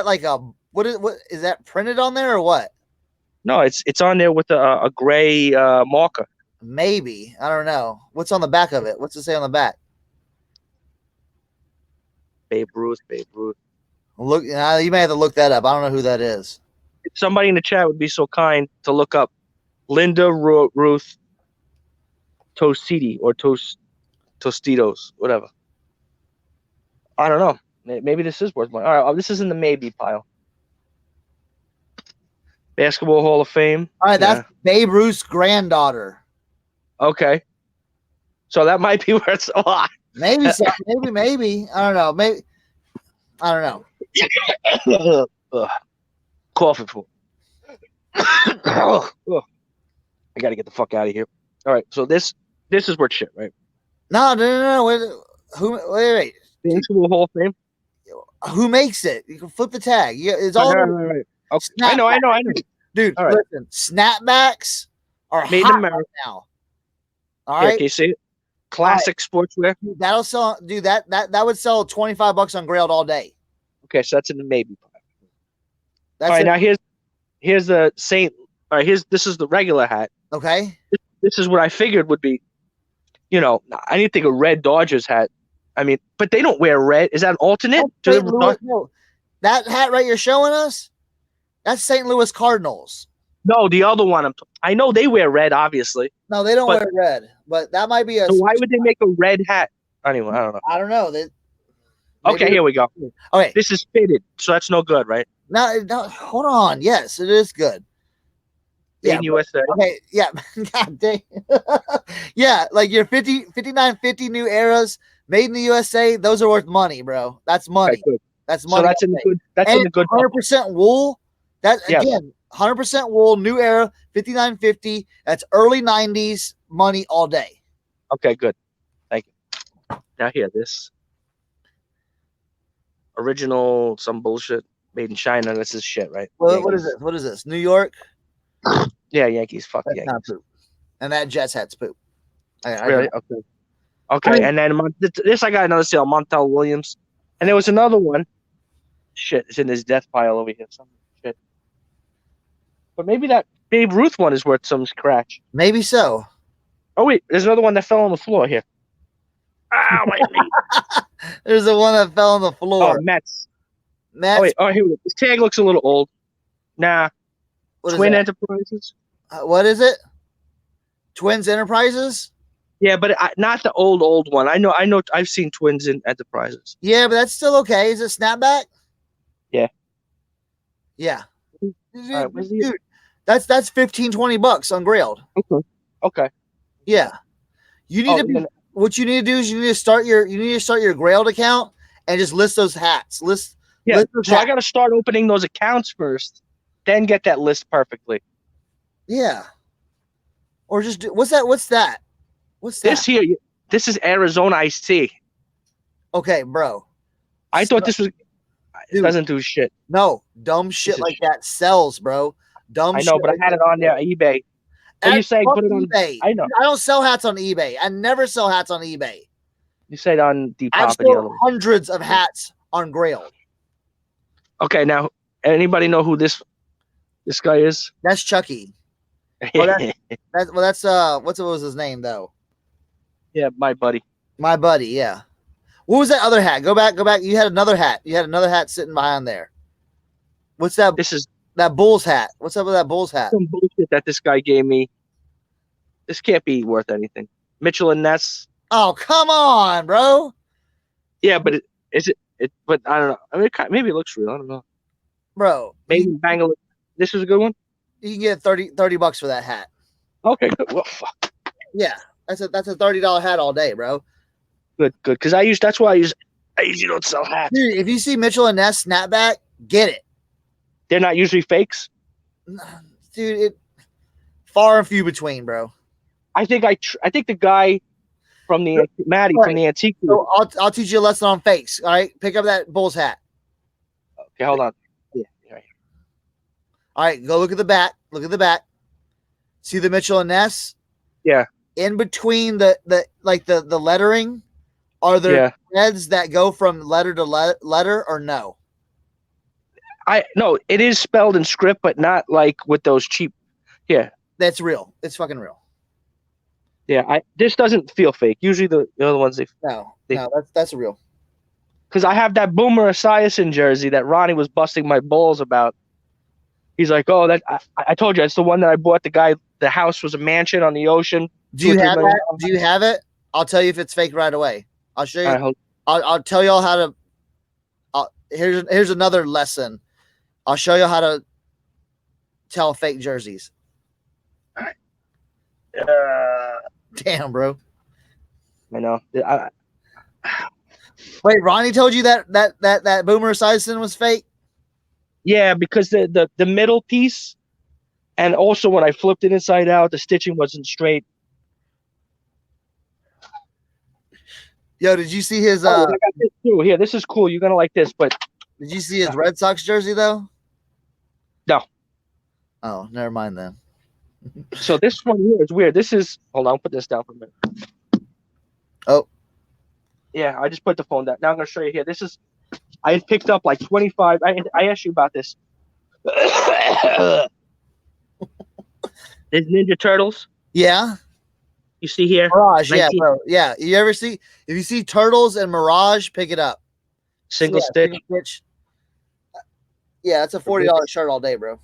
Speaker 1: like what is that printed on there or what?
Speaker 2: No, it's on there with a gray marker.
Speaker 1: Maybe. I don't know. What's on the back of it? What's it say on the back?
Speaker 2: Babe Ruth.
Speaker 1: Look, you may have to look that up. I don't know who that is.
Speaker 2: If somebody in the chat would be so kind to look up Linda Ruth Tositi or Tostitos, whatever. I don't know. Maybe this is worth money. All right, this is in the maybe pile. Basketball Hall of Fame.
Speaker 1: All right, that's Babe Ruth's granddaughter.
Speaker 2: Okay. So that might be worth a lot.
Speaker 1: Maybe so. Maybe. I don't know. Maybe. I don't know.
Speaker 2: Coughing for. I got to get the fuck out of here. All right. So this is worth shit, right?
Speaker 1: No. Wait.
Speaker 2: Basketball Hall of Fame.
Speaker 1: Who makes it? You can flip the tag. It's all
Speaker 2: right. Okay. I know.
Speaker 1: Dude,
Speaker 2: all right.
Speaker 1: Listen. Snapbacks are
Speaker 2: made
Speaker 1: hot
Speaker 2: in America
Speaker 1: right now. All right.
Speaker 2: Can you see it? Classic sportswear.
Speaker 1: Dude, that'll sell. Dude, that would sell $25 on Grailed all day.
Speaker 2: Okay, so that's in the maybe.
Speaker 1: That's
Speaker 2: all right. Now here's the Saint. All right. This is the regular hat.
Speaker 1: Okay.
Speaker 2: This is what I figured would be. You know, I didn't think a red Dodgers hat. I mean, but they don't wear red. Is that an alternate?
Speaker 1: No. That hat right you're showing us? That's St. Louis Cardinals.
Speaker 2: No, the other one. I know they wear red, obviously.
Speaker 1: No, they don't
Speaker 2: But-
Speaker 1: wear red, but that might be a.
Speaker 2: So why would they make a red hat? Anyway, I don't know.
Speaker 1: I don't know.
Speaker 2: Okay, here we go.
Speaker 1: Okay,
Speaker 2: This is fitted, so that's no good, right?
Speaker 1: no, hold on. Yes, it is good.
Speaker 2: Yeah, USA.
Speaker 1: Okay, yeah. God dang. Yeah, like your 5950 new eras made in the USA, those are worth money, bro. That's money.
Speaker 2: Okay, good.
Speaker 1: That's
Speaker 2: So
Speaker 1: money.
Speaker 2: that's in the good. That's
Speaker 1: and
Speaker 2: in the good.
Speaker 1: 100% wool. That
Speaker 2: Yes.
Speaker 1: again, 100% wool, new era, 5950. That's early 90s money all day.
Speaker 2: Okay, good. Thank you. Now here, this original, some bullshit made in China. This is shit, right?
Speaker 1: What is
Speaker 2: Yankees.
Speaker 1: this? What is this? New York?
Speaker 2: Yeah, Yankees. Fuck
Speaker 1: That's
Speaker 2: Yankees.
Speaker 1: not poop. And that Jets hat's poop.
Speaker 2: Really? Okay. Okay,
Speaker 1: I mean-
Speaker 2: and then this I got another sale, Montel Williams, and there was another one. Shit, it's in this death pile over here. Some shit. But maybe that Babe Ruth one is worth some scratch.
Speaker 1: Maybe so.
Speaker 2: Oh wait, there's another one that fell on the floor here. Ow, my knee.
Speaker 1: There's the one that fell on the
Speaker 2: Oh,
Speaker 1: floor.
Speaker 2: Mets.
Speaker 1: Mets,
Speaker 2: Oh wait, oh here we go. This tag looks a little old. Nah,
Speaker 1: what is
Speaker 2: Twin
Speaker 1: that?
Speaker 2: Enterprises.
Speaker 1: What is it? Twins Enterprises?
Speaker 2: Yeah, but not the old one. I know. I've seen Twins in Enterprises.
Speaker 1: Yeah, but that's still okay. Is it snapback?
Speaker 2: Yeah.
Speaker 1: Yeah.
Speaker 2: All right, where's the-
Speaker 1: Dude, that's $15-20 on Grailed.
Speaker 2: Okay.
Speaker 1: Yeah. You need to be what you need to do is you need to start your Grailed account and just list those hats.
Speaker 2: Yeah.
Speaker 1: List those
Speaker 2: So I
Speaker 1: hats.
Speaker 2: got to start opening those accounts first, then get that list perfectly.
Speaker 1: Yeah. Or just do, what's that? What's that?
Speaker 2: This here, this is Arizona iced tea.
Speaker 1: Okay, bro.
Speaker 2: I thought this was. It
Speaker 1: Dude.
Speaker 2: doesn't do shit.
Speaker 1: No, dumb shit
Speaker 2: is
Speaker 1: like that sells, bro. Dumb
Speaker 2: I
Speaker 1: shit
Speaker 2: know, but I
Speaker 1: like
Speaker 2: had it
Speaker 1: that
Speaker 2: on there eBay. What are you saying?
Speaker 1: fuck
Speaker 2: Put it on
Speaker 1: eBay.
Speaker 2: I know.
Speaker 1: I don't sell hats on eBay. I never sell hats on eBay.
Speaker 2: You said on Depop.
Speaker 1: I've
Speaker 2: and the other
Speaker 1: sold
Speaker 2: one.
Speaker 1: hundreds of hats on Grailed.
Speaker 2: Okay, now anybody know who this guy is?
Speaker 1: That's Chucky. Well, that's what was his name though?
Speaker 2: Yeah, my buddy.
Speaker 1: My buddy, yeah. What was that other hat? Go back. You had another hat. You had another hat sitting behind there. What's that?
Speaker 2: This is
Speaker 1: That Bulls hat. What's up with that Bulls hat?
Speaker 2: some bullshit that this guy gave me. This can't be worth anything. Mitchell and Ness.
Speaker 1: Oh, come on, bro.
Speaker 2: Yeah, but but I don't know. I mean, maybe it looks real. I don't know.
Speaker 1: Bro,
Speaker 2: Maybe Bangalore. This is a good one.
Speaker 1: you can get $30 for that hat.
Speaker 2: Okay, good. Well, fuck.
Speaker 1: Yeah. That's a $30 hat all day, bro.
Speaker 2: Good. Because that's why I usually don't sell hats.
Speaker 1: Dude, if you see Mitchell and Ness snapback, get it.
Speaker 2: They're not usually fakes.
Speaker 1: Dude, it far and few between, bro.
Speaker 2: I think the guy from the Maddie from the antique.
Speaker 1: So I'll teach you a lesson on fakes. All right, pick up that Bulls hat.
Speaker 2: Okay, hold on. Yeah, right.
Speaker 1: All right, go look at the back. Look at the back. See the Mitchell and Ness?
Speaker 2: Yeah.
Speaker 1: In between the lettering, are there threads that go from letter to letter or no?
Speaker 2: No, it is spelled in script, but not like with those cheap. Yeah.
Speaker 1: That's real. It's fucking real.
Speaker 2: Yeah, this doesn't feel fake. Usually the other ones
Speaker 1: No, that's real.
Speaker 2: because I have that Boomer Esiason jersey that Ronnie was busting my balls about. He's like, oh, that I told you it's the one that I bought. The guy, the house was a mansion on the ocean.
Speaker 1: Do you have that? Do you have it? I'll tell you if it's fake right away. I'll show you.
Speaker 2: Right,
Speaker 1: I'll tell y'all how to. Here's another lesson. I'll show you how to tell fake jerseys. Damn, bro.
Speaker 2: I know.
Speaker 1: Wait, Ronnie told you that Boomer Esiason was fake?
Speaker 2: Yeah, because the middle piece, and also when I flipped it inside out, the stitching wasn't straight.
Speaker 1: Yo, did you see his?
Speaker 2: I got this too. Here, this is cool. You're gonna like this, but
Speaker 1: Did you see his Red Sox jersey though?
Speaker 2: No.
Speaker 1: Oh, never mind then.
Speaker 2: So this one here is weird. This is hold on, I'll put this down for a minute.
Speaker 1: Oh.
Speaker 2: Yeah, I just put the phone down. Now I'm gonna show you here. This is I had picked up like 25. I asked you about this. There's Ninja Turtles.
Speaker 1: Yeah.
Speaker 2: You see here?
Speaker 1: Mirage,
Speaker 2: 19
Speaker 1: yeah, bro. Yeah. You ever see if you see Turtles and Mirage, pick it up.
Speaker 2: Single
Speaker 1: Yeah,
Speaker 2: stitch.
Speaker 1: single stitch. Yeah, it's a $40 shirt all day, bro.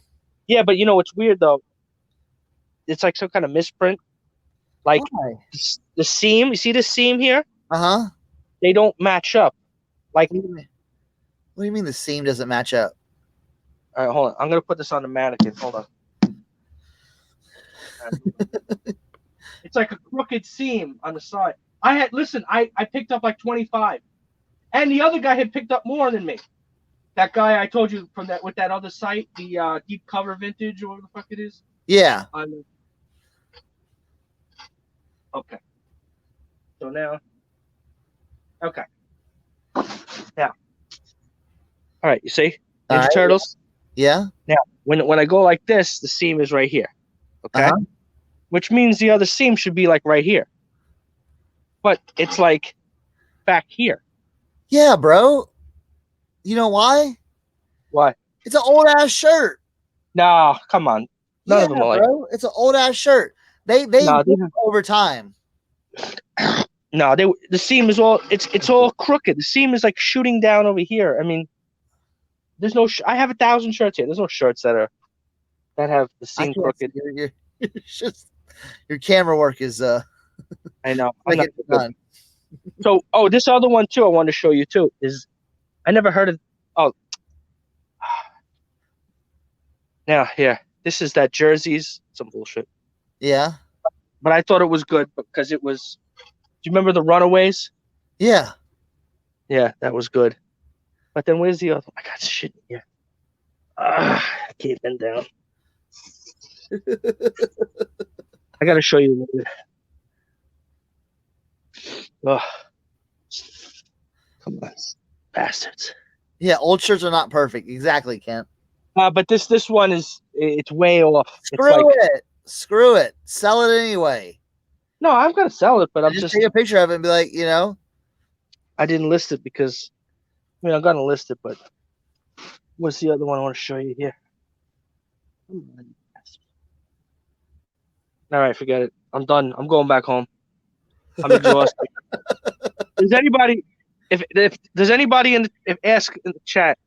Speaker 2: Yeah, but you know what's weird though? It's like some kind of misprint. Like
Speaker 1: Why?
Speaker 2: the seam, you see the seam here?
Speaker 1: Uh-huh.
Speaker 2: They don't match up. Like,
Speaker 1: What do you mean? What do you mean the seam doesn't match up?
Speaker 2: all right, hold on. I'm gonna put this on the mannequin. Hold on. It's like a crooked seam on the side. I picked up like 25, and the other guy had picked up more than me. That guy I told you from that with that other site, the Deep Cover Vintage or whatever the fuck it is.
Speaker 1: Yeah.
Speaker 2: Okay. So now, okay. Now, all right. You see,
Speaker 1: All
Speaker 2: Ninja
Speaker 1: right.
Speaker 2: Turtles.
Speaker 1: Yeah.
Speaker 2: Now, when I go like this, the seam is right here. Okay.
Speaker 1: Uh-huh.
Speaker 2: Which means the other seam should be like right here, but it's like back here.
Speaker 1: Yeah, bro. You know why?
Speaker 2: Why?
Speaker 1: It's an old ass shirt.
Speaker 2: No, come on. None
Speaker 1: Yeah,
Speaker 2: of them are like.
Speaker 1: bro. It's an old ass shirt. They
Speaker 2: No,
Speaker 1: work over time.
Speaker 2: no, the seam is it's all crooked. The seam is like shooting down over here. I mean, there's no. I have 1,000 shirts here. There's no shirts that have the
Speaker 1: I
Speaker 2: seam
Speaker 1: can't see
Speaker 2: crooked.
Speaker 1: it's just your camera work is
Speaker 2: I know. I'm
Speaker 1: like
Speaker 2: not
Speaker 1: it's done.
Speaker 2: So, this other one too, I wanted to show you too. Is I never heard of. Oh, now here, this is that Jersey's some bullshit.
Speaker 1: Yeah.
Speaker 2: But I thought it was good because it was. Do you remember the Runaways?
Speaker 1: Yeah.
Speaker 2: Yeah, that was good. But then where's the other? I got shit here. I can't bend down. I gotta show you. Oh, come on, bastards.
Speaker 1: Yeah, old shirts are not perfect. Exactly, Kent.
Speaker 2: But this one it's way off.
Speaker 1: Screw it. Screw it. Sell it anyway.
Speaker 2: No, I'm gonna sell it, but I'm
Speaker 1: just take a picture of it and be like,
Speaker 2: I didn't list it because I'm gonna list it, but what's the other one I want to show you here? All right, forget it. I'm done. I'm going back home. I'm exhausted. Does anybody ask in the chat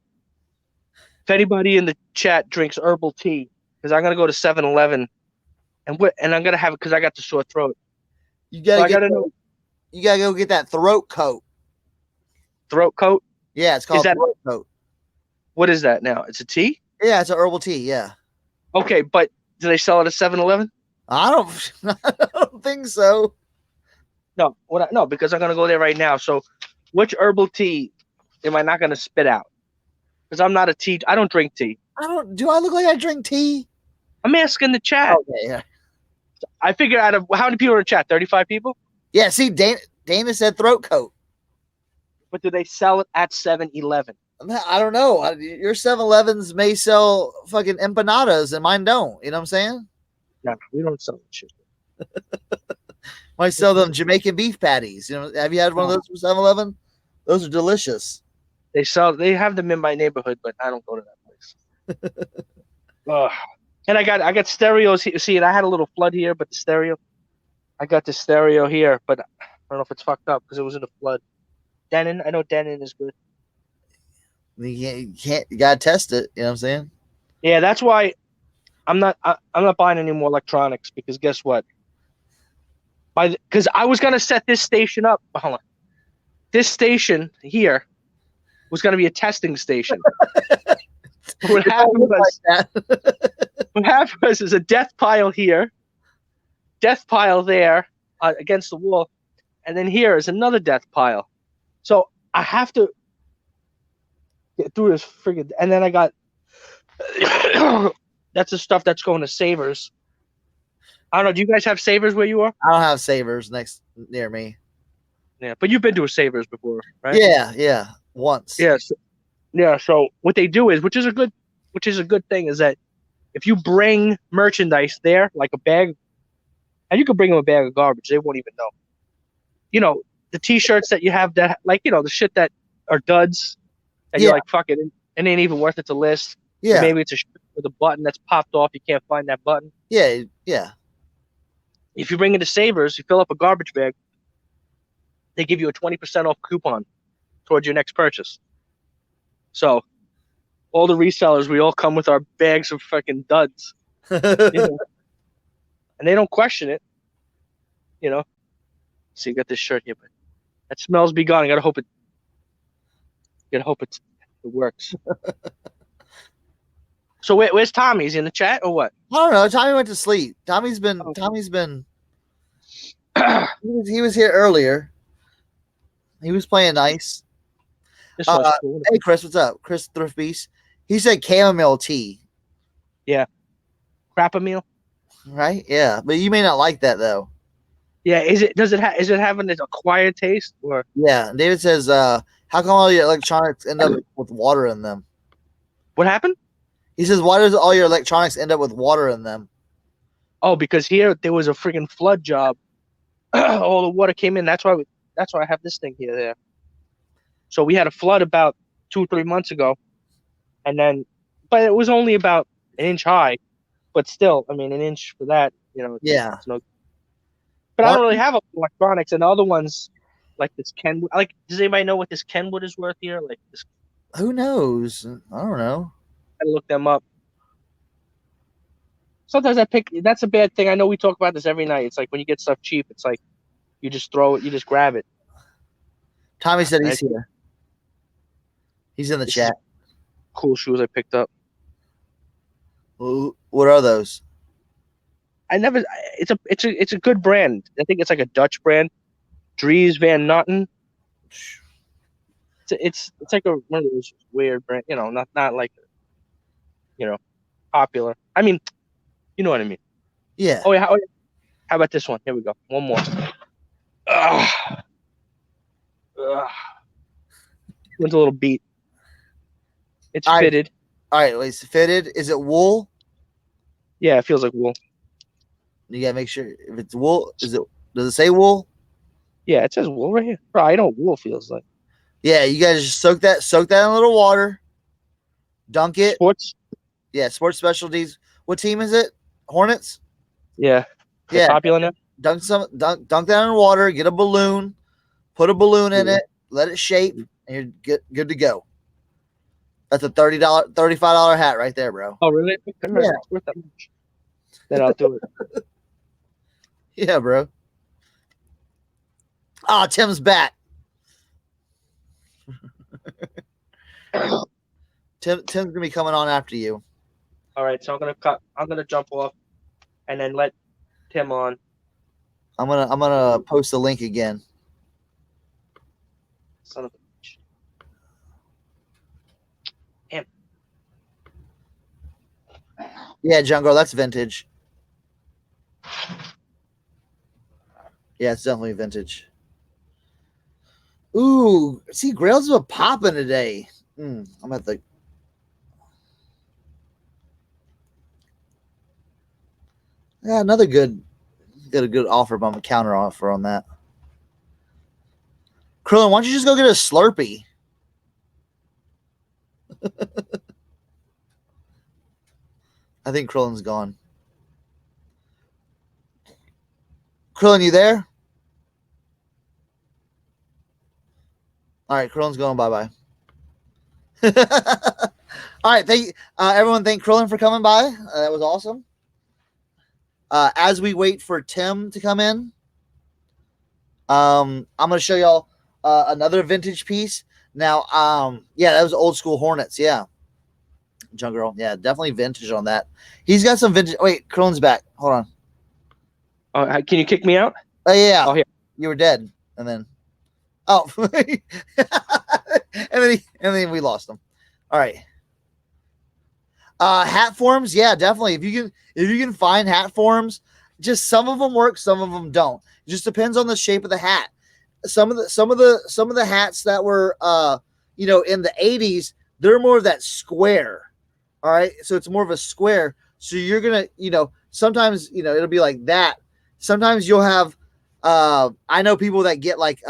Speaker 2: if anybody in the chat drinks herbal tea? Because I'm gonna go to 7-Eleven and I'm gonna have it because I got the sore throat.
Speaker 1: You gotta go get that throat coat.
Speaker 2: Throat coat?
Speaker 1: Yeah, it's called throat coat.
Speaker 2: What is that now? It's a tea?
Speaker 1: Yeah, it's an herbal tea. Yeah.
Speaker 2: Okay, but do they sell it at 7-Eleven?
Speaker 1: I don't think so.
Speaker 2: No, no, because I'm gonna go there right now. So, which herbal tea am I not gonna spit out? Because I'm not a tea. I don't drink tea.
Speaker 1: Do I look like I drink tea?
Speaker 2: I'm asking the chat.
Speaker 1: Okay, yeah.
Speaker 2: I figure out of how many people are in chat? 35 people?
Speaker 1: Yeah, see, Dana said throat coat.
Speaker 2: But do they sell it at 7-Eleven?
Speaker 1: I don't know. Your 7-Elevens may sell fucking empanadas and mine don't. You know what I'm saying?
Speaker 2: No, we don't sell that shit.
Speaker 1: Might sell them Jamaican beef patties. Have you had one of those from 7-Eleven? Those are delicious.
Speaker 2: They have them in my neighborhood, but I don't go to that place. And I got stereos here. See, I had a little flood here, but the stereo, I got the stereo here, but I don't know if it's fucked up because it was in a flood. Denon, I know Denon is good.
Speaker 1: You gotta test it. You know what I'm saying?
Speaker 2: Yeah, that's why I'm not buying any more electronics because guess what? Because I was gonna set this station up. Hold on. This station here was gonna be a testing station. What happened was there's a death pile here, death pile there against the wall, and then here is another death pile. So I have to get through this friggin', and then I got that's the stuff that's going to Savers. I don't know. Do you guys have Savers where you are?
Speaker 1: I don't have Savers near me.
Speaker 2: Yeah, but you've been to a Savers before, right?
Speaker 1: Yeah, once.
Speaker 2: Yes. Yeah. So what they do is, which is a good thing, is that if you bring merchandise there, like a bag, and you can bring them a bag of garbage, they won't even know. The T-shirts that you have that, like, the shit that are duds, and you're like, fuck it, it ain't even worth it to list.
Speaker 1: Yeah.
Speaker 2: Or maybe it's a shirt with a button that's popped off. You can't find that button.
Speaker 1: Yeah.
Speaker 2: If you bring it to Savers, you fill up a garbage bag, they give you a 20% off coupon towards your next purchase. So all the resellers, we all come with our bags of fucking duds, you know, and they don't question it, you know. So you got this shirt here, but that smells be gone. I gotta hope it works. So where's Tommy? Is he in the chat or what?
Speaker 1: I don't know. Tommy went to sleep. Tommy's been. He was here earlier. He was playing nice.
Speaker 2: This one's cool.
Speaker 1: Hey, Chris, what's up? Chris Thrift Beast. He said chamomile tea.
Speaker 2: Yeah. Crap a meal.
Speaker 1: Right? Yeah, but you may not like that though.
Speaker 2: Yeah. Is it having an acquired taste or?
Speaker 1: Yeah. David says, "How come all your electronics end up with water in them?"
Speaker 2: What happened?
Speaker 1: He says, "Why does all your electronics end up with water in them?"
Speaker 2: Oh, because here there was a freaking flood job. All the water came in. That's why I have this thing here there. So we had a flood about 2-3 months ago, and then, but it was only about an inch high. But still, I mean, an inch for that, you know.
Speaker 1: Yeah.
Speaker 2: It's no. But I don't really have electronics, and the other ones, like this Kenwood. Like, does anybody know what this Kenwood is worth here? Like this.
Speaker 1: Who knows? I don't know.
Speaker 2: I look them up. Sometimes I pick. That's a bad thing. I know we talk about this every night. It's like when you get stuff cheap, it's like you just throw it, you just grab it.
Speaker 1: Tommy said he's here. He's in the chat.
Speaker 2: Cool shoes I picked up.
Speaker 1: What are those?
Speaker 2: I never. It's a good brand. I think it's like a Dutch brand. Dries Van Noten. It's like one of those weird brand. You know, not like, you know, popular. I mean, you know what I mean.
Speaker 1: Yeah.
Speaker 2: Oh yeah. How about this one? Here we go. One more. Ugh. Went a little beat. It's fitted.
Speaker 1: All right, wait, it's fitted. Is it wool?
Speaker 2: Yeah, it feels like wool.
Speaker 1: You gotta make sure if it's wool. Does it say wool?
Speaker 2: Yeah, it says wool right here. Bro, I know what wool feels like.
Speaker 1: Yeah, you guys just soak that in a little water. Dunk it.
Speaker 2: Sports?
Speaker 1: Yeah, Sports Specialties. What team is it? Hornets?
Speaker 2: Yeah.
Speaker 1: Yeah.
Speaker 2: Popular now?
Speaker 1: Dunk that in water, get a balloon, put a balloon in it, let it shape, and you're good to go. That's a $35 hat right there, bro.
Speaker 2: Oh, really? Yeah. It's worth that much. Then I'll do it.
Speaker 1: Yeah, bro. Ah, Tim's back. Tim's gonna be coming on after you.
Speaker 2: All right, so I'm gonna jump off and then let Tim on.
Speaker 1: I'm gonna post the link again.
Speaker 2: Son of a bitch. Damn.
Speaker 1: Yeah, Jungle, that's vintage. Yeah, it's definitely vintage. Ooh, see, Grails are popping today. I'm at the. Yeah, another good. Got a good offer on the counter offer on that. Krillin, why don't you just go get a Slurpee? I think Krillin's gone. Krillin, you there? All right, Krillin's going. Bye-bye. All right, thank you. Everyone, thank Krillin for coming by. That was awesome. As we wait for Tim to come in, I'm going to show y'all another vintage piece. Now, yeah, that was old school Hornets. Yeah. Junk Girl. Yeah, definitely vintage on that. He's got some vintage. Wait, Krillin's back. Hold on.
Speaker 2: Oh, can you kick me out?
Speaker 1: Oh, yeah.
Speaker 2: Oh, here.
Speaker 1: You were dead. And then, oh, and then we lost him. All right. Hat forms, yeah, definitely. If you can find hat forms, just some of them work, some of them don't. It just depends on the shape of the hat. Some of the hats that were in the 80s, they're more of that square. All right, so it's more of a square. So you're gonna, sometimes it'll be like that. Sometimes you'll have I know people that get like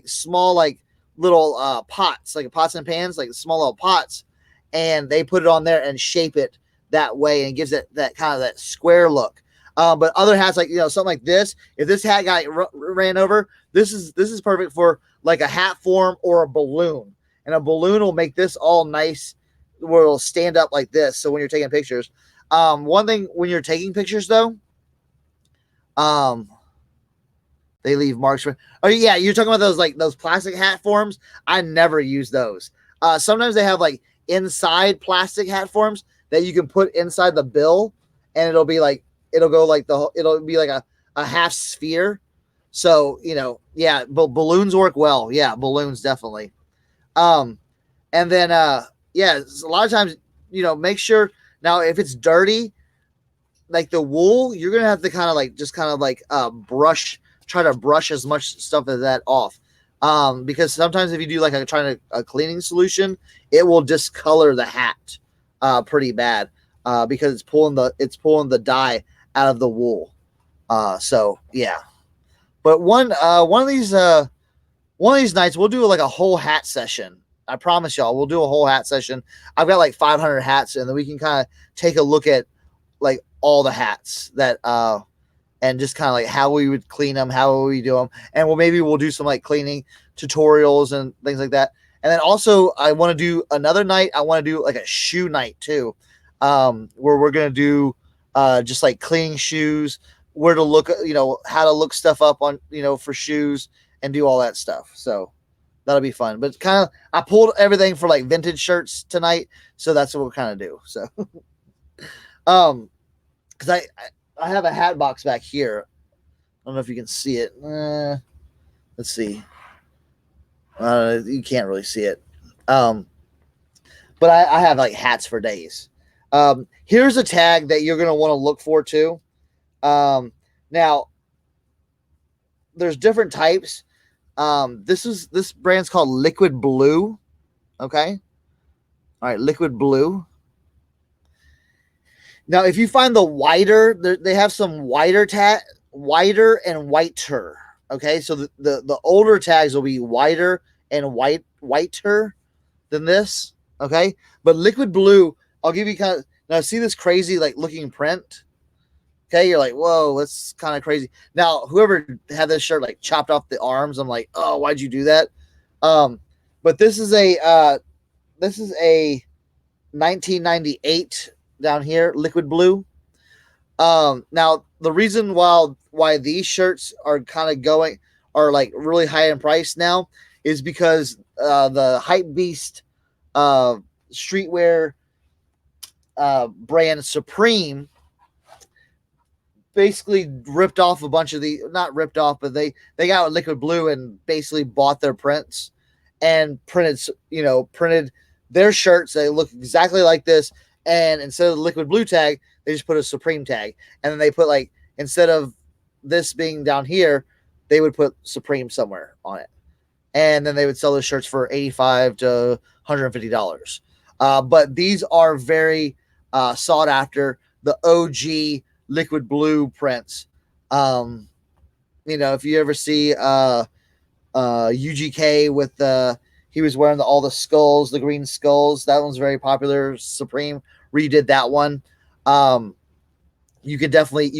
Speaker 1: small like little pots, like pots and pans, like small little pots. And they put it on there and shape it that way and gives it that kind of that square look. But other hats, like something like this, if this hat got ran over, this is perfect for like a hat form or a balloon. And a balloon will make this all nice where it'll stand up like this. So when you're taking pictures, one thing when you're taking pictures though, um, they leave marks. Oh yeah, you're talking about those like those plastic hat forms. I never use those. Sometimes they have like inside plastic hat forms that you can put inside the bill, and it'll be like it'll go like it'll be like a half sphere. So yeah, but balloons work well. Yeah, balloons definitely. Um, and then yeah, a lot of times make sure now if it's dirty like the wool, you're gonna have to kind of like just kind of like try to brush as much stuff as that off. Because sometimes if you do like a cleaning solution, it will discolor the hat pretty bad because it's pulling the dye out of the wool. So yeah, but one of these nights we'll do like a whole hat session. I promise y'all, we'll do a whole hat session. I've got like 500 hats, and then we can kind of take a look at like all the hats that and just kind of like how we would clean them, how we do them, and maybe we'll do some like cleaning tutorials and things like that. And then also I want to do another night. I want to do like a shoe night too, where we're gonna do just like cleaning shoes, where to look, how to look stuff up on, for shoes and do all that stuff. So that'll be fun. But kind of, I pulled everything for like vintage shirts tonight, so that's what we'll kind of do. So, because I have a hat box back here. I don't know if you can see it. Let's see. You can't really see it. But I have like hats for days. Here's a tag that you're gonna want to look for too. Now there's different types. This brand's called Liquid Blue. Okay. All right, Liquid Blue. Now, if you find the whiter, they have some whiter and whiter. Okay, so the older tags will be whiter and whiter than this. Okay, but Liquid Blue, I'll give you kind of now. See this crazy like looking print. Okay, you're like, whoa, that's kind of crazy. Now, whoever had this shirt like chopped off the arms, I'm like, oh, why'd you do that? But this is a 1998 down here, Liquid Blue. Now the reason why these shirts are like really high in price now is because the Hype Beast streetwear brand Supreme basically ripped off a bunch of not ripped off, but they got Liquid Blue and basically bought their prints and printed their shirts. They look exactly like this, and instead of the Liquid Blue tag, they just put a Supreme tag, and then they put like, instead of this being down here, they would put Supreme somewhere on it, and then they would sell those shirts for $85 to $150. But these are very sought after. The OG Liquid Blue prints. If you ever see UGK with he was wearing all the skulls, the green skulls. That one's very popular. Supreme redid that one. You can definitely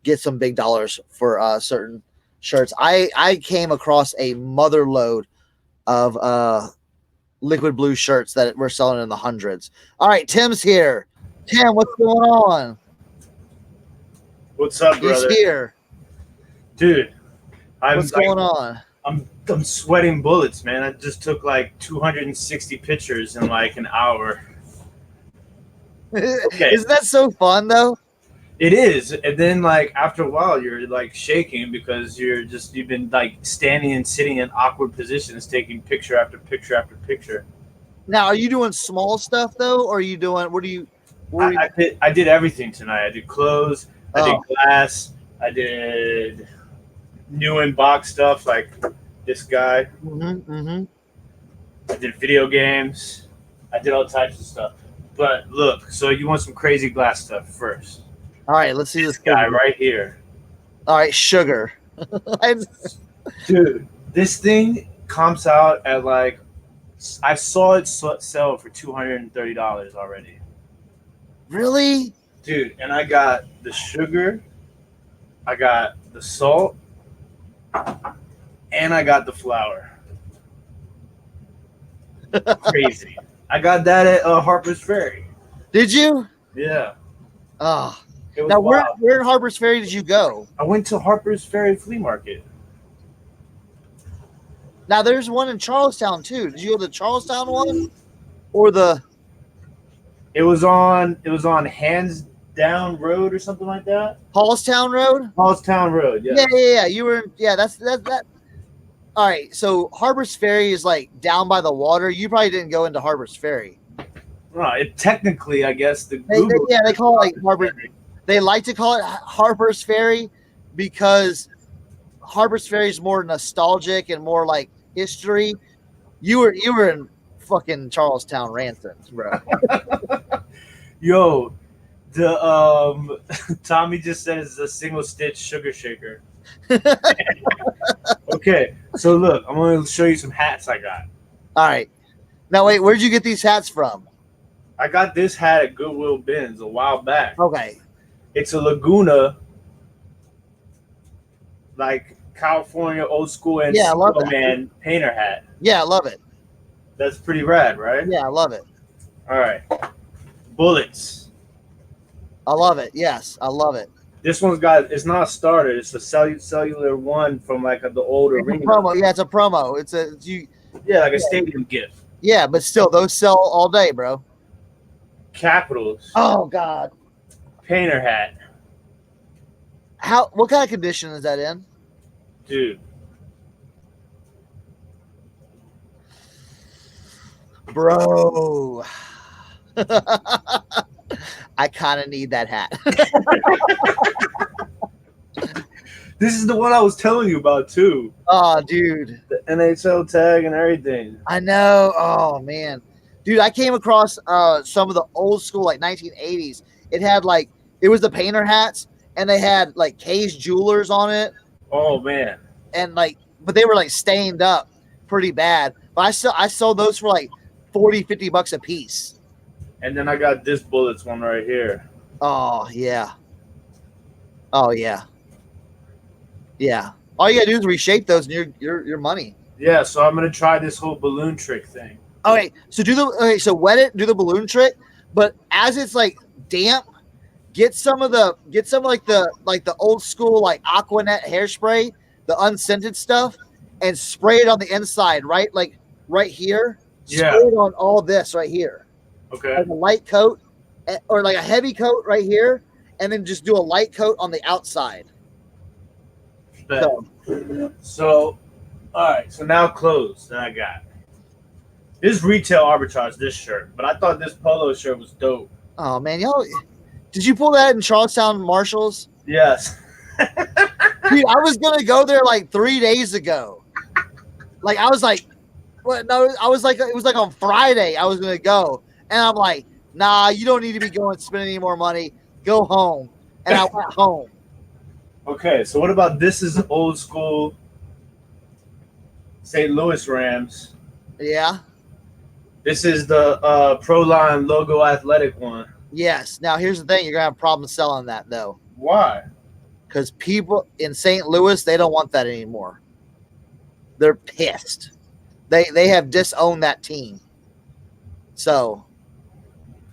Speaker 1: get some big dollars for certain shirts. I came across a mother load of Liquid Blue shirts that were selling in the hundreds. All right, Tim's here. Tim, what's going on?
Speaker 3: What's up, brother?
Speaker 1: He's here.
Speaker 3: Dude,
Speaker 1: what's going on?
Speaker 3: I'm sweating bullets, man. I just took like 260 pictures in like an hour.
Speaker 1: Okay. Isn't that so fun though?
Speaker 3: It is. And then like after a while you're like shaking because you've been like standing and sitting in awkward positions taking picture after picture after picture.
Speaker 1: Now, are you doing small stuff though, or are you doing
Speaker 3: I did everything tonight. I did clothes, I did glass, I did new and box stuff like this guy. I did video games. I did all types of stuff. But look, so you want some crazy glass stuff first.
Speaker 1: All right, let's see this
Speaker 3: guy right here.
Speaker 1: All right, sugar.
Speaker 3: Dude, this thing comps out at like, I saw it sell for $230 already.
Speaker 1: Really?
Speaker 3: Dude, and I got the sugar, I got the salt, and I got the flour. Crazy. I got that at Harper's Ferry.
Speaker 1: Did you?
Speaker 3: Yeah.
Speaker 1: Oh.
Speaker 3: It was
Speaker 1: Now,
Speaker 3: wild.
Speaker 1: where in Harper's Ferry did you go?
Speaker 3: I went to Harper's Ferry Flea Market.
Speaker 1: Now, there's one in Charlestown, too. Did you go to the Charlestown one? Or the...
Speaker 3: It was on Hands Down Road or something like that.
Speaker 1: Paulstown Road?
Speaker 3: Paulstown Road, yeah.
Speaker 1: Yeah. You were... Yeah, that's that. All right, so Harper's Ferry is, like, down by the water. You probably didn't go into Harper's Ferry.
Speaker 3: Technically, I guess,
Speaker 1: They call it, like, Harper's... They like to call it Harper's Ferry because Harper's Ferry is more nostalgic and more like history. You were in fucking Charlestown Ransons, bro.
Speaker 3: Yo, the Tommy just said it's a single stitch sugar shaker. Okay, so look, I'm gonna show you some hats I got.
Speaker 1: All right. Now wait, where'd you get these hats from?
Speaker 3: I got this hat at Goodwill Bins a while back.
Speaker 1: Okay.
Speaker 3: It's a Laguna, like California old school and
Speaker 1: Yeah, I love that.
Speaker 3: man painter hat.
Speaker 1: Yeah, I love it.
Speaker 3: That's pretty rad, right?
Speaker 1: Yeah, I love it.
Speaker 3: All right. Bullets.
Speaker 1: I love it. Yes, I love it.
Speaker 3: This one's got, it's not a starter. It's a cellular one from like the old
Speaker 1: It's a
Speaker 3: arena.
Speaker 1: promo. Yeah, it's a promo.
Speaker 3: Yeah, like a stadium gift.
Speaker 1: Yeah, but still, those sell all day, bro.
Speaker 3: Capitals.
Speaker 1: Oh God.
Speaker 3: Painter hat.
Speaker 1: What kind of condition is that in?
Speaker 3: Dude.
Speaker 1: Bro. I kind of need that hat.
Speaker 3: This is the one I was telling you about too.
Speaker 1: Oh, dude.
Speaker 3: The NHL tag and everything.
Speaker 1: I know. Oh, man. Dude, I came across some of the old school, like 1980s. It had like, it was the painter hats, and they had like Kay's Jewelers on it.
Speaker 3: Oh, man.
Speaker 1: And like, but they were like stained up pretty bad. But I sold those for like $40-$50 a piece.
Speaker 3: And then I got this Bullets one right here.
Speaker 1: Oh, yeah. Oh, yeah. Yeah. All you gotta do is reshape those and your money.
Speaker 3: Yeah, so I'm gonna try this whole balloon trick thing.
Speaker 1: Okay, so wet it, do the balloon trick, but as it's like damp, get some like the old school like Aquanet hairspray, the unscented stuff, and spray it on the inside, right? Like right here.
Speaker 3: Yeah.
Speaker 1: Spray it on all this right here.
Speaker 3: Okay.
Speaker 1: Like a light coat or like a heavy coat right here, and then just do a light coat on the outside.
Speaker 3: So, all right. So now clothes that I got. This is retail arbitrage, this shirt, but I thought this polo shirt was dope.
Speaker 1: Oh man, y'all! Did you pull that in Charlestown Marshalls?
Speaker 3: Yes.
Speaker 1: Dude, I was gonna go there like 3 days ago. Like I was like, what? No, I was like, it was like on Friday. I was gonna go, and I'm like, nah, you don't need to be going spending any more money. Go home, and I went home.
Speaker 3: Okay, so what about this is old school St. Louis Rams.
Speaker 1: Yeah.
Speaker 3: This is the Proline logo athletic one.
Speaker 1: Yes. Now here's the thing: you're gonna have problems selling that though,
Speaker 3: Why?
Speaker 1: because people in St. Louis they don't want that anymore. They're pissed. They have disowned that team. So,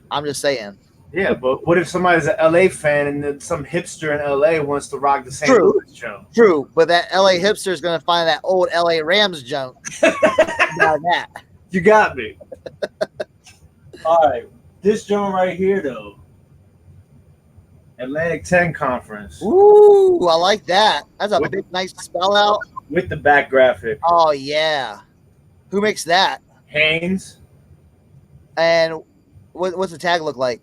Speaker 1: I'm just saying.
Speaker 3: Yeah, but what if somebody's an LA fan and then some hipster in LA wants to rock the St.
Speaker 1: True.
Speaker 3: Louis show?
Speaker 1: True, but that LA hipster is gonna find that old LA Rams junk. Now that.
Speaker 3: You got me. All right, this joint right here though, Atlantic 10 Conference
Speaker 1: Ooh, I like that. That's a big, nice spell out.
Speaker 3: with the back graphic.
Speaker 1: Oh yeah. Who makes that?
Speaker 3: Hanes.
Speaker 1: And what's the tag look like?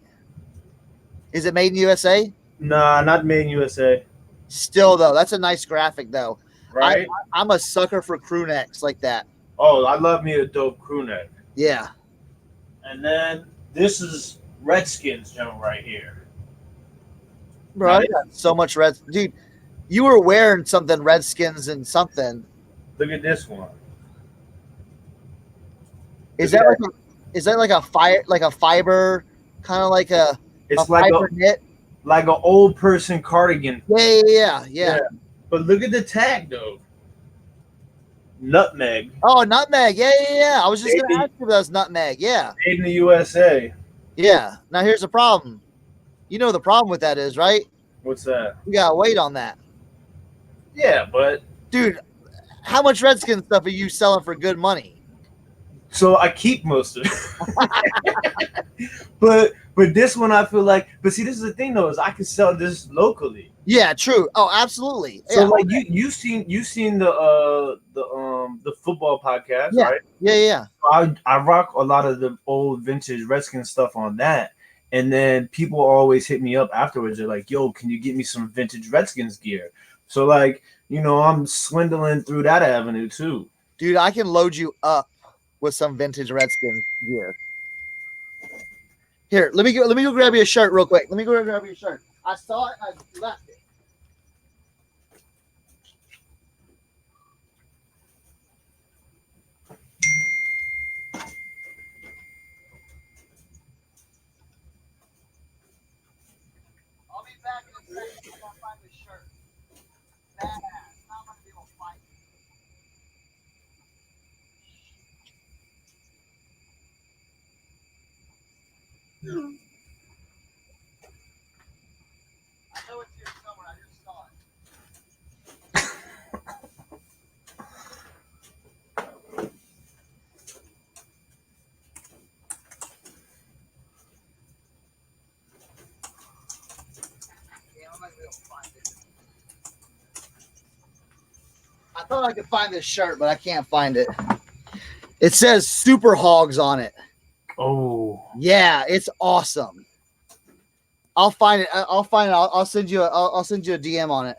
Speaker 1: Is it made in USA?
Speaker 3: Nah, not made in USA.
Speaker 1: Still though, that's a nice graphic though.
Speaker 3: Right?
Speaker 1: I'm a sucker for crew necks like that.
Speaker 3: Oh, I love me a dope crew neck.
Speaker 1: Yeah.
Speaker 3: And then this is Redskins joint right here.
Speaker 1: Bro, I got so much red. Dude, you were wearing something Redskins and something.
Speaker 3: Look at this one.
Speaker 1: Is that like a fiber, kind of like a
Speaker 3: It's
Speaker 1: a
Speaker 3: like
Speaker 1: fiber knit?
Speaker 3: like an old person cardigan.
Speaker 1: Yeah.
Speaker 3: But look at the tag though. Nutmeg.
Speaker 1: Oh, nutmeg. Yeah. I was just
Speaker 3: Made
Speaker 1: gonna ask you if that's nutmeg. Yeah.
Speaker 3: Made in the USA.
Speaker 1: Yeah. Now here's the problem. You know the problem with that is, right?
Speaker 3: What's that?
Speaker 1: You gotta wait on that.
Speaker 3: Yeah, but
Speaker 1: Dude, how much Redskin stuff are you selling for good money?
Speaker 3: so I keep most of it. but this one I feel like. But see, this is the thing though, is I can sell this locally.
Speaker 1: Yeah, true. Oh, absolutely.
Speaker 3: So
Speaker 1: Yeah.
Speaker 3: like you seen the football podcast,
Speaker 1: Yeah.
Speaker 3: right?
Speaker 1: Yeah.
Speaker 3: I rock a lot of the old vintage Redskin stuff on that. And then people always hit me up afterwards. They're like, yo, can you get me some vintage Redskins gear? So like, I'm swindling through that avenue too.
Speaker 1: Dude, I can load you up with some vintage Redskins gear. Here, let me go grab you a shirt real quick. Let me go grab you a shirt. I saw it, I left it. I'll be back in a second. I gotta find this shirt. Badass. Now I'm gonna be able to find it. I know it's here somewhere. I just saw it. Yeah, I'm not gonna be able to find it. I thought I could find this shirt, but I can't find it. It says Super Hogs on it.
Speaker 3: Oh,
Speaker 1: Yeah, it's awesome. I'll find it. I'll find it. I'll send you. I'll send you a DM on it.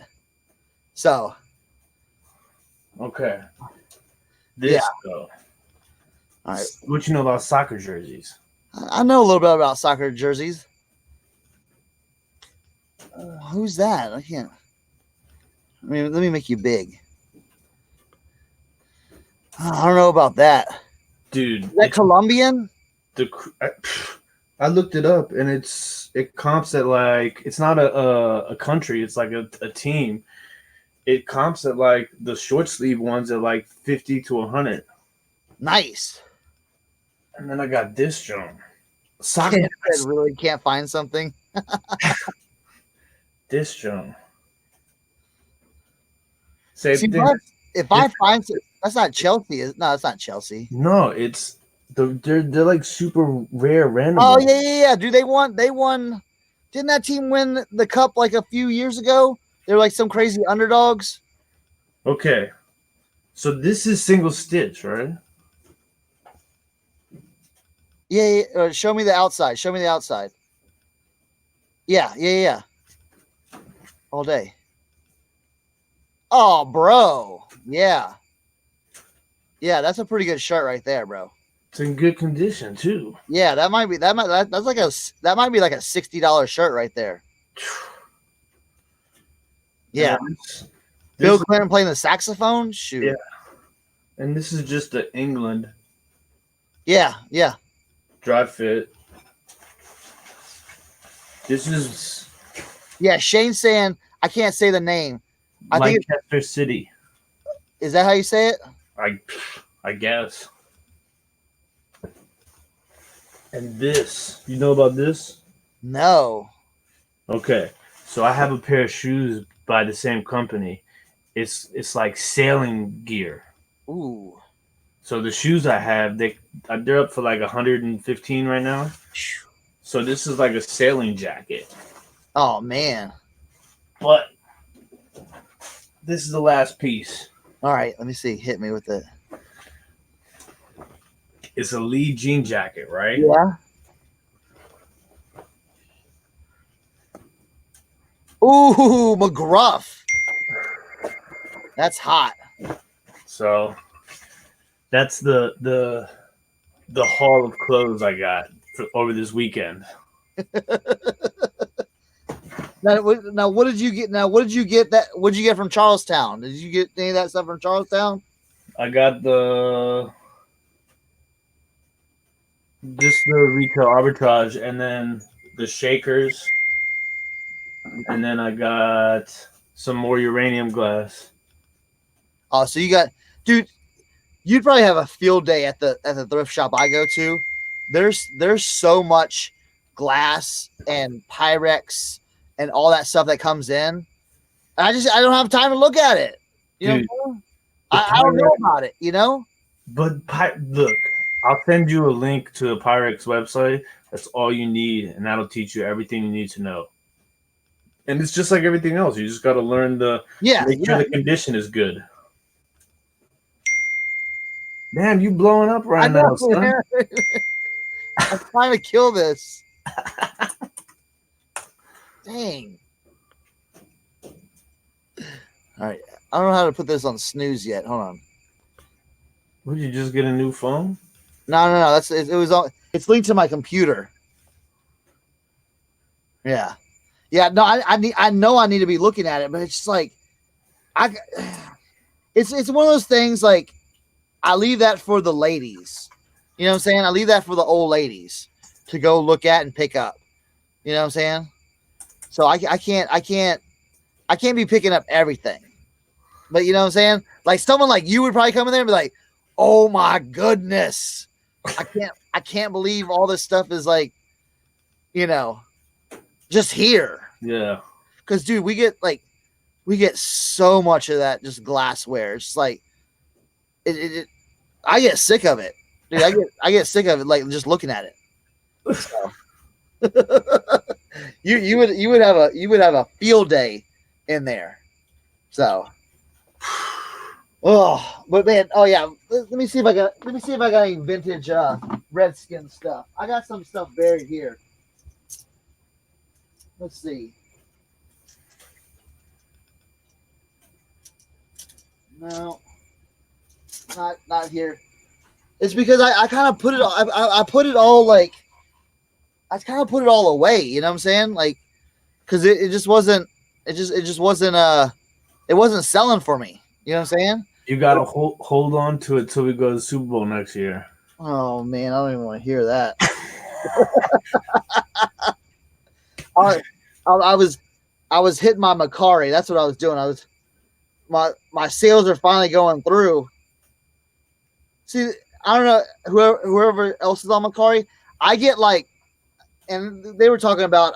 Speaker 1: So.
Speaker 3: okay. This though.
Speaker 1: All right.
Speaker 3: What you know about soccer jerseys?
Speaker 1: I know a little bit about soccer jerseys. Who's that? I can't. I mean, let me make you big. I don't know about that.
Speaker 3: Dude,
Speaker 1: Is that Colombian?
Speaker 3: I looked it up and it comps at like it's not a country, it's like a team. It comps at like the short sleeve ones at like 50 to 100.
Speaker 1: Nice.
Speaker 3: And then I got this John.
Speaker 1: I
Speaker 3: Soccer
Speaker 1: really can't find something.
Speaker 3: this John. Same
Speaker 1: See,
Speaker 3: thing.
Speaker 1: if I find that's not Chelsea. No, it's not Chelsea.
Speaker 3: No, it's they're like super rare random.
Speaker 1: Oh
Speaker 3: ones.
Speaker 1: yeah. Dude, they won. Didn't that team win the cup like a few years ago? They were like some crazy underdogs.
Speaker 3: Okay. So this is single stitch, right?
Speaker 1: Yeah. Show me the outside. Yeah. All day. Oh, bro. Yeah. Yeah, that's a pretty good shirt right there, bro.
Speaker 3: It's in good condition too.
Speaker 1: Yeah, that might be like a $60 shirt right there. Yeah. Bill Clinton playing the saxophone? Shoot.
Speaker 3: Yeah. And this is just the England
Speaker 1: Yeah.
Speaker 3: dry fit. This is
Speaker 1: Yeah, Shane's saying I can't say the name. I think
Speaker 3: Lancaster City.
Speaker 1: Is that how you say it?
Speaker 3: I guess. And this, you know about this?
Speaker 1: No.
Speaker 3: Okay, so I have a pair of shoes by the same company. It's like sailing gear.
Speaker 1: Ooh.
Speaker 3: So the shoes I have, they're up for like 115 right now. So this is like a sailing jacket.
Speaker 1: Oh man.
Speaker 3: But this is the last piece.
Speaker 1: All right, let me see. Hit me with it.
Speaker 3: It's a Lee jean jacket, right?
Speaker 1: Yeah. Ooh, McGruff. That's hot.
Speaker 3: So that's the haul of clothes I got over this weekend.
Speaker 1: Now, what did you get? What did you get from Charlestown? Did you get any of that stuff from Charlestown?
Speaker 3: I got just the retail arbitrage, and then the shakers, and then I got some more uranium glass.
Speaker 1: Oh, so you got, dude. you'd probably have a field day at the thrift shop I go to. There's so much glass and Pyrex and all that stuff that comes in. I don't have time to look at it. You
Speaker 3: Dude,
Speaker 1: know, I don't know about it. You know,
Speaker 3: But look, I'll send you a link to the Pyrex website. That's all you need, and that'll teach you everything you need to know. And it's just like everything else. You just got to learn make sure the condition is good. Damn, you blowing up right now, son.
Speaker 1: I'm trying to kill this. Dang. All right. I don't know how to put this on snooze yet. Hold on.
Speaker 3: Would you just get a new phone?
Speaker 1: No. It's linked to my computer. Yeah. Yeah. No, I know I need to be looking at it, but it's just like it's one of those things like I leave that for the ladies. You know what I'm saying? I leave that for the old ladies to go look at and pick up. You know what I'm saying? So I can't be picking up everything. But you know what I'm saying? Like someone like you would probably come in there and be like, "Oh my goodness. I can't believe all this stuff is like, you know, just here."
Speaker 3: Yeah.
Speaker 1: Cuz dude, we get so much of that just glassware. It's like I get sick of it. Dude, I get sick of it like just looking at it. So. you would have a field day in there. So but man, let me see if I got any vintage Redskin stuff. I got some stuff buried here. Let's see. No, not here. It's because I kind of put it I put it all like I kind of put it all away, you know what I'm saying? Like cuz it just wasn't it wasn't selling for me. You know what I'm saying?
Speaker 3: You got to hold on to it till we go to the Super Bowl next year.
Speaker 1: Oh man, I don't even want to hear that. I was hitting my Macari. That's what I was doing. My sales are finally going through. See, I don't know whoever else is on Macari. I get like, and they were talking about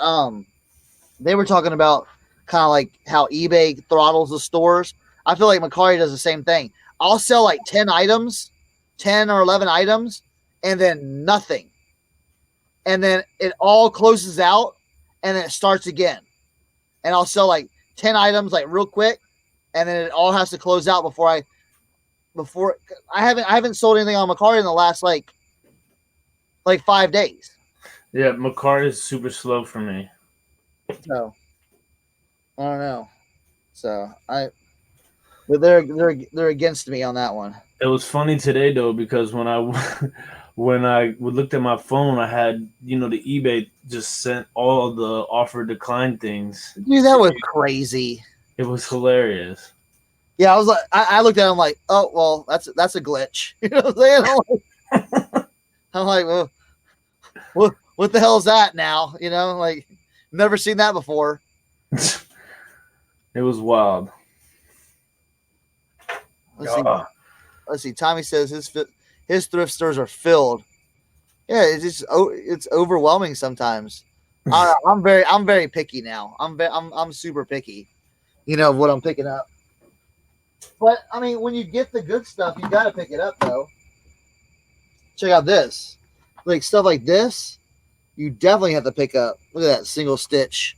Speaker 1: kind of like how eBay throttles the stores. I feel like Macari does the same thing. I'll sell like 10 items, 10 or 11 items, and then nothing. And then it all closes out and then it starts again. And I'll sell like 10 items like real quick, and then it all has to close out before I haven't sold anything on Macari in the last like 5 days.
Speaker 3: Yeah, Macari is super slow for me.
Speaker 1: So I don't know. So but they're against me on that one.
Speaker 3: It was funny today though because when I looked at my phone, I had the eBay just sent all the offer decline things.
Speaker 1: Dude, that was crazy.
Speaker 3: It was hilarious.
Speaker 1: Yeah, I was like, I looked at it, I'm like, oh well, that's a glitch. You know what I'm saying? I'm like, well, what the hell is that now? You know, like never seen that before.
Speaker 3: It was wild.
Speaker 1: Let's see. Tommy says his thrift stores are filled. Yeah, it's overwhelming sometimes. I'm very picky now. I'm super picky. You know what I'm picking up. But I mean, when you get the good stuff, you gotta pick it up though. Check out this, like stuff like this. You definitely have to pick up. Look at that single stitch.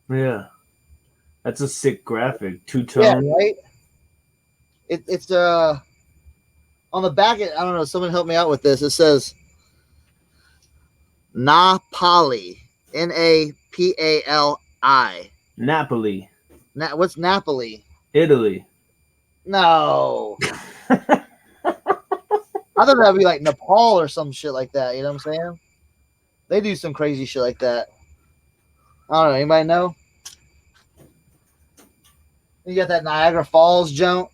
Speaker 3: Yeah, that's a sick graphic. Two-tone.
Speaker 1: Yeah, right. It's on the back. I don't know. Someone help me out with this. It says Napoli. Napali.
Speaker 3: Napoli.
Speaker 1: What's Napoli?
Speaker 3: Italy.
Speaker 1: No. I thought that'd be like Nepal or some shit like that. You know what I'm saying? They do some crazy shit like that. I don't know. Anybody know? You got that Niagara Falls junk.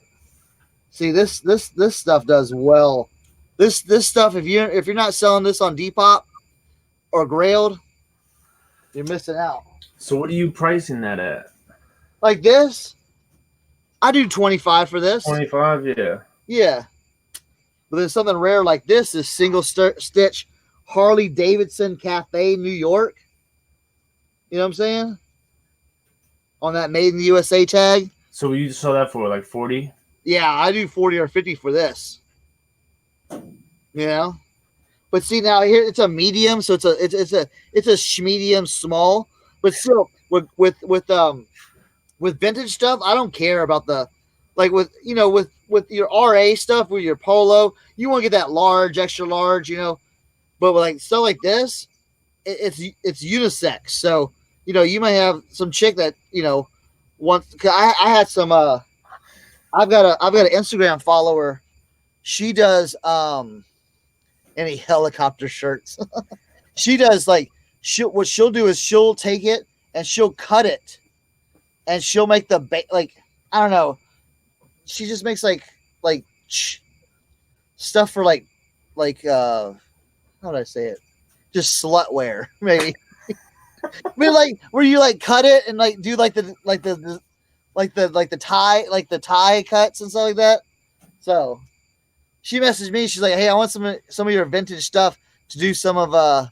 Speaker 1: See, this stuff does well. This stuff, if you're not selling this on Depop or Grailed, you're missing out.
Speaker 3: So what are you pricing that at?
Speaker 1: Like this, I do 25 for this.
Speaker 3: 25, yeah.
Speaker 1: Yeah. But then something rare like this is single stitch Harley Davidson Cafe, New York. You know what I'm saying? On that Made in the USA tag.
Speaker 3: So you saw that for like 40?
Speaker 1: Yeah, I do 40 or 50 for this. You know? But see now here it's a medium, so it's a medium small, but still with vintage stuff, I don't care about the like with with your RA stuff with your polo, you want to get that large, extra large, But with like stuff like this, it's unisex. So, you might have some chick that, wants I had some I've got an Instagram follower. She does any helicopter shirts. She does like what she'll do is she'll take it and she'll cut it and she'll make the like I don't know. She just makes like stuff for like how would I say it? Just slut wear, maybe. I mean, like where you like cut it and like do like the tie cuts and stuff like that. So she messaged me. She's like, "Hey, I want some of your vintage stuff to do some of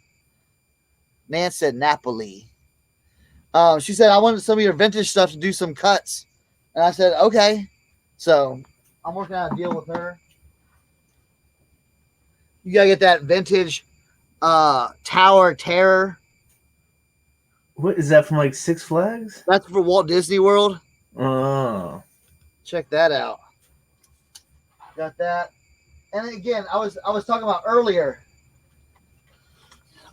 Speaker 1: Nan said Napoli." She said, "I wanted some of your vintage stuff to do some cuts," and I said, "Okay." So I'm working out a deal with her. You gotta get that vintage Tower Terror.
Speaker 3: What is that from, like Six Flags?
Speaker 1: That's for Walt Disney World.
Speaker 3: Oh.
Speaker 1: Check that out. Got that. And again, I was talking about earlier.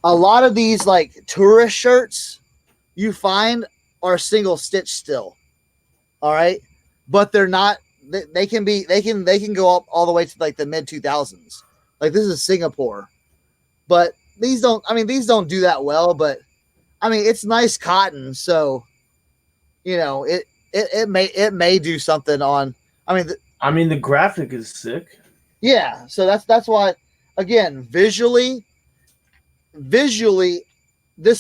Speaker 1: A lot of these like tourist shirts you find are single stitch still. All right, but they're not. They can go up all the way to like the mid 2000s. Like this is Singapore, but these don't. I mean, these don't do that well. But I mean, it's nice cotton, so it may do something on. I mean,
Speaker 3: the graphic is sick.
Speaker 1: Yeah, so that's why. Again, visually, this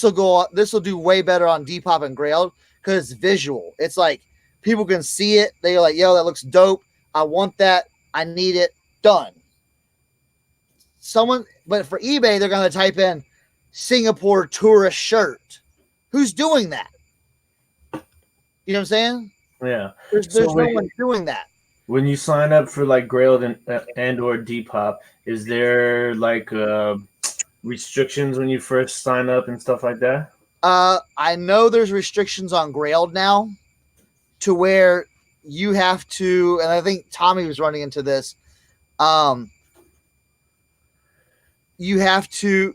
Speaker 1: will do way better on Depop and Grailed because it's visual. It's like people can see it. They're like, "Yo, that looks dope. I want that. I need it. Done." But for eBay, they're gonna type in Singapore tourist shirt. Who's doing that? You know what I'm saying?
Speaker 3: Yeah.
Speaker 1: There's no one doing that.
Speaker 3: When you sign up for like Grailed and or Depop, is there like restrictions when you first sign up and stuff like that?
Speaker 1: I know there's restrictions on Grailed now to where you have to, and I think Tommy was running into this. You have to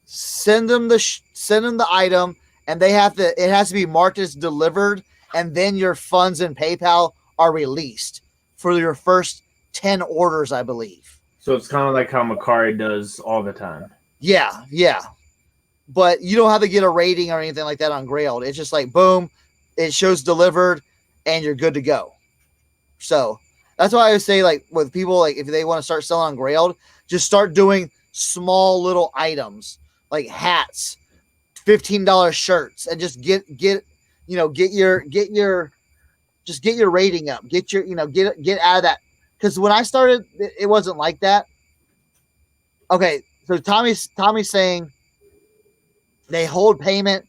Speaker 1: send them the item, and it has to be marked as delivered, and then your funds in PayPal are released for your first 10 orders, I believe.
Speaker 3: So it's kind of like how Macari does all the time.
Speaker 1: Yeah. But you don't have to get a rating or anything like that on Grailed. It's just like, boom, it shows delivered, and you're good to go. So that's why I would say, like, with people, like, if they want to start selling on Grailed, just start doing small little items like hats, $15 shirts, and just get your rating up. Get out of that. Because when I started, it wasn't like that. Okay, so Tommy's saying they hold payment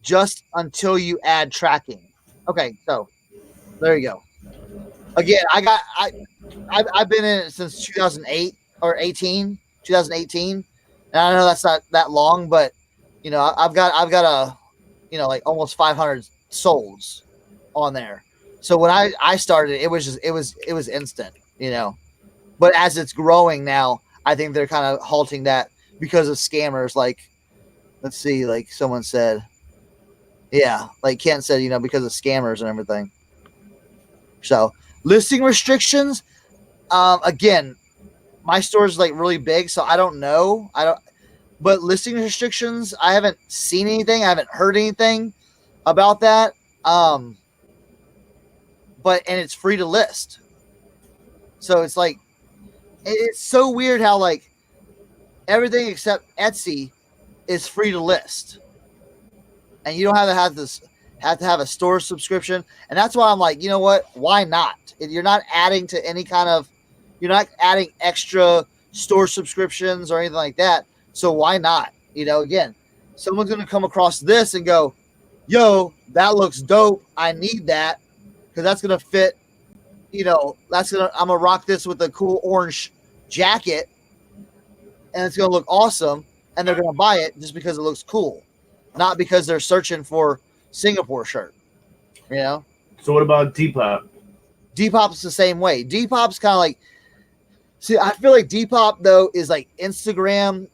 Speaker 1: just until you add tracking. Okay, so there you go. Again, I've been in it since 2008 or 2018, and I know that's not that long, but I've got a like almost 500 solds on there. So when I started, it was instant, But as it's growing now, I think they're kind of halting that because of scammers. Like, let's see, like someone said, yeah, like Kent said, because of scammers and everything. So listing restrictions, again, my store is like really big, so I don't know. But listing restrictions, I haven't seen anything. I haven't heard anything about that. And it's free to list. So it's like, it's so weird how like everything except Etsy is free to list. And you don't have to have a store subscription. And that's why I'm like, you know what? Why not? If you're not adding to any kind of, You're not adding extra store subscriptions or anything like that. So why not? Again, someone's going to come across this and go, yo, that looks dope. I need that because that's going to fit. I'm going to rock this with a cool orange jacket and it's going to look awesome. And they're going to buy it just because it looks cool, not because they're searching for Singapore shirt.
Speaker 3: So what about Depop?
Speaker 1: Depop's the same way. Depop's kind of like, see, I feel like Depop though is like Instagram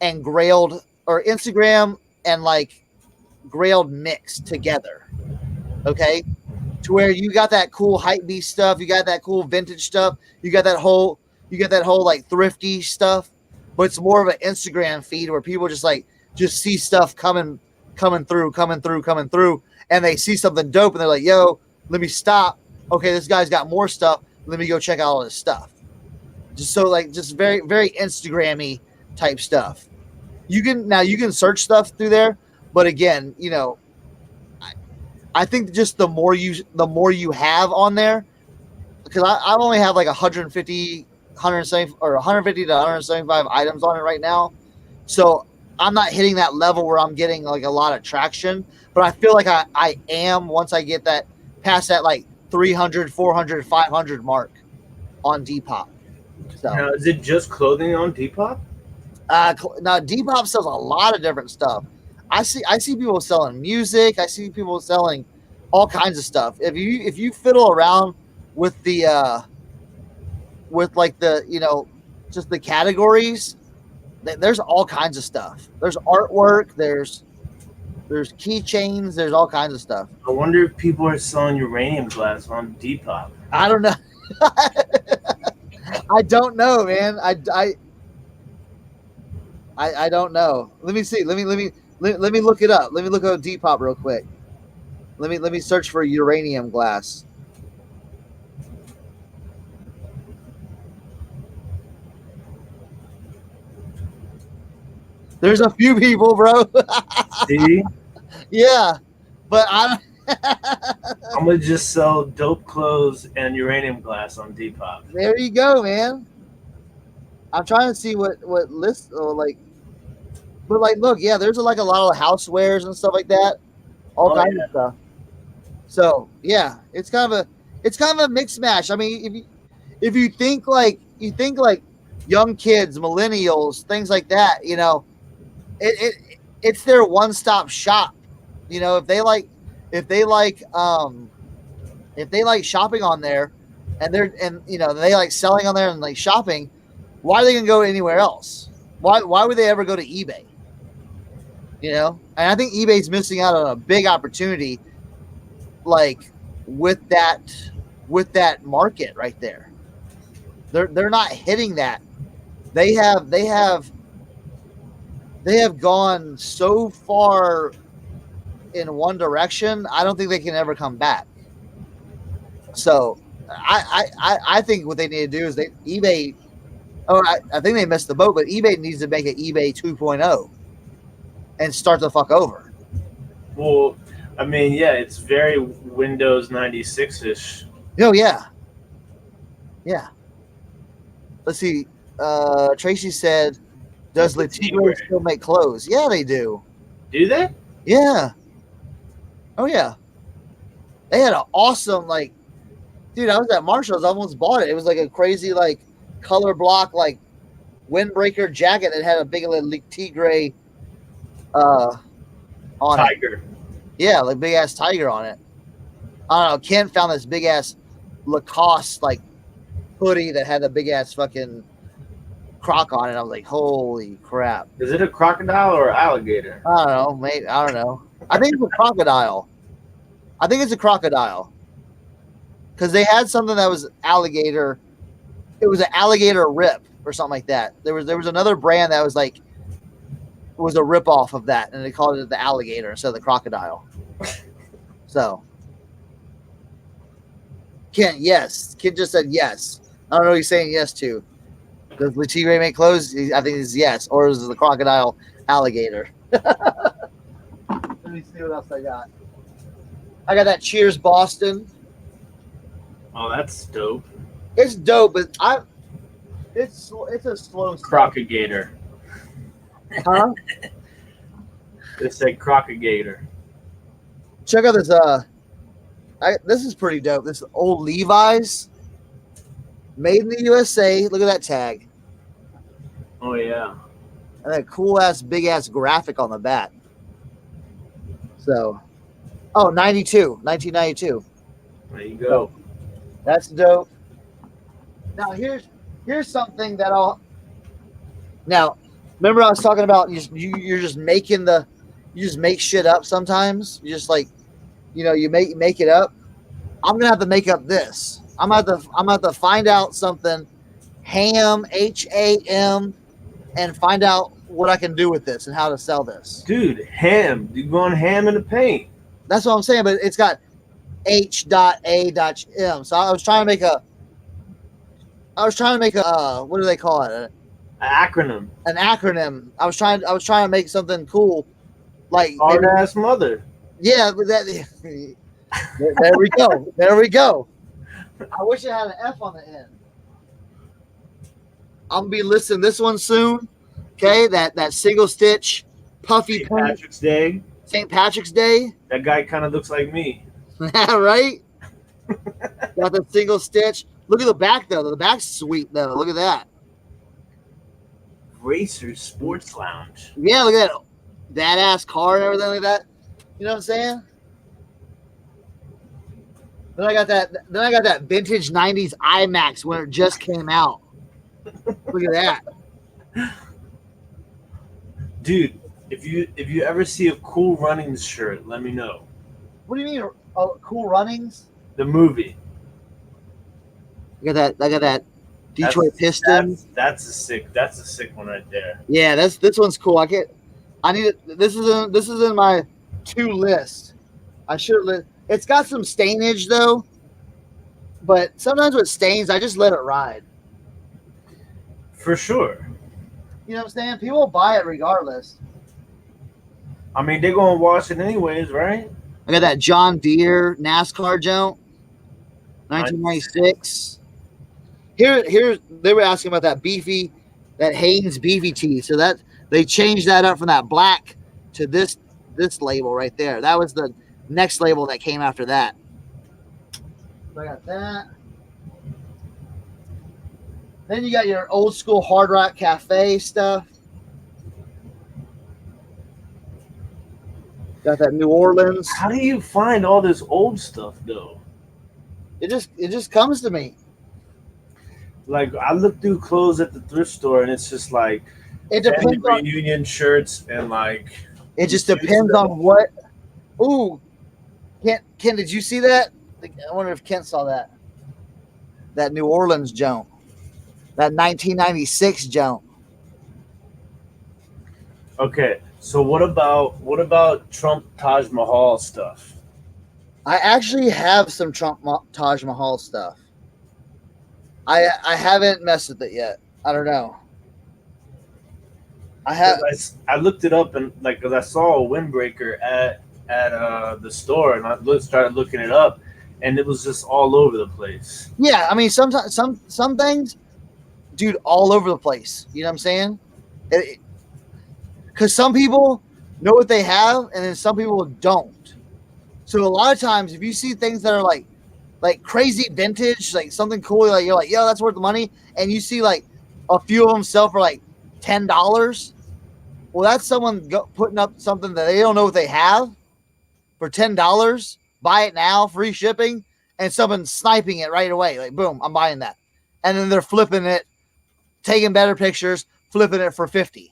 Speaker 1: and Grailed, or Instagram and like Grailed mixed together. Okay, to where you got that cool hype beast stuff, you got that cool vintage stuff, you got that whole like thrifty stuff, but it's more of an Instagram feed where people just see stuff coming through, and they see something dope and they're like, yo, let me stop. Okay, this guy's got more stuff. Let me go check out all this stuff. Just very, very Instagram-y type stuff. You can search stuff through there, but again, I think just the more you have on there, because I only have like 150 to 175 items on it right now. So I'm not hitting that level where I'm getting like a lot of traction, but I feel like I am once I get that past that like 300, 400, 500 mark on Depop. So
Speaker 3: now, is it just clothing on Depop?
Speaker 1: Now Depop sells a lot of different stuff. I see people selling music. I see people selling all kinds of stuff. If you fiddle around with the with like the just the categories, there's all kinds of stuff. There's artwork. There's keychains. There's all kinds of stuff.
Speaker 3: I wonder if people are selling uranium glass on Depop.
Speaker 1: I don't know. I don't know, man. I don't know. Let me see. Let me look it up. Let me look up Depop real quick. Let me search for uranium glass. There's a few people, bro.
Speaker 3: See?
Speaker 1: Yeah, but I'm
Speaker 3: gonna just sell dope clothes and uranium glass on Depop.
Speaker 1: There you go, man. I'm trying to see what list or like, but like, look, yeah, there's like a lot of housewares and stuff like that, all kinds of stuff. So yeah, it's kind of a mixed match. I mean, if you think like young kids, millennials, things like that, it's their one-stop shop. If they like shopping on there, and they like selling on there and like shopping, why are they gonna go anywhere else? Why would they ever go to eBay? And I think eBay's missing out on a big opportunity, like with that market right there. They're not hitting that. They have gone so far in one direction. I don't think they can ever come back. So I think what they need to do is eBay. Oh, I think they missed the boat, but eBay needs to make an eBay 2.0 and start the fuck over.
Speaker 3: Well, I mean, yeah, it's very Windows 96-ish.
Speaker 1: Oh yeah. Let's see. Tracy said, "Does Latigo still make clothes?" Yeah, they do.
Speaker 3: Do they?
Speaker 1: Yeah. Oh yeah. They had an awesome dude. I was at Marshall's. I almost bought it. It was like a crazy color block windbreaker jacket that had a big tigre on
Speaker 3: tiger.
Speaker 1: It. Yeah, like big ass tiger on it. I don't know. Ken found this big ass Lacoste hoodie that had a big ass fucking croc on it. I was like, holy crap.
Speaker 3: Is it a crocodile or alligator?
Speaker 1: I don't know, mate. I don't know. I think it's a crocodile. Because they had something that was alligator. It was an alligator rip or something like that. There was another brand that was was a rip off of that, and they called it the alligator instead of the crocodile. So Ken just said yes. I don't know what he's saying yes to. Does Le Tigre make clothes? I think it's yes. Or is it the crocodile alligator? Let me see what else I got. I got that Cheers Boston.
Speaker 3: Oh, that's dope.
Speaker 1: It's dope, but It's a slow
Speaker 3: Crocagator.
Speaker 1: Huh?
Speaker 3: It said Crocagator.
Speaker 1: Check out this. This is pretty dope. This old Levi's, made in the USA. Look at that tag
Speaker 3: Oh yeah.
Speaker 1: and that cool ass, big ass graphic on the back. So, 1992.
Speaker 3: There you go.
Speaker 1: That's dope. Now here's something that I'll. Now, remember I was talking about you're just making you just make shit up sometimes. You just like, you make it up. I'm gonna have to make up this. I'm gonna have to find out something, ham, HAM, and find out what I can do with this and how to sell this.
Speaker 3: Dude, ham. You going ham in the paint.
Speaker 1: That's what I'm saying, but it's got H.A.M. So I was trying to make a what do they call it?
Speaker 3: An acronym.
Speaker 1: An acronym. I was trying to make something cool, like
Speaker 3: Hard ass mother.
Speaker 1: yeah, but there we go. There we go. I wish it had an F on the end. I'm gonna be listing this one soon. Okay, that single stitch puffy
Speaker 3: St. Patrick's Day.
Speaker 1: St. Patrick's Day.
Speaker 3: That guy kind of looks like me.
Speaker 1: Right? Got the single stitch. Look at the back though. The back's sweet though. Look at that.
Speaker 3: Racer Sports Lounge.
Speaker 1: Yeah, look at that ass car and everything like that. You know what I'm saying? Then I got that vintage '90s IMAX when it just came out. Look at that.
Speaker 3: Dude, if you ever see a Cool Runnings shirt, let me know.
Speaker 1: What do you mean? Oh, Cool Runnings?
Speaker 3: The movie.
Speaker 1: I got that Detroit Pistons.
Speaker 3: That's a sick one right there.
Speaker 1: Yeah, this one's cool. I need it. This is in my to list. I should. It's got some stainage though, but sometimes with stains, I just let it ride.
Speaker 3: For sure.
Speaker 1: You know what I'm saying? People buy it regardless.
Speaker 3: I mean, they're gonna wash it anyways, right?
Speaker 1: I got that John Deere NASCAR jump, 1996. Here they were asking about that Haynes beefy tee. So that they changed that up from that black to this label right there. That was the next label that came after that. So I got that. Then you got your old school Hard Rock Cafe stuff. Got that New Orleans.
Speaker 3: How do you find all this old stuff though?
Speaker 1: It just comes to me.
Speaker 3: Like I look through clothes at the thrift store and it's just like
Speaker 1: It depends on
Speaker 3: reunion shirts and like
Speaker 1: it just depends on what. Ooh, Ken, did you see that? I wonder if Kent saw that. That New Orleans jump. That 1996 jump.
Speaker 3: Okay, so what about Trump Taj Mahal stuff?
Speaker 1: I actually have some Trump Taj Mahal stuff. I haven't messed with it yet. I don't know.
Speaker 3: I looked it up and like because I saw a windbreaker at the store and I started looking it up and it was just all over the place.
Speaker 1: Yeah, I mean sometimes some things, dude, all over the place. You know what I'm saying? Because some people know what they have and then some people don't. So a lot of times, if you see things that are like crazy vintage, like something cool, like you're like, yo, that's worth the money, and you see like a few of them sell for like $10. Well, that's someone putting up something that they don't know what they have for $10. Buy it now, free shipping, and someone sniping it right away. Like, boom, I'm buying that, and then they're flipping it, taking better pictures, flipping it for $50.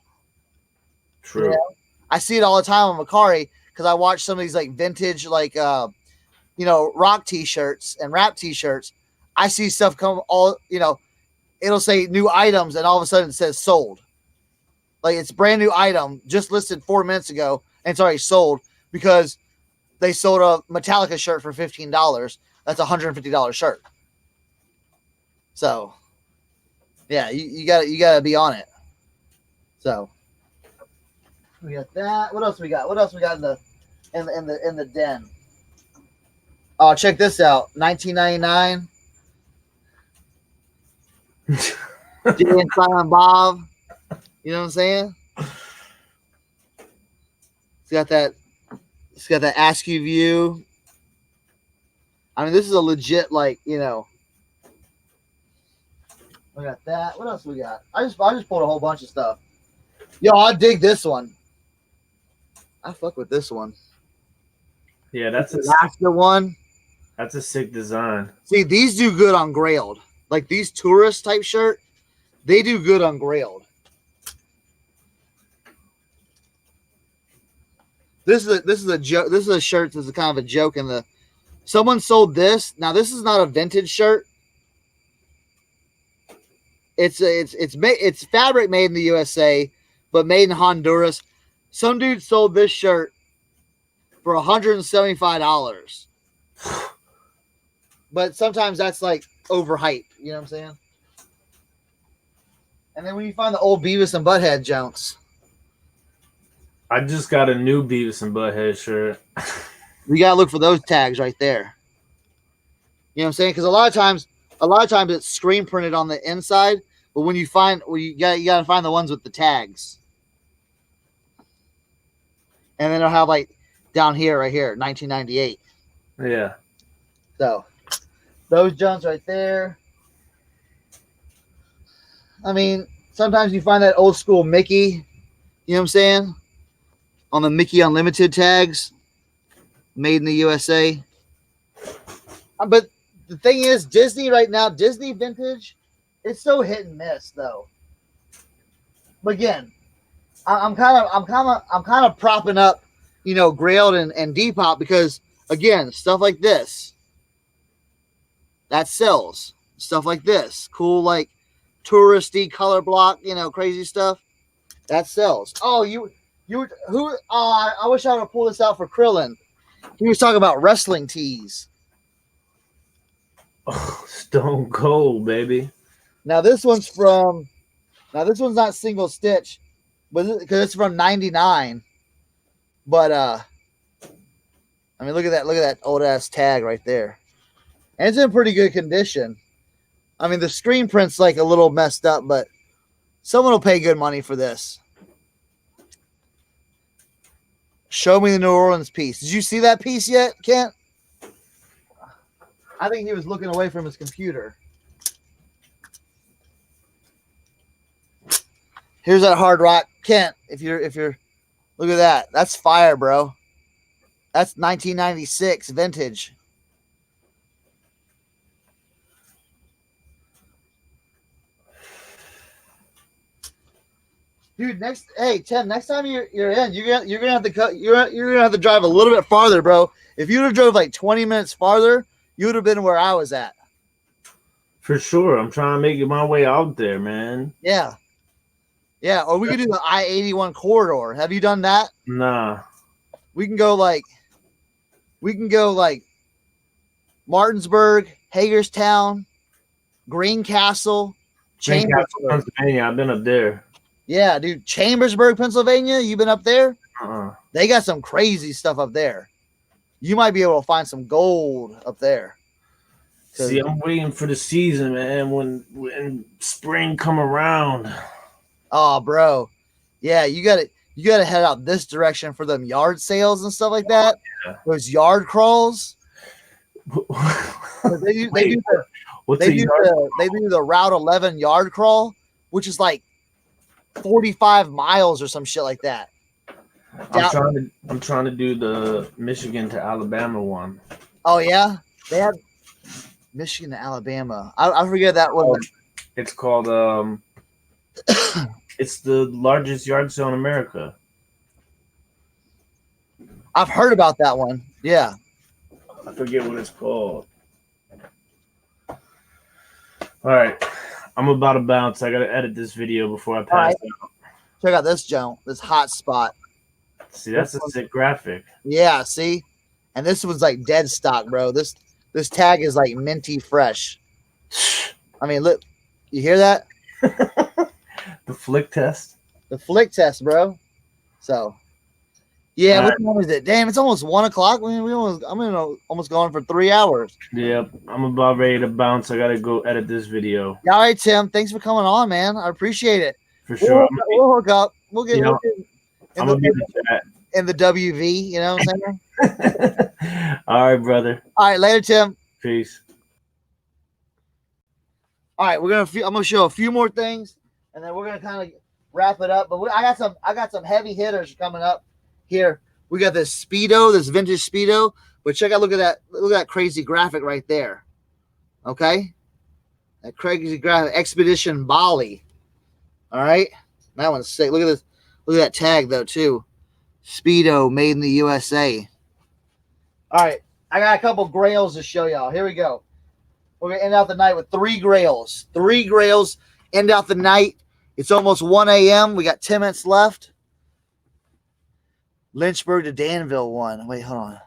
Speaker 3: True.
Speaker 1: You know? I see it all the time on Macari because I watch some of these like vintage rock t-shirts and rap t-shirts. I see stuff come it'll say new items and all of a sudden it says sold. Like it's brand new item just listed 4 minutes ago and it's already sold because they sold a Metallica shirt for $15. That's $150 shirt. So yeah, you gotta be on it. So we got that. What else we got? What else we got in the den? Oh, check this out. 1999. Jay and Silent Bob. You know what I'm saying? It's got that. It's got that ASCII view. I mean, this is a legit, like, you know. We got that. What else we got? I just pulled a whole bunch of stuff. Yo, I dig this one. I fuck with this one.
Speaker 3: Yeah, that's a
Speaker 1: Alaska one.
Speaker 3: That's a sick design.
Speaker 1: See, these do good on Grailed. Like these tourist type shirt, they do good on Grailed. This is a joke. This is a shirt that's kind of a joke in the. Someone sold this. Now this is not a vintage shirt. It's fabric made in the USA, but made in Honduras. Some dude sold this shirt for $175. But sometimes that's like overhyped. You know what I'm saying? And then when you find the old Beavis and Butthead Jones,
Speaker 3: I just got a new Beavis and Butthead shirt.
Speaker 1: we gotta look for those tags right there. You know what I'm saying? Because a lot of times it's screen printed on the inside, but when you gotta find the ones with the tags, and then they'll have like down here, right here, 1998.
Speaker 3: Yeah.
Speaker 1: So those Jones right there. I mean, sometimes you find that old school Mickey. You know what I'm saying? On the Mickey Unlimited tags, made in the USA. But the thing is, Disney right now, Disney vintage, it's so hit and miss though. But again, I'm kind of propping up, you know, Grailed and Depop because again, stuff like this that sells. Stuff like this, cool like touristy color block, you know, crazy stuff that sells. Oh, I wish I would have pulled this out for Krillin. He was talking about wrestling tees.
Speaker 3: Oh, Stone Cold, baby.
Speaker 1: Now this one's not single stitch, but because it's from '99. But I mean, look at that old ass tag right there, and it's in pretty good condition. I mean, the screen print's like a little messed up, but someone will pay good money for this. Show me the New Orleans piece. Did you see that piece yet, Kent? I think he was looking away from his computer. Here's that Hard Rock, Kent. If you're look at that. That's fire, bro. That's 1996 vintage. Dude, next time you're in, you're gonna have to drive a little bit farther, bro. If you would have drove like 20 minutes farther, you would have been where I was at.
Speaker 3: For sure. I'm trying to make my way out there, man.
Speaker 1: Yeah. Yeah, or we could do the I-81 corridor. Have you done that?
Speaker 3: Nah.
Speaker 1: We can go like Martinsburg, Hagerstown, Greencastle, Chambersburg.
Speaker 3: Pennsylvania. I've been up there.
Speaker 1: Yeah, dude, Chambersburg, Pennsylvania. You been up there? They got some crazy stuff up there. You might be able to find some gold up there.
Speaker 3: See, I'm waiting for the season, man. When spring come around.
Speaker 1: Oh, bro, yeah, you gotta head out this direction for them yard sales and stuff like that.
Speaker 3: Yeah. Those
Speaker 1: yard crawls. They do the Route 11 yard crawl, which is like 45 miles or some shit like that.
Speaker 3: I'm trying to do the Michigan to Alabama one.
Speaker 1: Oh yeah, they have Michigan to Alabama. I forget that one.
Speaker 3: It's called it's the largest yard sale in America.
Speaker 1: I've heard about that one. Yeah.
Speaker 3: I forget what it's called. All right. I'm about to bounce. I got to edit this video before I pass out.
Speaker 1: Check out this junk, this hot spot.
Speaker 3: See, that's a sick graphic.
Speaker 1: Yeah, see? And this one's like dead stock, bro. This tag is like minty fresh. I mean, look, you hear that?
Speaker 3: The flick test.
Speaker 1: The flick test, bro. So, Yeah, what time is it? Damn, it's almost 1 o'clock. I'm almost going for 3 hours.
Speaker 3: Yep, I'm about ready to bounce. I gotta go edit this video.
Speaker 1: All right, Tim. Thanks for coming on, man. I appreciate it.
Speaker 3: For sure.
Speaker 1: We'll hook up. We'll get
Speaker 3: I'm gonna be
Speaker 1: in the WV. You know what I'm saying?
Speaker 3: in the chat. All right, brother.
Speaker 1: All right, later, Tim.
Speaker 3: Peace.
Speaker 1: All right, I'm gonna show a few more things, and then we're gonna kind of wrap it up. But I got some heavy hitters coming up here. We got this Speedo, this vintage Speedo. But check out, look at that crazy graphic right there. Okay, that crazy graphic, Expedition Bali. All right, that one's sick. Look at this. Look at that tag though too. Speedo, made in the USA. All right, I got a couple grails to show y'all. Here we go. We're going to end out the night with 3 grails. 3 grails, end out the night. It's almost 1 a.m. We got 10 minutes left. Lynchburg to Danville one. Wait, hold on.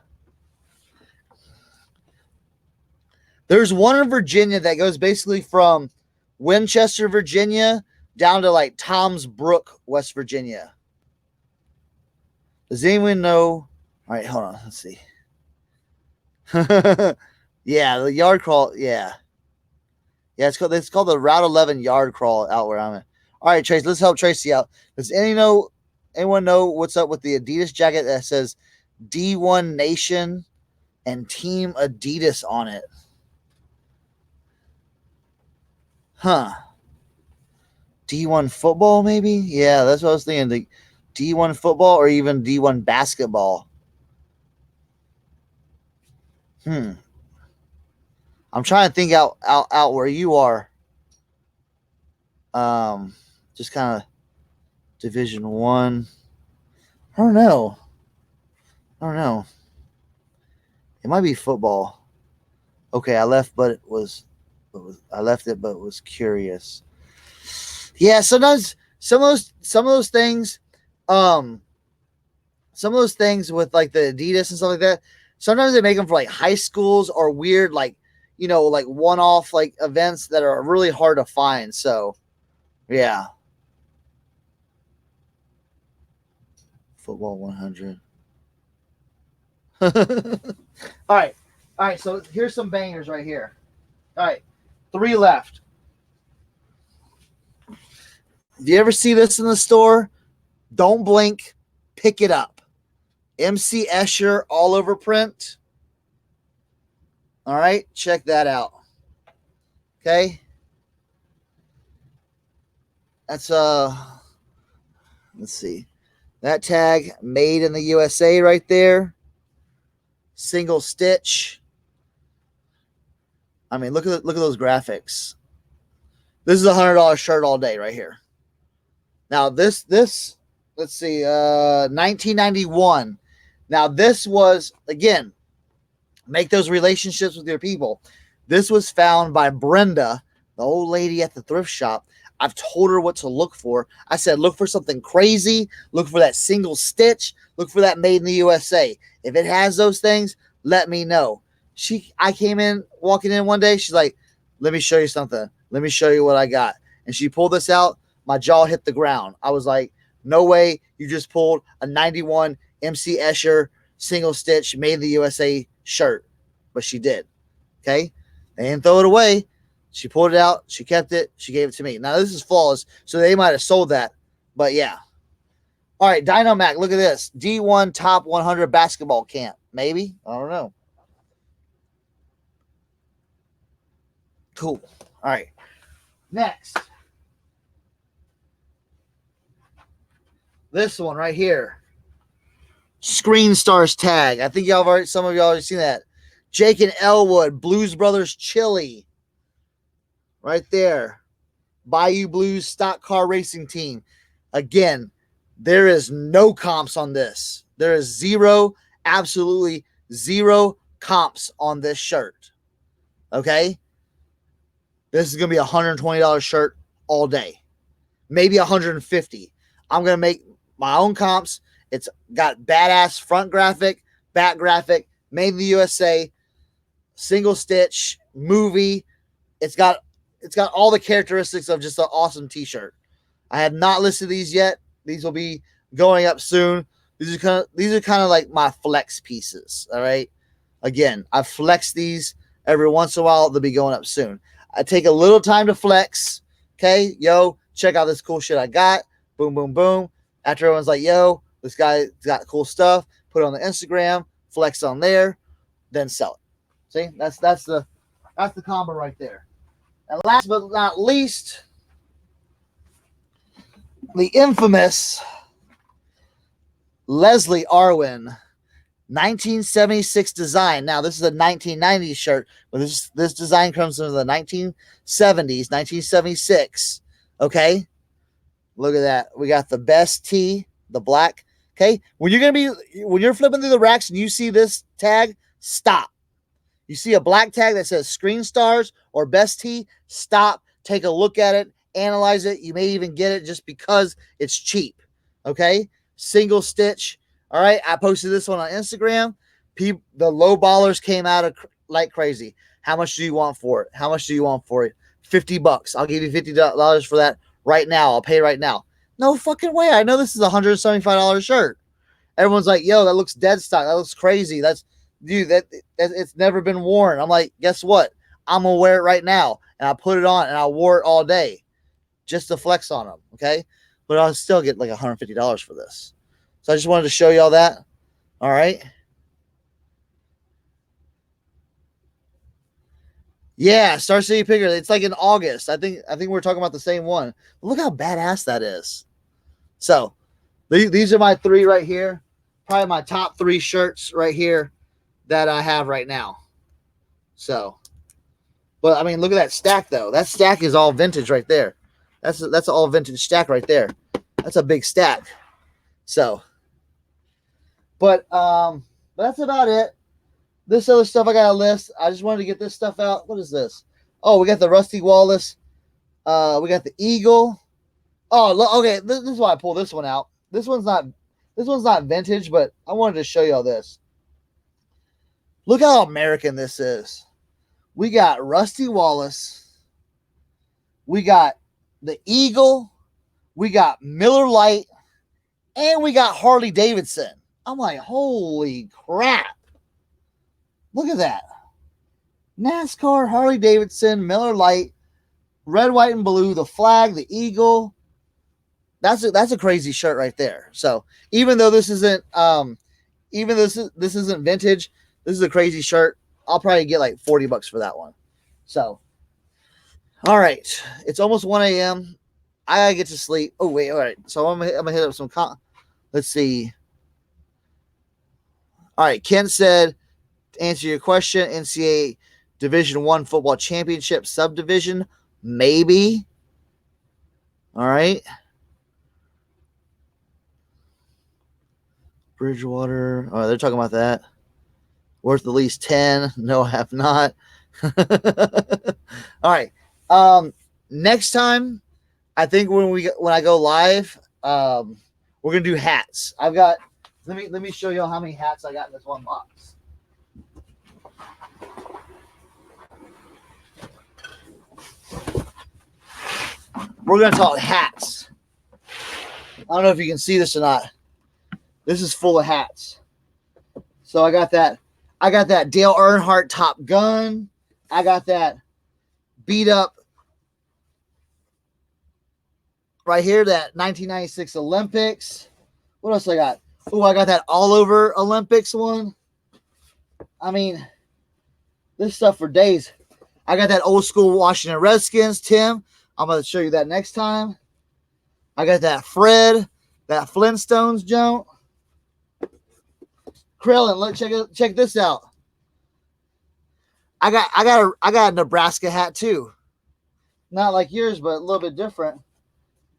Speaker 1: There's one in Virginia that goes basically from Winchester, Virginia, down to like Tom's Brook, West Virginia. Does anyone know? All right, hold on. Let's see. Yeah, the yard crawl. Yeah, it's called the Route 11 yard crawl out where I'm at. All right, Trace, let's help Tracy out. Does anyone know what's up with the Adidas jacket that says D1 Nation and Team Adidas on it? Huh. D1 football, maybe? Yeah, that's what I was thinking. The D1 football or even D1 basketball. I'm trying to think out where you are. Just kind of Division 1. I don't know. It might be football. Okay, I left it, but was curious. Yeah, sometimes some of those things with like the Adidas and stuff like that, sometimes they make them for like high schools or weird like one-off like events that are really hard to find. So yeah. Football 100. All right. So here's some bangers right here. All right. 3 left. Do you ever see this in the store? Don't blink. Pick it up. MC Escher all over print. All right. Check that out. Okay. That's let's see. That tag made in the USA right there. Single stitch. I mean, look at those graphics. This is a $100 shirt all day right here. Now this let's see, 1991. Now this was, again, make those relationships with your people. This was found by Brenda, the old lady at the thrift shop. I've told her what to look for. I said, look for something crazy. Look for that single stitch. Look for that made in the USA. If it has those things, let me know. I came in, walking in one day. She's like, let me show you something. Let me show you what I got. And she pulled this out. My jaw hit the ground. I was like, no way. You just pulled a 91 MC Escher single stitch made in the USA shirt. But she did. Okay. They didn't throw it away. She pulled it out. She kept it. She gave it to me. Now, this is flawless, so they might have sold that. But, yeah. All right, Dynomac, look at this. D1 Top 100 basketball camp. Maybe? I don't know. Cool. All right. Next. This one right here. Screen Stars tag. I think some of y'all already seen that. Jake and Elwood, Blues Brothers Chili. Right there. Bayou Blues stock car racing team. Again, there is no comps on this. There is absolutely zero comps on this shirt. Okay? This is going to be a $120 shirt all day. Maybe $150. I'm going to make my own comps. It's got badass front graphic, back graphic, made in the USA, single stitch, movie. It's got all the characteristics of just an awesome t-shirt. I have not listed these yet. These will be going up soon. These are kind of like my flex pieces. All right. Again, I flex these every once in a while. They'll be going up soon. I take a little time to flex. Okay, yo, check out this cool shit I got. Boom, boom, boom. After everyone's like, yo, this guy got cool stuff. Put it on the Instagram, flex on there, then sell it. See, that's the combo right there. And last but not least, the infamous Leslie Arwin 1976 design. Now, this is a 1990s shirt, but this design comes from the 1970s, 1976. Okay, look at that. We got the best tee, the black. Okay, when you're flipping through the racks and you see this tag, stop. You see a black tag that says Screen Stars or Best Tee, stop, take a look at it, analyze it. You may even get it just because it's cheap. Okay, single stitch. All right, I posted this one on Instagram. The low ballers came out of like crazy. How much do you want for it? How much do you want for it? $50. I'll give you $50 for that right now. I'll pay right now. No fucking way. I know this is a $175 shirt. Everyone's like, yo, that looks dead stock. That looks crazy. That it's never been worn. I'm like, guess what? I'm gonna wear it right now. And I put it on and I wore it all day just to flex on them. Okay. But I'll still get like $150 for this. So I just wanted to show y'all that. All right. Yeah, Star City Picker. It's like in August. I think we're talking about the same one. Look how badass that is. So these are my three right here. Probably my top three shirts right here that I have right now. So, but I mean, look at that stack though. That stack is all vintage right there. That's all vintage stack right there. That's a big stack. So, but that's about it. This other stuff I got a list. I just wanted to get this stuff out. What is this? Oh, we got the Rusty Wallace. We got the Eagle. Oh, look, okay. This is why I pulled this one out. This one's not vintage, but I wanted to show y'all this. Look how American this is. We got Rusty Wallace. We got the Eagle. We got Miller Lite. And we got Harley Davidson. I'm like, holy crap. Look at that. NASCAR, Harley Davidson, Miller Lite, red, white, and blue, the flag, the Eagle. That's a crazy shirt right there. So even though this isn't this isn't vintage, this is a crazy shirt. I'll probably get like $40 for that one. So all right. It's almost 1 a.m. I gotta get to sleep. Oh, wait, all right. So I'm gonna hit up some let's see. All right, Ken said, to answer your question, NCAA Division I football championship subdivision, maybe. All right. Bridgewater. Oh, they're talking about that. Worth at least 10. No, I have not. All right. Next time, I think when I go live, we're gonna do hats. I've got. Let me show y'all how many hats I got in this one box. We're gonna talk hats. I don't know if you can see this or not. This is full of hats. So I got that Dale Earnhardt Top Gun. I got that beat up right here, that 1996 Olympics. What else I got? Oh, I got that all over Olympics one. I mean, this stuff for days. I got that old school Washington Redskins, Tim. I'm going to show you that next time. I got that Fred, that Flintstones junk. Krillin, look, check this out. I got a Nebraska hat too. Not like yours, but a little bit different.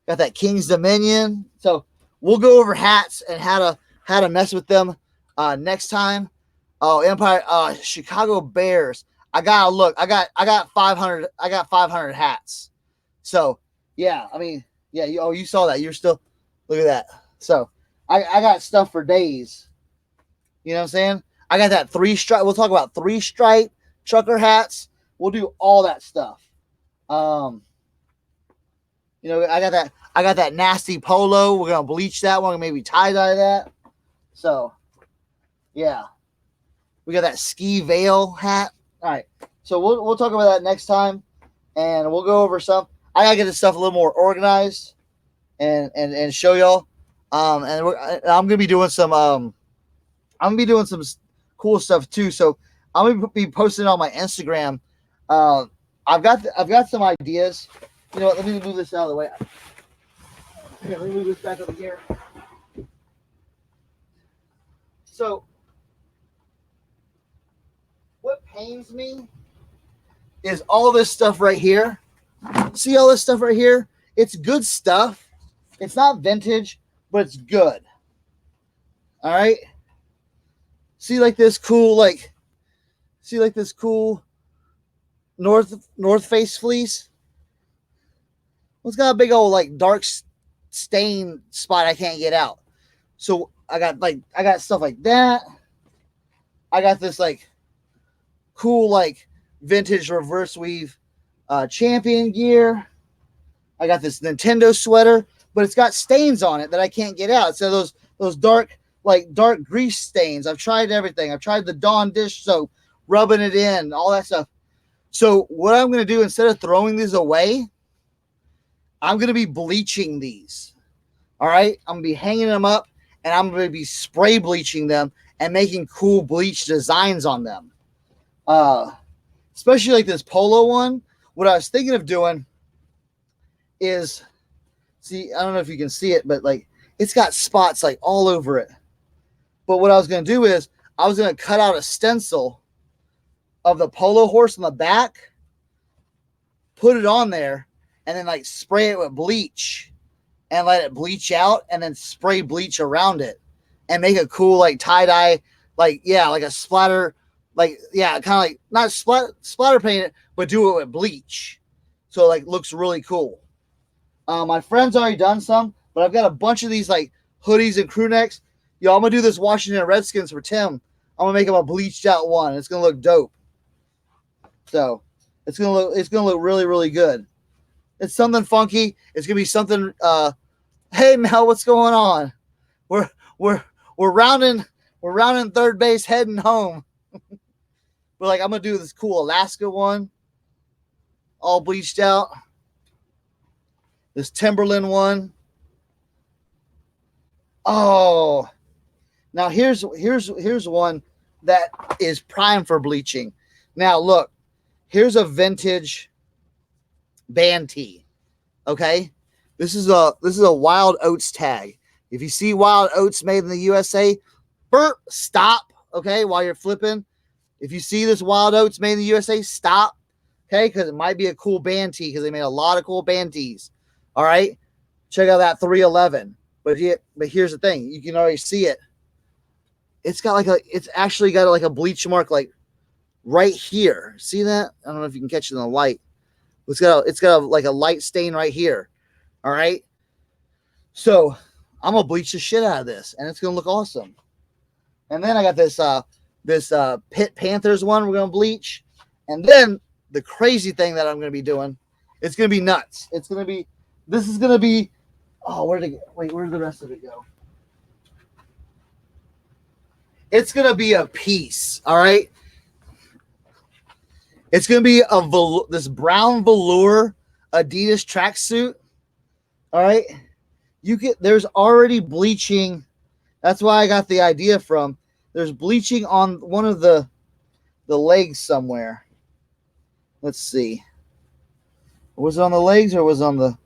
Speaker 1: Got that King's Dominion. So we'll go over hats and how to mess with them next time. Oh, Empire, Chicago Bears. I gotta look. I got 500. I got 500 hats. So yeah, I mean, yeah. You saw that. You're still look at that. So I got stuff for days. You know what I'm saying? I got that 3-stripe. We'll talk about 3-stripe trucker hats. We'll do all that stuff. You know, I got that nasty polo. We're gonna bleach that one, maybe tie-dye that. So, yeah, we got that ski veil hat. All right, so we'll talk about that next time, and we'll go over some. I gotta get this stuff a little more organized, and show y'all. I'm gonna be doing some cool stuff too. So I'm gonna be posting on my Instagram. I've got some ideas. You know what? Let me move this out of the way. Okay, let me move this back over here. So, what pains me is all this stuff right here. See all this stuff right here? It's good stuff. It's not vintage, but it's good. All right. See like this cool, North Face fleece. Well, it's got a big old like dark stain spot I can't get out. So I got stuff like that. I got this like cool like vintage reverse weave champion gear. I got this Nintendo sweater, but it's got stains on it that I can't get out. So those dark grease stains. I've tried everything. I've tried the Dawn dish soap, rubbing it in, all that stuff. So what I'm going to do, instead of throwing these away, I'm going to be bleaching these. All right. I'm going to be hanging them up, and I'm going to be spray bleaching them and making cool bleach designs on them. Especially like this polo one. What I was thinking of doing is, see, I don't know if you can see it, but like it's got spots like all over it. But what I was going to do is I was going to cut out a stencil of the polo horse on the back, put it on there, and then like spray it with bleach and let it bleach out, and then spray bleach around it and make a cool like tie-dye, like, yeah, like a splatter, like, yeah, kind of like not splatter paint it, but do it with bleach. So it like looks really cool. My friend's already done some, but I've got a bunch of these like hoodies and crew necks. Yo, I'm gonna do this Washington Redskins for Tim. I'm gonna make him a bleached out one. It's gonna look dope. So it's gonna look really, really good. It's something funky. It's gonna be something. Hey Mel, what's going on? We're rounding third base, heading home. But like, I'm gonna do this cool Alaska one, all bleached out. This Timberland one. Oh. Now here's one that is prime for bleaching. Now look, here's a vintage band tee. Okay, this is a Wild Oats tag. If you see Wild Oats made in the USA, stop. Okay, while you're flipping, if you see this Wild Oats made in the USA, stop. Okay, because it might be a cool band tee, because they made a lot of cool band tees. All right, check out that 311. But here's the thing, you can already see it. It's actually got like a bleach mark like right here. See that? I don't know if you can catch it in the light. It's got like a light stain right here. All right. So I'm gonna bleach the shit out of this, and it's gonna look awesome. And then I got this Pitt Panthers one we're gonna bleach. And then the crazy thing that I'm gonna be doing, it's gonna be nuts. This is gonna be. Oh, where did the rest of it go? It's going to be a piece, all right? It's going to be this brown velour Adidas tracksuit, all right? There's already bleaching. That's why I got the idea from. There's bleaching on one of the legs somewhere. Let's see. Was it on the legs or was it on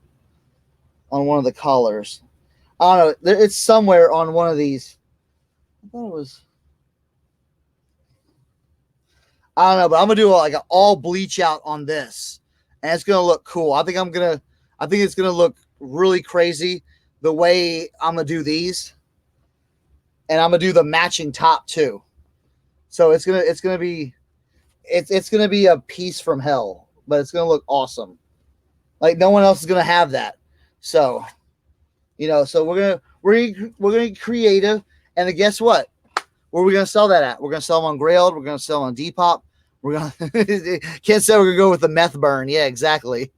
Speaker 1: one of the collars? I don't know. It's somewhere on one of these. I thought it was. I don't know, but I'm gonna do like an all bleach out on this, and it's gonna look cool. I think it's gonna look really crazy the way I'm gonna do these, and I'm gonna do the matching top too. So it's gonna be a piece from hell, but it's gonna look awesome. Like no one else is gonna have that. So, so we're gonna get creative, and then guess what? Where are we gonna sell that at? We're gonna sell them on Grailed. We're gonna sell them on Depop. We're gonna can't say we're gonna go with the meth burn. Yeah, exactly.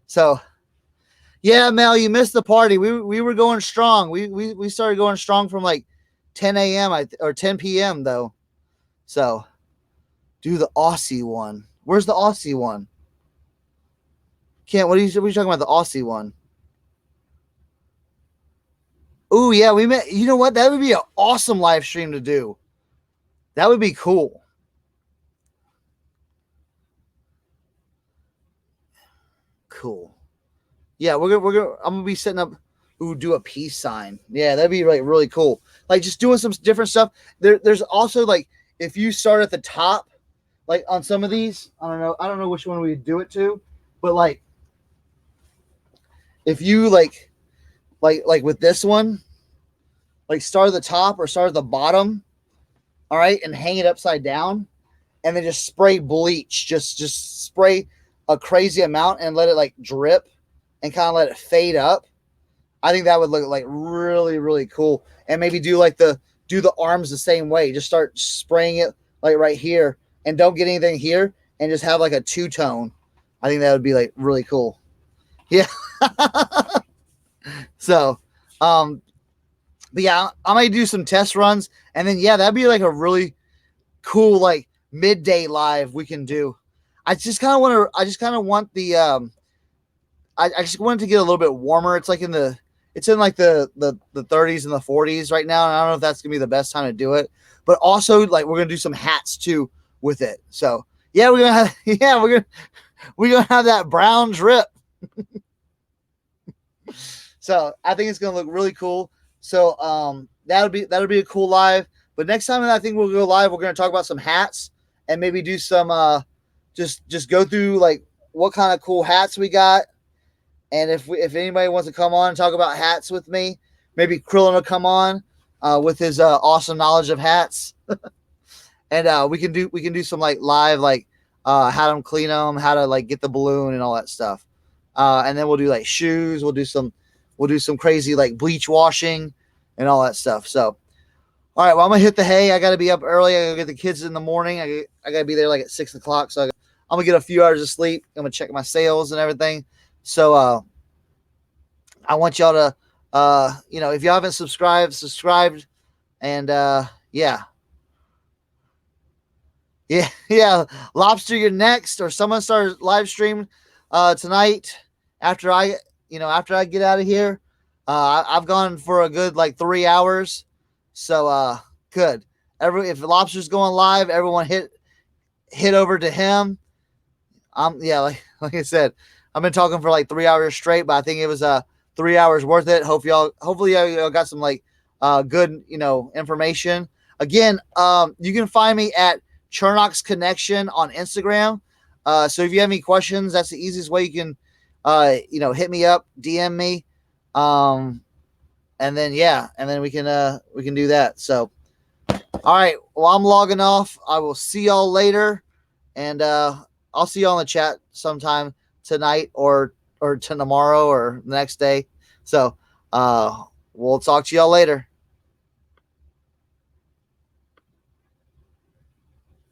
Speaker 1: So, Yeah, Mel, you missed the party. We were going strong. We started going strong from like 10 a.m. Or 10 p.m. though. So do the Aussie one. Where's the Aussie one? Can't. What are you talking about? The Aussie one. Oh yeah, we met. You know what? That would be an awesome live stream to do. That would be cool. Cool. Yeah, I'm gonna be setting up. Ooh, do a peace sign. Yeah, that'd be like really cool. Like just doing some different stuff. There's also like if you start at the top, like on some of these, I don't know which one we do it to, but like if you like with this one, like start at the top or start at the bottom, all right, and hang it upside down, and then just spray bleach, just spray a crazy amount and let it like drip and kind of let it fade up. I think that would look like really, really cool. And maybe do the arms the same way. Just start spraying it like right here and don't get anything here and just have like a two-tone. I think that would be like really cool. Yeah. So, but yeah, I might do some test runs and then, yeah, that'd be like a really cool, like midday live we can do. I just kind of want the, I just wanted to get a little bit warmer. It's like it's in like the 30s and the 40s right now. And I don't know if that's gonna be the best time to do it, but also like we're gonna do some hats too with it. So yeah, we're gonna have that brown drip. So I think it's gonna look really cool. So that'll be a cool live. But next time I think we'll go live, we're gonna talk about some hats and maybe do some just go through like what kind of cool hats we got. And if anybody wants to come on and talk about hats with me, maybe Krillin will come on with his awesome knowledge of hats, and we can do some like live like how to clean them, how to like get the balloon and all that stuff, and then we'll do like shoes. We'll do some crazy like bleach washing and all that stuff. So, all right, well I'm gonna hit the hay. I gotta be up early. I gotta get the kids in the morning. I gotta be there like at 6 o'clock. So I'm gonna get a few hours of sleep. I'm gonna check my sales and everything. So I want y'all to if you haven't subscribed and yeah. Lobster, you're next, or someone start live stream tonight after I get out of here. I've gone for a good like 3 hours. So good. If Lobster's going live, everyone hit over to him. Like I said, I've been talking for like 3 hours straight, but I think it was 3 hours worth it. Hopefully y'all got some like good information. Again, you can find me at Chernox Connection on Instagram. So if you have any questions, that's the easiest way you can hit me up, DM me. And then we can do that. So all right, well I'm logging off. I will see y'all later, and I'll see y'all in the chat sometime tonight or to tomorrow or the next day. So we'll talk to y'all later.